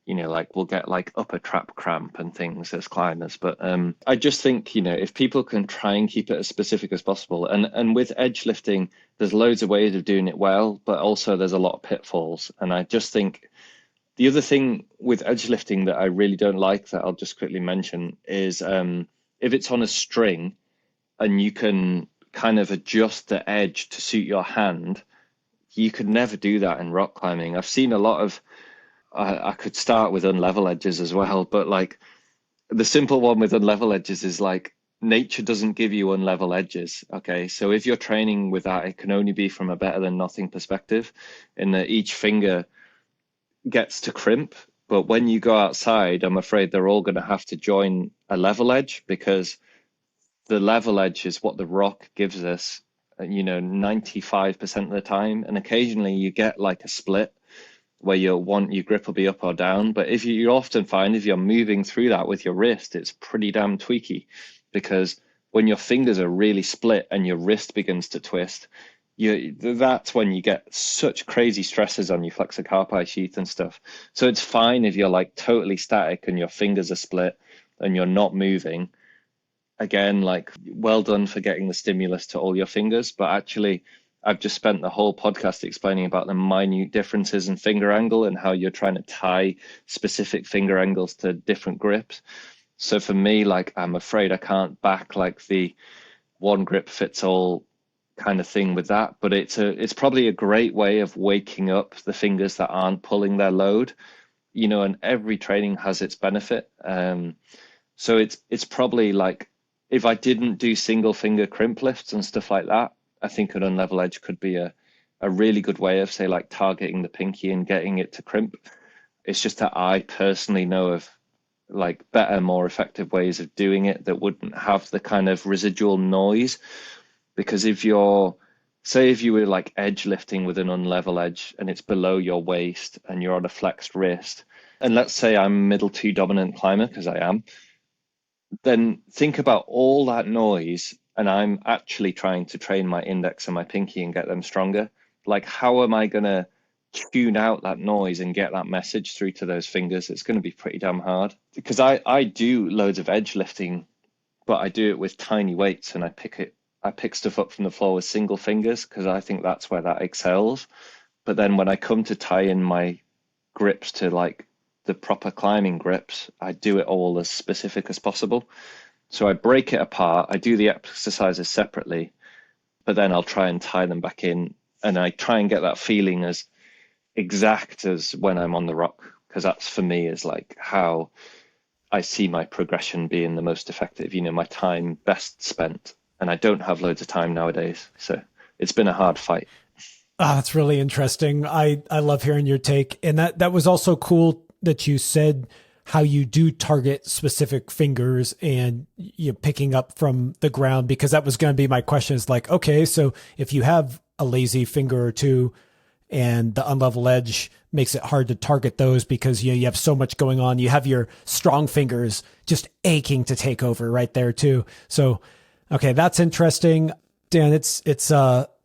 like we'll get like upper trap cramp and things as climbers. But I just think if people can try and keep it as specific as possible, and with edge lifting there's loads of ways of doing it well, but also there's a lot of pitfalls. And I just think the other thing with edge lifting that I really don't like, that I'll just quickly mention, is if it's on a string and you can kind of adjust the edge to suit your hand, you could never do that in rock climbing. I've seen a lot of, I could start with unlevel edges as well, but like the simple one with unlevel edges is like nature doesn't give you unlevel edges. Okay, so if you're training with that, it can only be from a better than nothing perspective, in that each finger gets to crimp. But when you go outside, I'm afraid they're all going to have to join a level edge, because the level edge is what the rock gives us, 95% of the time. And occasionally you get like a split where your grip will be up or down. But if you often find if you're moving through that with your wrist, it's pretty damn tweaky, because when your fingers are really split and your wrist begins to twist, that's when you get such crazy stresses on your flexor carpi sheath and stuff. So it's fine if you're like totally static and your fingers are split and you're not moving. Again, like well done for getting the stimulus to all your fingers, but actually I've just spent the whole podcast explaining about the minute differences in finger angle and how you're trying to tie specific finger angles to different grips. So for me, like, I'm afraid I can't back like the one grip fits all kind of thing with that, but it's probably a great way of waking up the fingers that aren't pulling their load, and every training has its benefit. So it's probably like, if I didn't do single finger crimp lifts and stuff like that, I think an unlevel edge could be a really good way of, say, like targeting the pinky and getting it to crimp. It's just that I personally know of like better, more effective ways of doing it that wouldn't have the kind of residual noise. Because if you were like edge lifting with an unlevel edge and it's below your waist and you're on a flexed wrist, and let's say I'm a middle two dominant climber, because I am, then think about all that noise, and I'm actually trying to train my index and my pinky and get them stronger. Like, how am I going to tune out that noise and get that message through to those fingers? It's going to be pretty damn hard, because I do loads of edge lifting, but I do it with tiny weights, and I pick stuff up from the floor with single fingers, because I think that's where that excels. But then when I come to tie in my grips to like the proper climbing grips, I do it all as specific as possible. So I break it apart, I do the exercises separately, but then I'll try and tie them back in, and I try and get that feeling as exact as when I'm on the rock, because that's, for me, is like how I see my progression being the most effective, my time best spent. And I don't have loads of time nowadays, so it's been a hard fight. Oh, that's really interesting. I love hearing your take. And that was also cool that you said how you do target specific fingers and picking up from the ground, because that was going to be my question is like, okay, so if you have a lazy finger or two and the unlevel edge makes it hard to target those because you have so much going on, you have your strong fingers just aching to take over right there too. So, okay, that's interesting. Dan, it's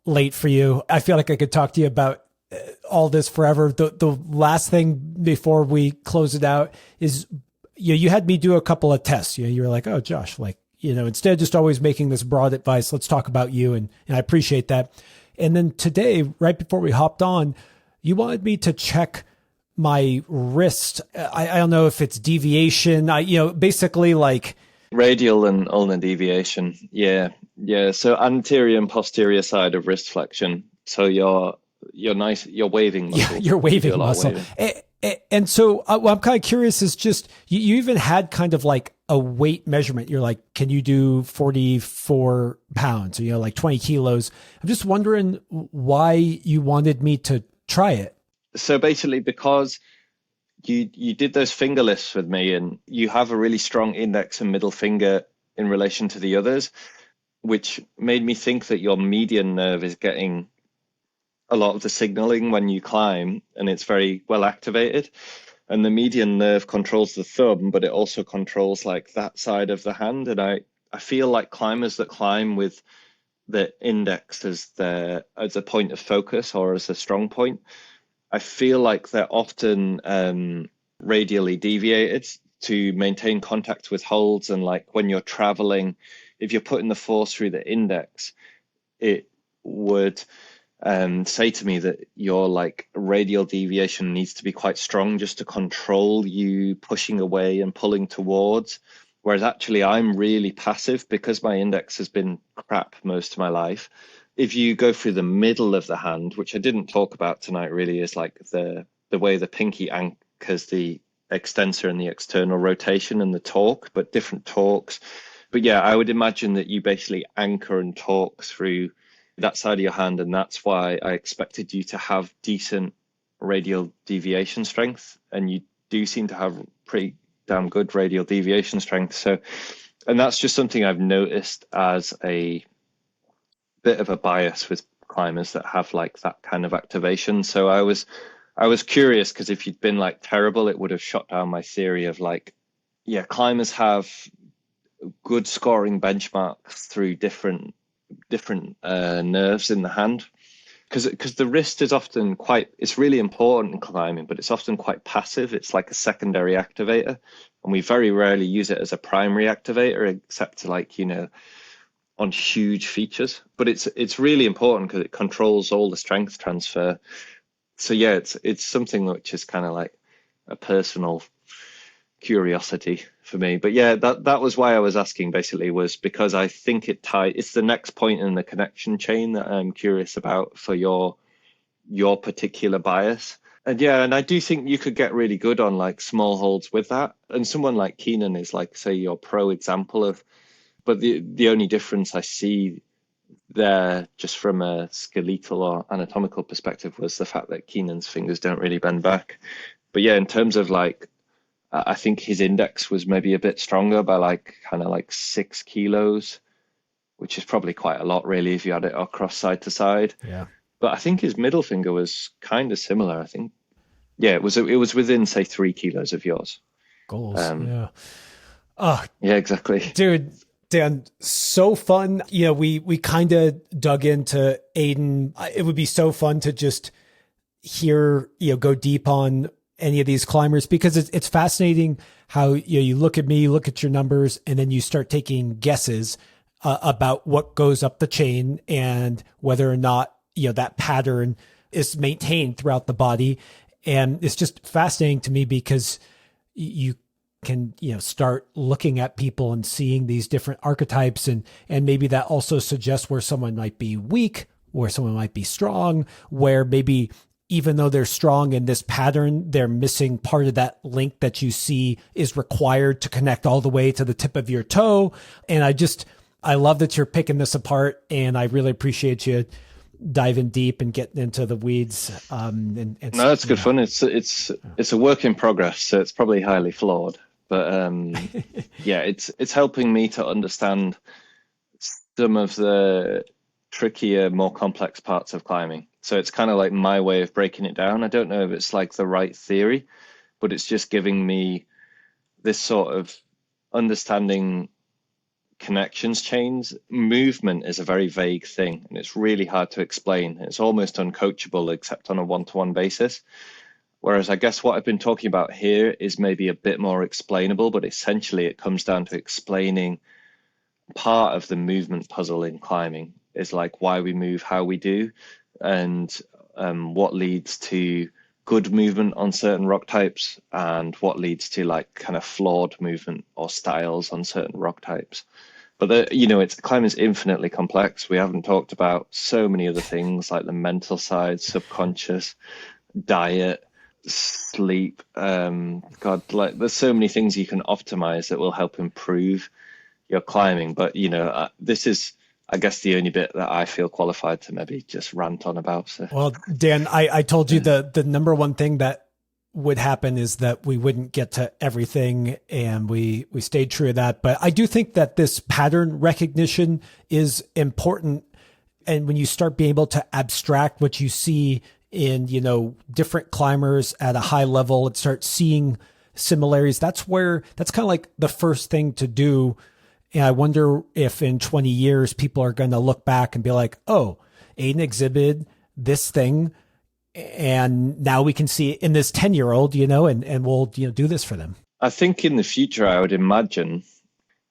late for you. I feel like I could talk to you about all this forever. The last thing before we close it out is you had me do a couple of tests. You were like, oh, Josh, like, instead of just always making this broad advice, let's talk about you. And I appreciate that. And then today, right before we hopped on, you wanted me to check my wrist. I don't know if it's deviation, basically like radial and ulnar deviation. Yeah. So anterior and posterior side of wrist flexion. So your waving muscle. Yeah, your waving muscle. And so what I'm kind of curious is just, you even had kind of like a weight measurement. You're like, can you do 44 pounds, or, like 20 kilos? I'm just wondering why you wanted me to try it. So basically, because you did those finger lifts with me, and you have a really strong index and middle finger in relation to the others, which made me think that your median nerve is getting a lot of the signaling when you climb, and it's very well activated. And the median nerve controls the thumb, but it also controls like that side of the hand. And I feel like climbers that climb with the index as a point of focus or as a strong point, I feel like they're often radially deviated to maintain contact with holds. And like when you're traveling, if you're putting the force through the index, it would say to me that your like radial deviation needs to be quite strong just to control you pushing away and pulling towards. Whereas actually I'm really passive because my index has been crap most of my life. If you go through the middle of the hand, which I didn't talk about tonight really, is like the way the pinky anchors the extensor and the external rotation and the torque, but different torques. But yeah, I would imagine that you basically anchor and torque through that side of your hand, and that's why I expected you to have decent radial deviation strength, and you do seem to have pretty damn good radial deviation strength. So, and that's just something I've noticed as a bit of a bias with climbers that have like that kind of activation. So I was curious, because if you'd been like terrible, it would have shot down my theory of like, yeah, climbers have good scoring benchmarks through different nerves in the hand, because the wrist is often it's really important in climbing, but it's often quite passive. It's like a secondary activator, and we very rarely use it as a primary activator, except to like, on huge features. But it's really important because it controls all the strength transfer. So yeah, it's something which is kind of like a personal curiosity for me. But yeah, that was why I was asking, basically, was because I think it's the next point in the connection chain that I'm curious about for your particular bias. And yeah, and I do think you could get really good on like small holds with that. And someone like Keenan is like, say, your pro example of, but the only difference I see there, just from a skeletal or anatomical perspective, was the fact that Keenan's fingers don't really bend back. But yeah, in terms of like, I think his index was maybe a bit stronger by like kind of like 6 kilos, which is probably quite a lot really if you had it across side to side. Yeah. But I think his middle finger was kind of similar. I think, yeah, it was within say 3 kilos of yours. Goals. Yeah. Oh, yeah, exactly. Dude, Dan, so fun. We kind of dug into Aidan. It would be so fun to just hear, go deep on any of these climbers, because it's fascinating how you look at me, you look at your numbers, and then you start taking guesses about what goes up the chain and whether or not that pattern is maintained throughout the body. And it's just fascinating to me because you can start looking at people and seeing these different archetypes, and maybe that also suggests where someone might be weak, where someone might be strong, where maybe even though they're strong in this pattern, they're missing part of that link that you see is required to connect all the way to the tip of your toe. And I love that you're picking this apart, and I really appreciate you diving deep and getting into the weeds. And No, it's good fun. It's a work in progress, so it's probably highly flawed. But yeah, it's helping me to understand some of the trickier, more complex parts of climbing. So it's kind of like my way of breaking it down. I don't know if it's like the right theory, but it's just giving me this sort of understanding connections chains. Movement is a very vague thing, and it's really hard to explain. It's almost uncoachable except on a one-to-one basis. Whereas I guess what I've been talking about here is maybe a bit more explainable, but essentially it comes down to explaining part of the movement puzzle in climbing is like why we move how we do, and what leads to good movement on certain rock types, and what leads to like kind of flawed movement or styles on certain rock types. But it's climbing is infinitely complex. We haven't talked about so many other things like the mental side, subconscious, diet, sleep. God, like there's so many things you can optimize that will help improve your climbing. But this is, I guess, the only bit that I feel qualified to maybe just rant on about. So. Well, Dan, I told you the number one thing that would happen is that we wouldn't get to everything, and we stayed true to that. But I do think that this pattern recognition is important. And when you start being able to abstract what you see in, different climbers at a high level and start seeing similarities, that's kind of like the first thing to do. And I wonder if in 20 years, people are going to look back and be like, oh, Aidan exhibited this thing, and now we can see it in this 10-year-old, and we'll, do this for them. I think in the future, I would imagine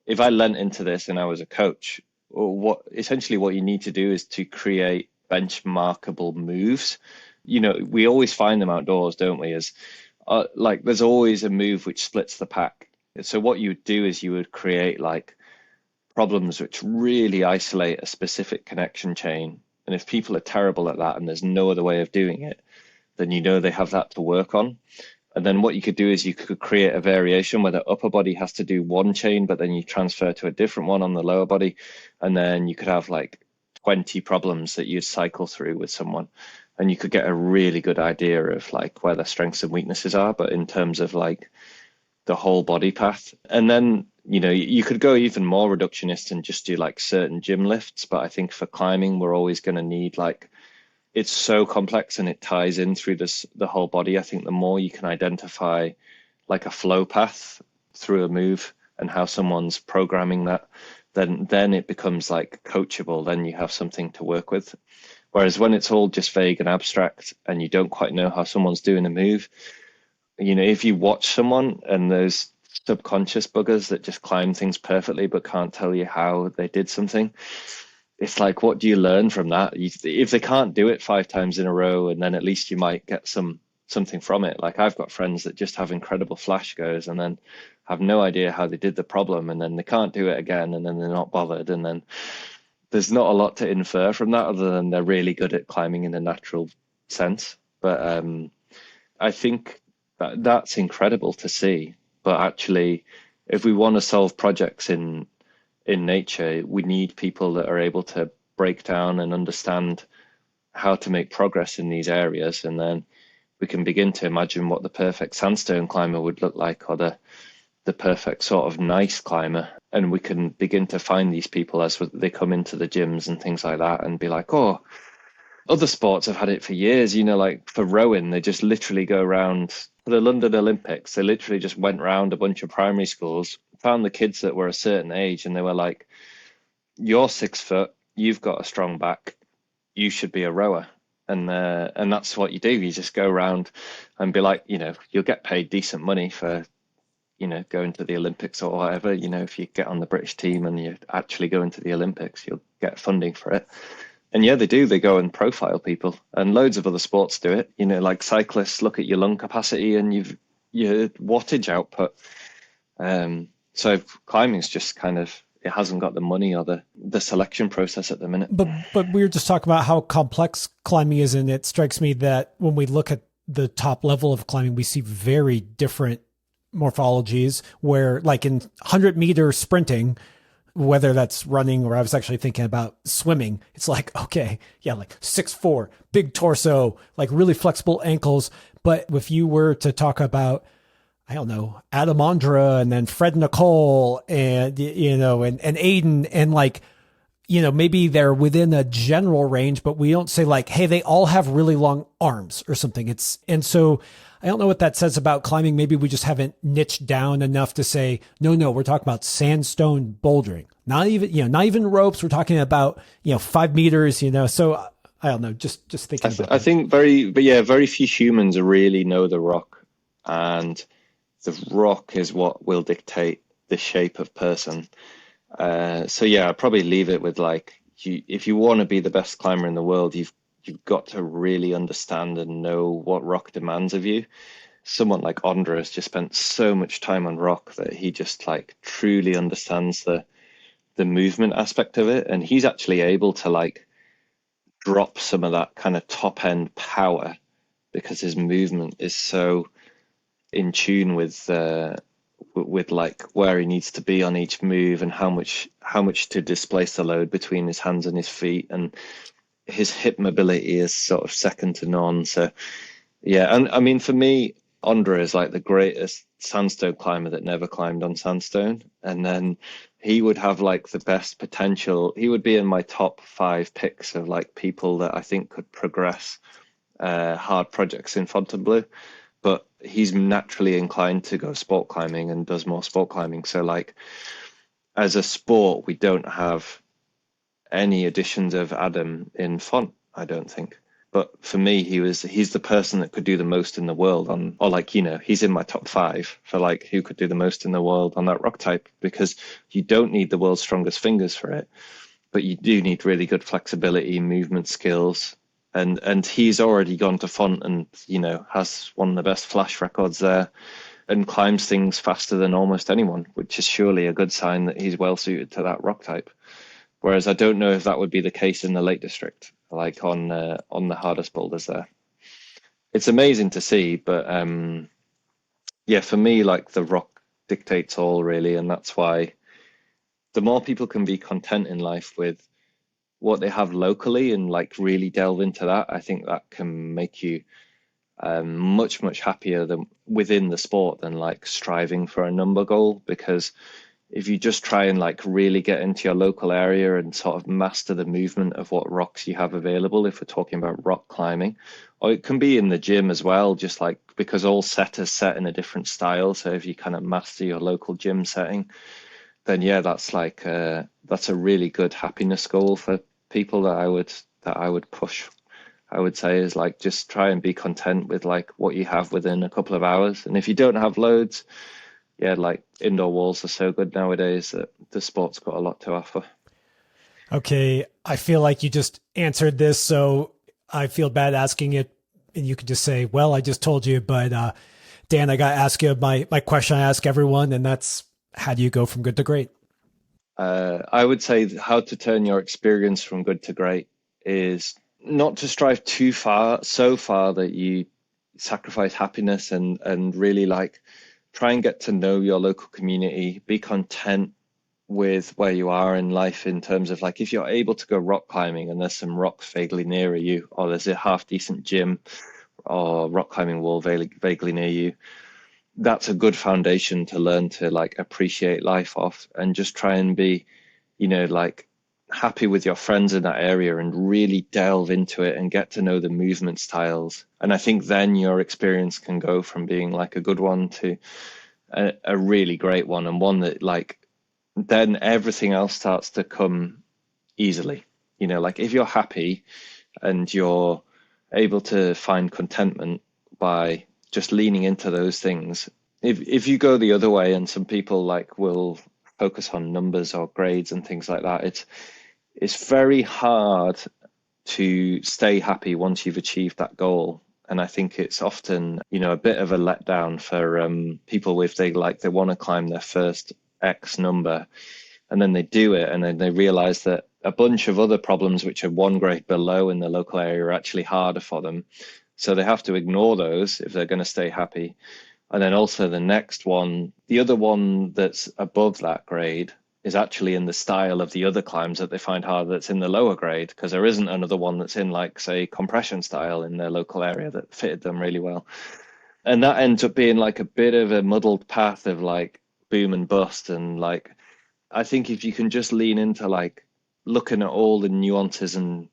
if I lent into this and I was a coach, what you need to do is to create benchmarkable moves. We always find them outdoors, don't we? As like there's always a move which splits the pack. So what you would do is you would create like problems which really isolate a specific connection chain. And if people are terrible at that and there's no other way of doing it, then they have that to work on. And then what you could do is you could create a variation where the upper body has to do one chain, but then you transfer to a different one on the lower body. And then you could have like 20 problems that you cycle through with someone. And you could get a really good idea of like where their strengths and weaknesses are, but in terms of like the whole body path. And then, you could go even more reductionist and just do like certain gym lifts. But I think for climbing, we're always going to need like, it's so complex and it ties in through the whole body. I think the more you can identify like a flow path through a move and how someone's programming that, then it becomes like coachable. Then you have something to work with. Whereas when it's all just vague and abstract and you don't quite know how someone's doing a move, if you watch someone and there's subconscious buggers that just climb things perfectly but can't tell you how they did something, it's like, what do you learn from that? If they can't do it 5 times in a row, and then at least you might get something from it. Like I've got friends that just have incredible flash goes and then have no idea how they did the problem, and then they can't do it again, and then they're not bothered, and then there's not a lot to infer from that other than they're really good at climbing in a natural sense. But I think that's incredible to see. But actually, if we want to solve projects in nature, we need people that are able to break down and understand how to make progress in these areas. And then we can begin to imagine what the perfect sandstone climber would look like, or the perfect sort of nice climber. And we can begin to find these people as they come into the gyms and things like that and be like, oh, other sports have had it for years, like for rowing, they just literally go around for the London Olympics. They literally just went around a bunch of primary schools, found the kids that were a certain age, and they were like, you're 6 foot, you've got a strong back, you should be a rower. And that's what you do. You just go around and be like, you'll get paid decent money for, going to the Olympics or whatever. If you get on the British team and you actually go into the Olympics, you'll get funding for it. And yeah, they do. They go and profile people, and loads of other sports do it. Like cyclists look at your lung capacity and your wattage output. So climbing's just kind of, it hasn't got the money or the selection process at the minute. But we were just talking about how complex climbing is, and it strikes me that when we look at the top level of climbing, we see very different morphologies where, like in 100-meter sprinting, whether that's running or I was actually thinking about swimming. It's like, okay, yeah, like 6'4", big torso, like really flexible ankles. But if you were to talk about, I don't know, Adam Ondra and then Fred Nicole and, and Aidan and like, maybe they're within a general range, but we don't say like, hey, they all have really long arms or something. And so I don't know what that says about climbing. Maybe we just haven't niched down enough to say, no, we're talking about sandstone bouldering, not even ropes. We're talking about, 5 meters, so I don't know, just thinking about I think very few humans really know the rock, and the rock is what will dictate the shape of person. So yeah, I'd probably leave it with like, if you want to be the best climber in the world, you've got to really understand and know what rock demands of you. Someone like Ondra has just spent so much time on rock that he just like truly understands the movement aspect of it, and he's actually able to like drop some of that kind of top end power because his movement is so in tune with like where he needs to be on each move and how much to displace the load between his hands and his feet, and his hip mobility is sort of second to none. So yeah, and I mean for me, Ondra is like the greatest sandstone climber that never climbed on sandstone, and then he would have like the best potential. He would be in my top 5 picks of like people that I think could progress hard projects in Fontainebleau, but he's naturally inclined to go sport climbing and does more sport climbing. So like as a sport, we don't have any additions of Adam in Font, I don't think. But for me, he's the person that could do the most in the world on, or like, he's in my top 5 for like who could do the most in the world on that rock type, because you don't need the world's strongest fingers for it, but you do need really good flexibility, movement skills. And he's already gone to Font and, has one of the best flash records there and climbs things faster than almost anyone, which is surely a good sign that he's well suited to that rock type. Whereas I don't know if that would be the case in the Lake District, like on the hardest boulders there. It's amazing to see, but yeah, for me, like the rock dictates all really, and that's why the more people can be content in life with what they have locally and like really delve into that, I think that can make you much happier than within the sport than like striving for a number goal. Because if you just try and like really get into your local area and sort of master the movement of what rocks you have available, if we're talking about rock climbing, or it can be in the gym as well, just like because all setters set in a different style. So if you kind of master your local gym setting, then yeah, that's like that's a really good happiness goal for people that I would push. I would say is like just try and be content with like what you have within a couple of hours. And if you don't have loads, yeah, like indoor walls are so good nowadays that the sport's got a lot to offer. Okay, I feel like you just answered this, so I feel bad asking it, and you could just say, well, I just told you, but Dan, I got to ask you my question I ask everyone, and that's, how do you go from good to great? I would say how to turn your experience from good to great is not to strive too far, so far that you sacrifice happiness, and really like try and get to know your local community, be content with where you are in life in terms of like if you're able to go rock climbing and there's some rocks vaguely near you, or there's a half decent gym or rock climbing wall vaguely near you, that's a good foundation to learn to like appreciate life off, and just try and be, like happy with your friends in that area and really delve into it and get to know the movement styles. And I think then your experience can go from being like a good one to a really great one, and one that like then everything else starts to come easily. Like if you're happy and you're able to find contentment by just leaning into those things. If you go the other way, and some people like will focus on numbers or grades and things like that, it's very hard to stay happy once you've achieved that goal. And I think it's often, a bit of a letdown for people if they want to climb their first X number, and then they do it, and then they realize that a bunch of other problems which are one grade below in the local area are actually harder for them. So they have to ignore those if they're going to stay happy. And then also the next one, the other one that's above that grade, is actually in the style of the other climbs that they find hard that's in the lower grade, because there isn't another one that's in, like, say, compression style in their local area that fitted them really well. And that ends up being like a bit of a muddled path of like boom and bust. And like, I think if you can just lean into like looking at all the nuances and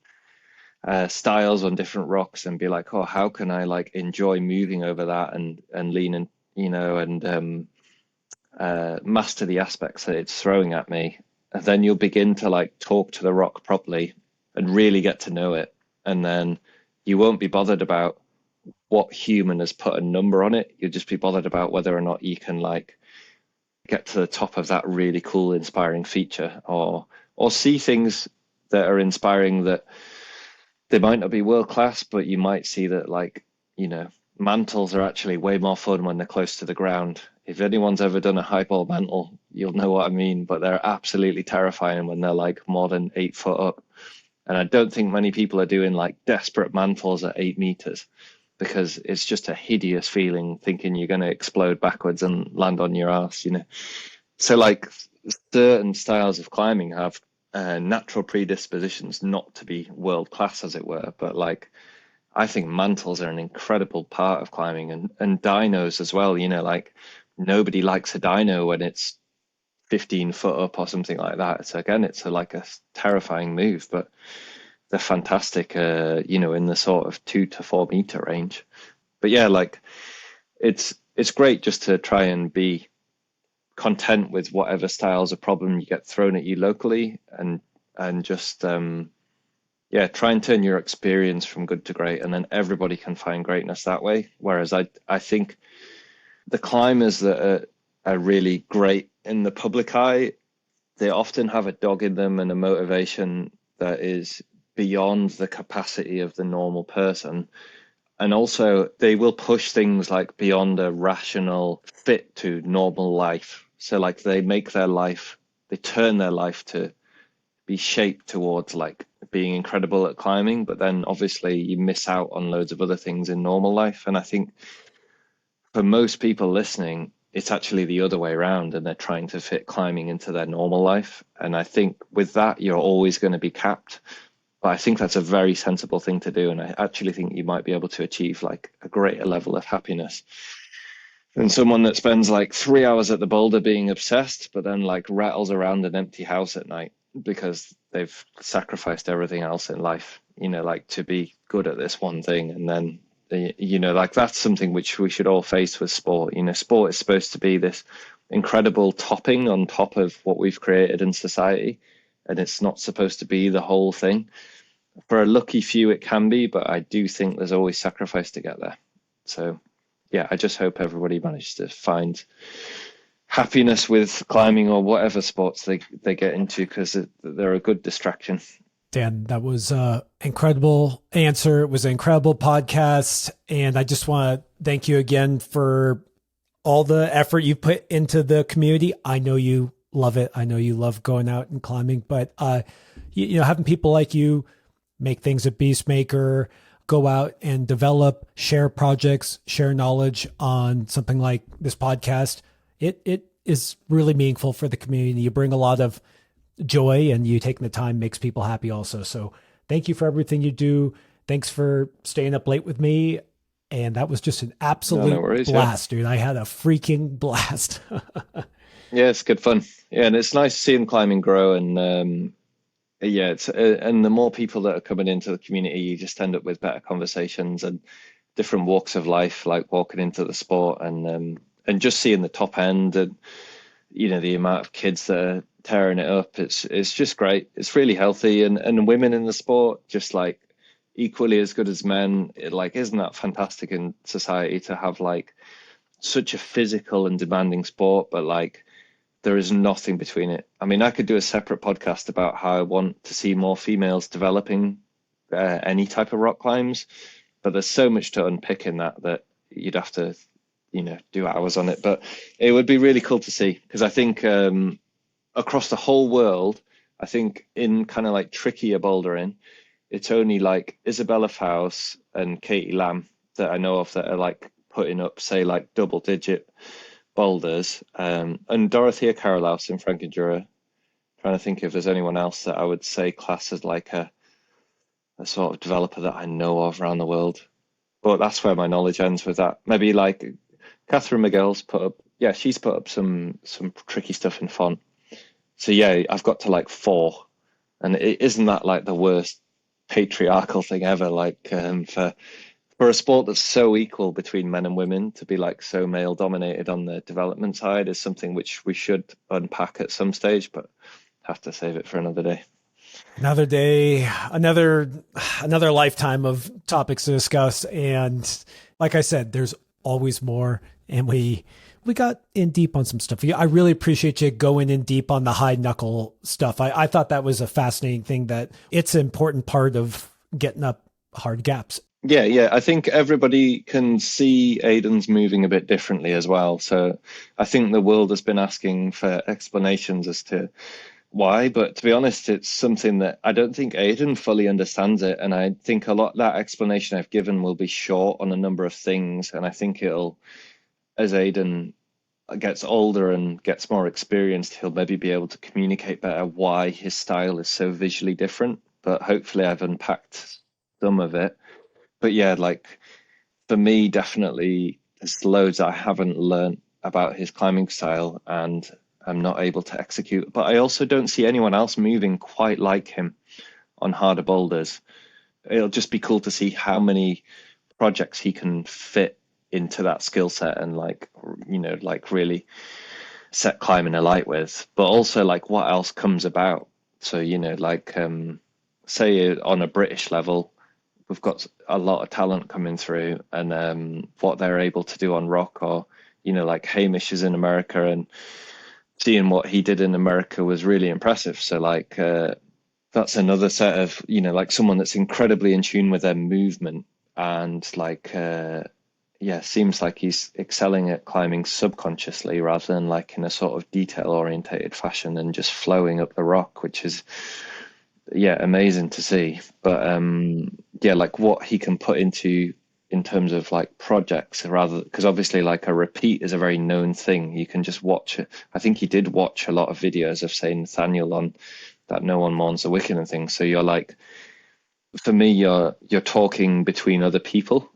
styles on different rocks and be like, oh, how can I like enjoy moving over that and lean in, and master the aspects that it's throwing at me. And then you'll begin to like talk to the rock properly and really get to know it. And then you won't be bothered about what human has put a number on it. You'll just be bothered about whether or not you can like get to the top of that really cool, inspiring feature, or see things that are inspiring that they might not be world class, but you might see that like, mantles are actually way more fun when they're close to the ground. If anyone's ever done a high ball mantle, you'll know what I mean, but they're absolutely terrifying when they're like more than 8 foot up. And I don't think many people are doing like desperate mantles at 8 meters, because it's just a hideous feeling thinking you're going to explode backwards and land on your ass, So like certain styles of climbing have natural predispositions not to be world class, as it were. But like, I think mantles are an incredible part of climbing, and dynos as well, like nobody likes a dyno when it's 15 foot up or something like that. So again, it's like a terrifying move, but they're fantastic, in the sort of 2 to 4 meter range. But yeah, like it's great just to try and be content with whatever styles of problem you get thrown at you locally, and just try and turn your experience from good to great, and then everybody can find greatness that way. Whereas I think the climbers that are really great in the public eye, they often have a dog in them and a motivation that is beyond the capacity of the normal person. And also they will push things like beyond a rational fit to normal life. So like they turn their life to be shaped towards like being incredible at climbing, but then obviously you miss out on loads of other things in normal life. And I think for most people listening, it's actually the other way around, and they're trying to fit climbing into their normal life. And I think with that, you're always going to be capped. But I think that's a very sensible thing to do. And I actually think you might be able to achieve like a greater level of happiness than someone that spends like 3 hours at the boulder being obsessed, but then like rattles around an empty house at night because they've sacrificed everything else in life, like to be good at this one thing. And then, like that's something which we should all face with sport. Sport is supposed to be this incredible topping on top of what we've created in society. And it's not supposed to be the whole thing. For a lucky few, it can be, but I do think there's always sacrifice to get there. So, yeah, I just hope everybody manages to find happiness with climbing or whatever sports they get into, because they're a good distraction. Dan, that was an incredible answer. It was an incredible podcast. And I just want to thank you again for all the effort you put into the community. I know you love it. I know you love going out and climbing, but having people like you make things at Beastmaker, go out and develop, share projects, share knowledge on something like this podcast, it is really meaningful for the community. You bring a lot of joy, and you taking the time makes people happy also. So thank you for everything you do. Thanks for staying up late with me. And that was just an absolute blast, dude. I had a freaking blast. Yeah, it's good fun. Yeah, and it's nice seeing climbing grow. And it's and the more people that are coming into the community, you just end up with better conversations and different walks of life, like walking into the sport, and just seeing the top end, and the amount of kids that are tearing it up. It's just great. It's really healthy, and women in the sport just like equally as good as men. Isn't that fantastic in society to have like such a physical and demanding sport, but like there is nothing between it. I mean, I could do a separate podcast about how I want to see more females developing any type of rock climbs, but there's so much to unpick in that you'd have to, do hours on it. But it would be really cool to see, because I think across the whole world, I think in kind of like trickier bouldering, it's only like Isabella Faust and Katie Lamb that I know of that are like putting up, say, like double digit boulders, and Dorothea Karolaus in Frankendura, Trying to think if there's anyone else that I would say class as like a sort of developer that I know of around the world. But that's where my knowledge ends with that. Maybe like Catherine Miguel's put up, yeah, she's put up some tricky stuff in font. So yeah, I've got to like 4, and it isn't that like the worst patriarchal thing ever. Like for a sport that's so equal between men and women, to be like so male dominated on the development side is something which we should unpack at some stage, but have to save it for another day. Another day, another lifetime of topics to discuss. And like I said, there's always more. And we got in deep on some stuff. I really appreciate you going in deep on the high knuckle stuff. I thought that was a fascinating thing, that it's an important part of getting up hard gaps. Yeah. I think everybody can see Aidan's moving a bit differently as well. So I think the world has been asking for explanations as to why, but to be honest, it's something that I don't think Aidan fully understands it. And I think a lot that explanation I've given will be short on a number of things. And I think it'll, as Aidan gets older and gets more experienced, he'll maybe be able to communicate better why his style is so visually different. But hopefully I've unpacked some of it. But yeah, like for me, definitely there's loads I haven't learned about his climbing style and I'm not able to execute. But I also don't see anyone else moving quite like him on harder boulders. It'll just be cool to see how many projects he can fit into that skill set and like, you know, like really set climbing alight with, but also like what else comes about. So, you know, like say on a British level, we've got a lot of talent coming through, and what they're able to do on rock, or, you know, like Hamish is in America, and seeing what he did in America was really impressive. So like that's another set of, you know, like someone that's incredibly in tune with their movement and like yeah, seems like he's excelling at climbing subconsciously rather than like in a sort of detail orientated fashion and just flowing up the rock, which is, yeah, amazing to see. But yeah, like what he can put into in terms of like projects, rather, because obviously like a repeat is a very known thing. You can just watch it. I think he did watch a lot of videos of, say, Nathaniel on that No One Mourns the Wicked and things. So you're like, for me, you're talking between other people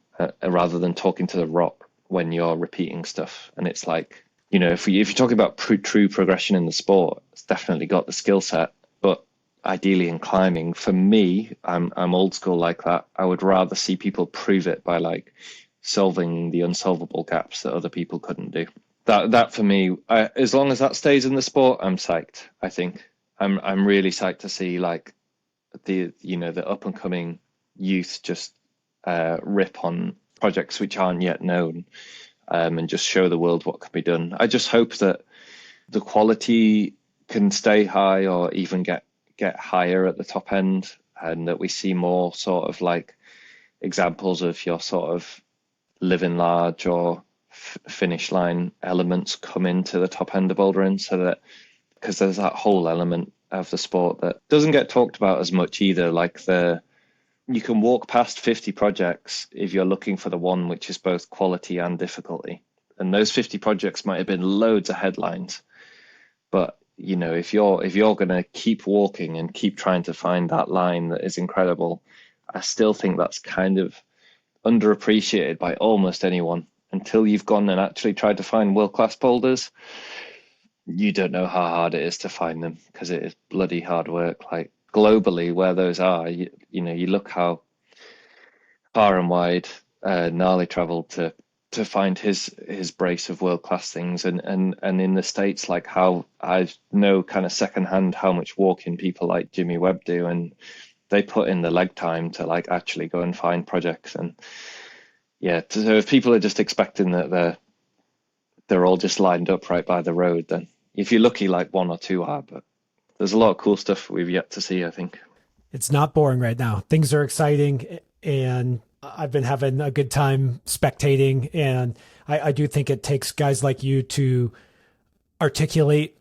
rather than talking to the rock when you're repeating stuff. And it's like, you know, if you're talking about true progression in the sport, it's definitely got the skill set. But ideally in climbing, for me, I'm old school like that. I would rather see people prove it by like solving the unsolvable gaps that other people couldn't do. That for me, as long as that stays in the sport, I'm psyched. I think I'm really psyched to see like the, you know, the up and coming youth just rip on projects which aren't yet known, and just show the world what can be done. I just hope that the quality can stay high or even get higher at the top end, and that we see more sort of like examples of your sort of living large or finish line elements come into the top end of bouldering, so that, because there's that whole element of the sport that doesn't get talked about as much either, like you can walk past 50 projects if you're looking for the one which is both quality and difficulty, and those 50 projects might have been loads of headlines, but you know, if you're going to keep walking and keep trying to find that line that is incredible, I still think that's kind of underappreciated by almost anyone. Until you've gone and actually tried to find world-class boulders, you don't know how hard it is to find them, because it is bloody hard work. Like globally, where those are, you know, you look how far and wide Gnarly traveled to find his brace of world-class things, and in the States, like how I know kind of secondhand how much walking people like Jimmy Webb do, and they put in the leg time to like actually go and find projects. And yeah, so if people are just expecting that they're all just lined up right by the road, then if you're lucky, like one or two are, but there's a lot of cool stuff we've yet to see, I think. It's not boring right now. Things are exciting, and I've been having a good time spectating. And I do think it takes guys like you to articulate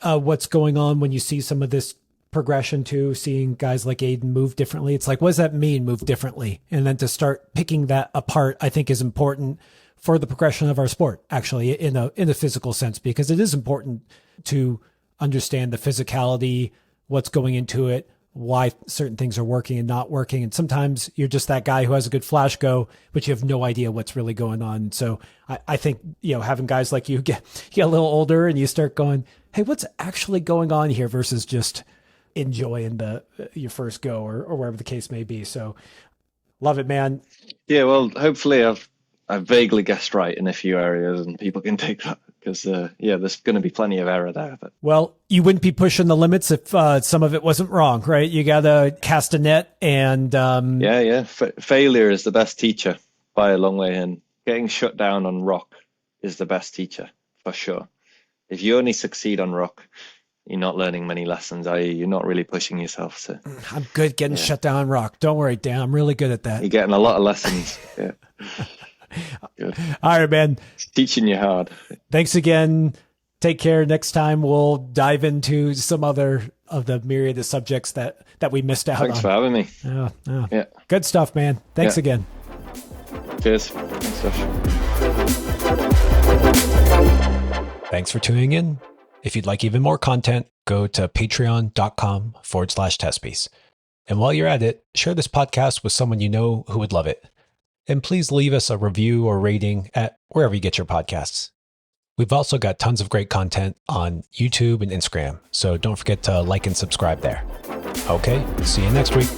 what's going on when you see some of this progression too, seeing guys like Aidan move differently. It's like, what does that mean, move differently? And then to start picking that apart, I think is important for the progression of our sport, actually, in a physical sense, because it is important to understand the physicality, what's going into it, why certain things are working and not working. And sometimes you're just that guy who has a good flash go, but you have no idea what's really going on. So I think, having guys like you get a little older and you start going, hey, what's actually going on here versus just enjoying your first go or wherever the case may be. So love it, man. Yeah, well, hopefully I've vaguely guessed right in a few areas and people can take that because, there's going to be plenty of error there. But well, you wouldn't be pushing the limits if some of it wasn't wrong, right? You got to cast a net and... Failure is the best teacher by a long way, and getting shut down on rock is the best teacher for sure. If you only succeed on rock, you're not learning many lessons, are you? You're not really pushing yourself. So I'm good getting shut down on rock. Don't worry, Dan. I'm really good at that. You're getting a lot of lessons. Yeah. Good. All right, man. Teaching you hard. Thanks again. Take care. Next time we'll dive into some other of the myriad of subjects that we missed out on. Thanks for having me. Yeah. Good stuff, man. Thanks again. Cheers. Thanks, Josh. Thanks for tuning in. If you'd like even more content, go to patreon.com/testpiece. And while you're at it, share this podcast with someone you know who would love it. And please leave us a review or rating at wherever you get your podcasts. We've also got tons of great content on YouTube and Instagram, so don't forget to like and subscribe there. Okay, see you next week.